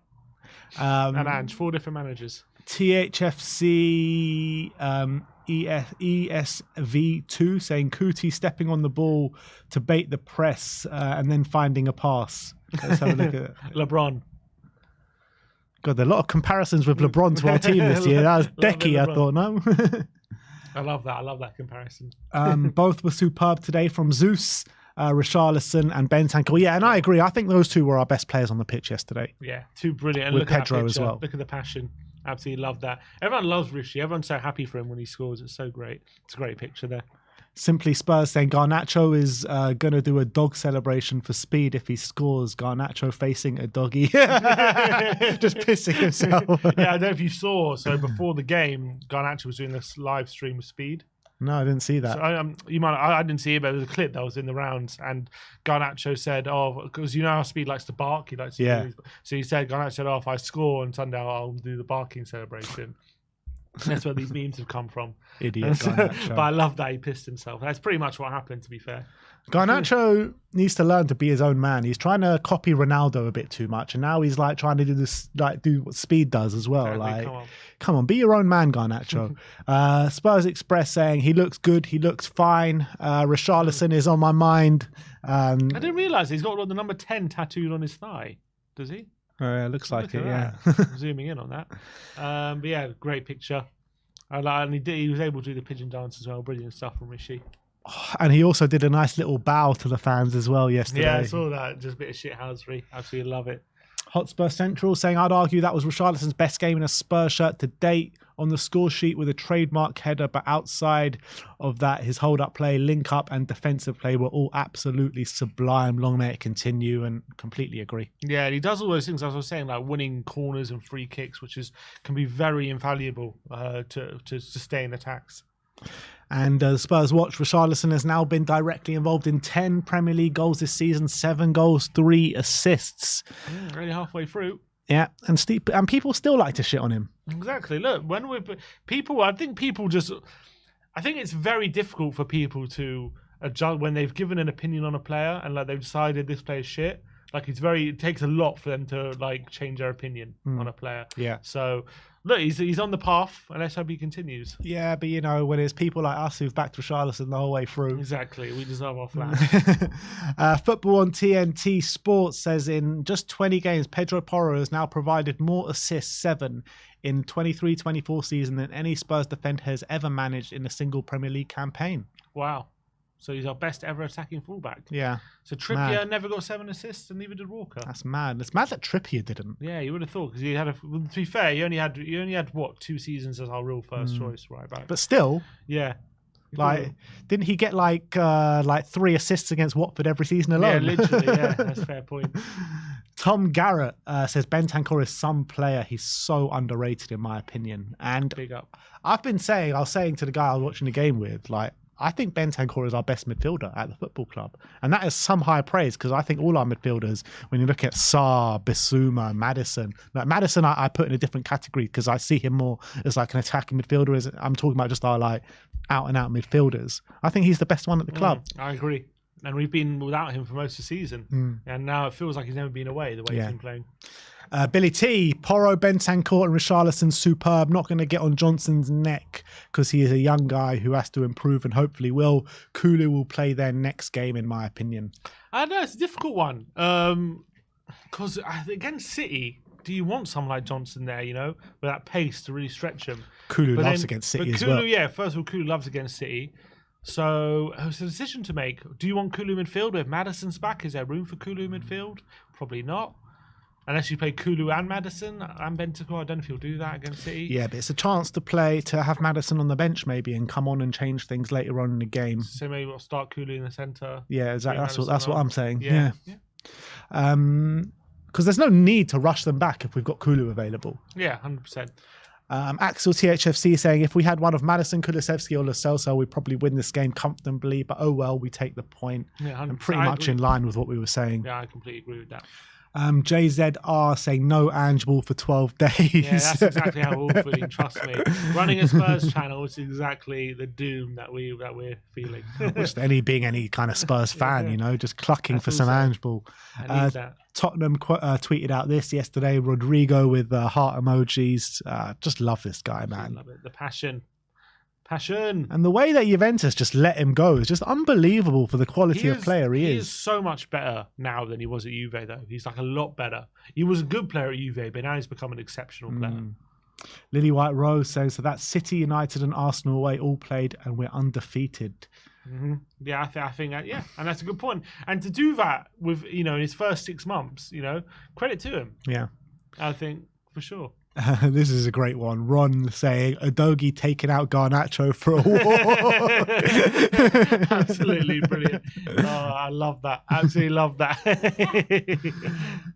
And Ange, 4 different managers. THFC ESV2 saying Kuti stepping on the ball to bait the press and then finding a pass. Let's have a look at it. LeBron. God, there are a lot of comparisons with LeBron to our team this year. That was Decky, I thought, no? I love that. I love that comparison. Both were superb today from Zeus, Richarlison and Bentancur. Yeah, and I agree. I think those two were our best players on the pitch yesterday. Yeah, 2 brilliant. And with look Pedro at that as well. Look at the passion. Absolutely love that. Everyone loves Richie. Everyone's so happy for him when he scores. It's so great. It's a great picture there. Simply Spurs saying Garnacho is going to do a dog celebration for speed if he scores. Garnacho facing a doggy. Just pissing himself. Yeah, I don't know if you saw. So before the game, Garnacho was doing this live stream of speed. No, I didn't see that. So I didn't see it, but there was a clip that was in the rounds, and Garnacho said, "Oh, because you know how Speed likes to bark, he likes to do these." So he said, Garnacho said, "Oh, if I score on Sunday, I'll do the barking celebration." That's where these memes have come from. Idiot Garnacho. But I love that he pissed himself. That's pretty much what happened, to be fair. Garnacho needs to learn to be his own man. He's trying to copy Ronaldo a bit too much, and now he's like trying to do this, like do what Speed does as well. Come on, be your own man, Garnacho. Spurs Express saying he looks good, he looks fine. Richarlison is on my mind. I didn't realise he's got the number 10 tattooed on his thigh. Does he? Looks like it, yeah. Zooming in on that. But yeah, great picture. And he was able to do the pigeon dance as well. Brilliant stuff from Rishi. And he also did a nice little bow to the fans as well yesterday. Yeah, I saw that. Just a bit of shithousery. Absolutely love it. Hotspur Central saying, I'd argue that was Richarlison's best game in a Spurs shirt to date on the score sheet with a trademark header, but outside of that, his hold-up play, link-up and defensive play were all absolutely sublime. Long may it continue, and completely agree. Yeah, and he does all those things, as I was saying, like winning corners and free kicks, which can be very invaluable to sustain attacks. And Spurs Watch, Richarlison has now been directly involved in 10 Premier League goals this season, 7 goals, 3 assists. Really halfway through. Yeah, and people still like to shit on him. Exactly. Look, I think it's very difficult for people to adjust when they've given an opinion on a player and like they've decided this player's shit. Like it takes a lot for them to like change their opinion on a player. Yeah. So look, he's on the path, and let's hope he continues. Yeah, but you know, when it's people like us who've backed Richarlison the whole way through. Exactly, we deserve our flag. Football on TNT Sports says in just 20 games, Pedro Porro has now provided more assists, 7, in 23-24 season than any Spurs defender has ever managed in a single Premier League campaign. Wow. So he's our best ever attacking fullback. Yeah. So Trippier never got 7 assists, and neither did Walker. That's mad. It's mad that Trippier didn't. Yeah, you would have thought, because to be fair, he only had what, 2 seasons as our real first choice right back. But still, yeah. Like, didn't he get like 3 assists against Watford every season alone? Yeah, literally. Yeah, that's a fair point. Tom Garrett says Bentancur is some player. He's so underrated in my opinion. And big up. I was saying to the guy I was watching the game with, like, I think Bentancur is our best midfielder at the football club. And that is some high praise, because I think all our midfielders, when you look at Sarr, Bissouma, Maddison, like Maddison I put in a different category because I see him more as like an attacking midfielder. I'm talking about just our like out and out midfielders. I think he's the best one at the club. I agree. And we've been without him for most of the season. And now it feels like he's never been away the way he's been playing. Billy T, Porro, Bentancur and Richarlison superb. Not going to get on Johnson's neck because he is a young guy who has to improve and hopefully will. Kulu will play their next game in my opinion. I know, it's a difficult one. Because against City, do you want someone like Johnson there, with that pace to really stretch him? Kulu loves against City as well. Yeah, first of all, Kulu loves against City. So it's a decision to make. Do you want Kulu midfield? If Maddison's back, is there room for Kulu midfield? Probably not. Unless you play Kulu and Maddison and Bentancur. I don't know if you'll do that against City. Yeah, but it's a chance to have Maddison on the bench maybe and come on and change things later on in the game. So maybe we'll start Kulu in the centre. Yeah, exactly. That's what I'm saying. Yeah. Because there's no need to rush them back if we've got Kulu available. Yeah, 100%. Axel THFC saying, if we had one of Maddison, Kulusevski or Lo Celso, we'd probably win this game comfortably, but oh well, we take the point. Yeah, and pretty much in line with what we were saying. Yeah, I completely agree with that. JZR saying no Ange ball for 12 days. Yeah, that's exactly how we're all feeling, trust me. Running a Spurs channel is exactly the doom that we're feeling. Just being any kind of Spurs fan, just clucking that's for some Ange ball. I need that. Tottenham tweeted out this yesterday. Rodrigo with heart emojis. Just love this guy, man. Love it. The passion. And the way that Juventus just let him go is just unbelievable for the quality of player he is. He is so much better now than he was at Juve, though. He's like a lot better. He was a good player at Juve, but now he's become an exceptional player. Lily White Rose says, so that's City, United and Arsenal away all played and we're undefeated. Mm-hmm. Yeah, I think and that's a good point. And to do that with, in his first 6 months, credit to him. Yeah. I think for sure. This is a great one. Ron saying, Udogie taking out Garnacho for a walk. Absolutely brilliant. Oh, I love that. Absolutely love that.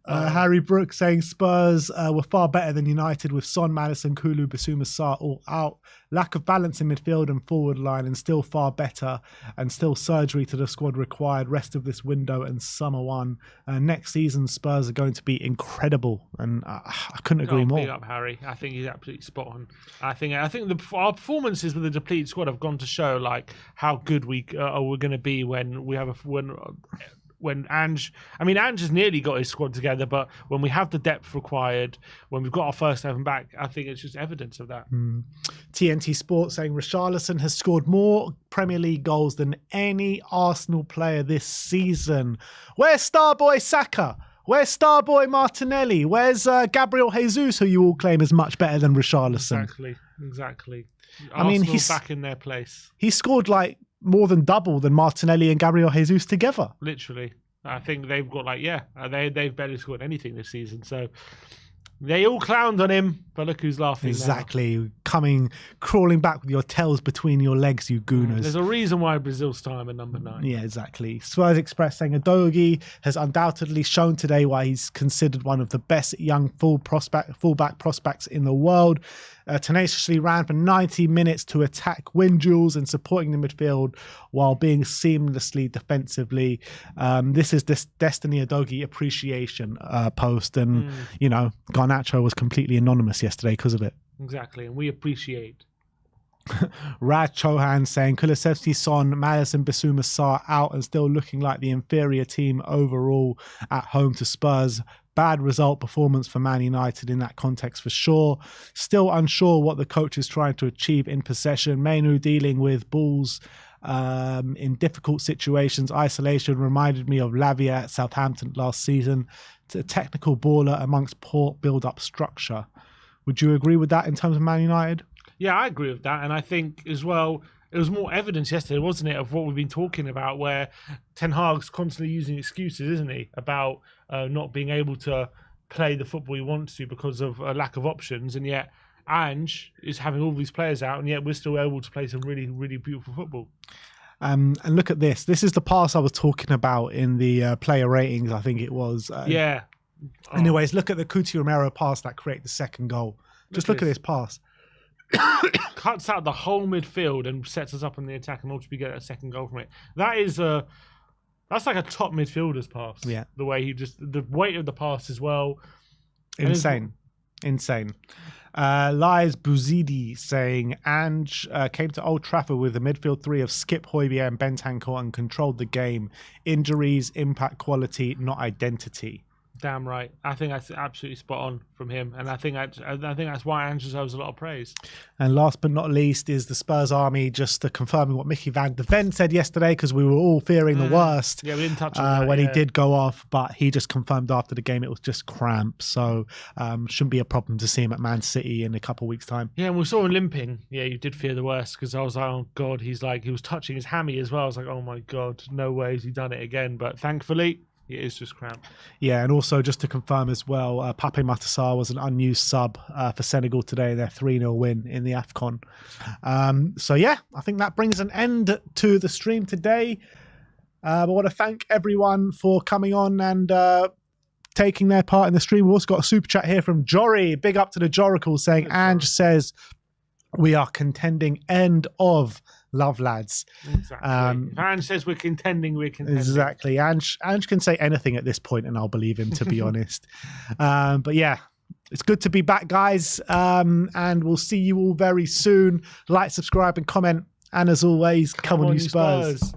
Harry Brooks saying Spurs were far better than United with Son, Maddison, Kulu, Basuma, Sarr all out. Lack of balance in midfield and forward line and still far better and still surgery to the squad required rest of this window and summer one. Next season Spurs are going to be incredible and I couldn't agree more. Big up Harry. I think he's absolutely spot on. I think our performances with the depleted squad have gone to show like how good we're going to be when we have when Ange has nearly got his squad together, but when we have the depth required, when we've got our first 11 back, I think it's just evidence of that. TNT Sports saying Richarlison has scored more Premier League goals than any Arsenal player this season. Where's Starboy Saka? Where's Starboy Martinelli? Where's Gabriel Jesus, who you all claim is much better than Richarlison? Exactly. Arsenal he's back in their place. He scored like more than double than Martinelli and Gabriel Jesus together. Literally. I think they've got they've barely scored anything this season. So they all clowned on him, but look who's laughing now. Crawling back with your tails between your legs, you gooners. There's a reason why Brazil's time at number 9. Yeah, exactly. Spurs Express saying Udogie has undoubtedly shown today why he's considered one of the best young fullback prospects in the world. Tenaciously ran for 90 minutes to attack win duels and supporting the midfield while being seamlessly defensively. This is this Destiny Udogie appreciation post, and Garnacho was completely anonymous yesterday because of it. Exactly, and we appreciate. Rad Chohan saying Kulusevski, Son, Maddison, Basuma, Sarr out and still looking like the inferior team overall at home to Spurs. Bad result performance for Man United in that context for sure. Still unsure what the coach is trying to achieve in possession. Mainu dealing with balls in difficult situations. Isolation reminded me of Lavia at Southampton last season. It's a technical baller amongst poor build-up structure. Would you agree with that in terms of Man United? Yeah, I agree with that. And I think as well, it was more evidence yesterday, wasn't it, of what we've been talking about, where Ten Hag's constantly using excuses, isn't he, about not being able to play the football he wants to because of a lack of options. And yet Ange is having all these players out, and yet we're still able to play some really, really beautiful football. And look at this. This is the pass I was talking about in the player ratings, I think it was. Yeah. Anyways, look at the Cuti Romero pass that created the second goal. Just look at this pass. Cuts out the whole midfield and sets us up in the attack, and ultimately get a second goal from it. That's like a top midfielder's pass. Yeah. The way the weight of the pass as well. Insane. Lies Bouzidi saying Ange came to Old Trafford with a midfield three of Skip, Højbjerg and Bentancur and controlled the game. Injuries, impact quality, not identity. Damn right. I think that's absolutely spot on from him, and I think that's why Ange deserves a lot of praise. And last but not least is the Spurs army, just confirming what Mickey Van de Ven said yesterday, because we were all fearing the worst. Yeah, we didn't touch on that, when he did go off, but he just confirmed after the game it was just cramps, so shouldn't be a problem to see him at Man City in a couple of weeks' time. Yeah, and we saw him limping. Yeah, you did fear the worst, because I was like, oh God, he was touching his hammy as well. I was like, oh my God, no way has he done it again. But thankfully, it is just cramp. Yeah, and also just to confirm as well, Pape Matar was an unused sub for Senegal today in their 3-0 win in the AFCON. So yeah, I think that brings an end to the stream today. I want to thank everyone for coming on and taking their part in the stream. We've also got a super chat here from Jory. Big up to the Joracle saying, Ange says, we are contending end of love, lads. Exactly. If Ange says we're contending, we're contending. Exactly. Ange can say anything at this point and I'll believe him, to be honest. But yeah, it's good to be back, guys. And we'll see you all very soon. Like, subscribe and comment. And as always, come on, you Spurs.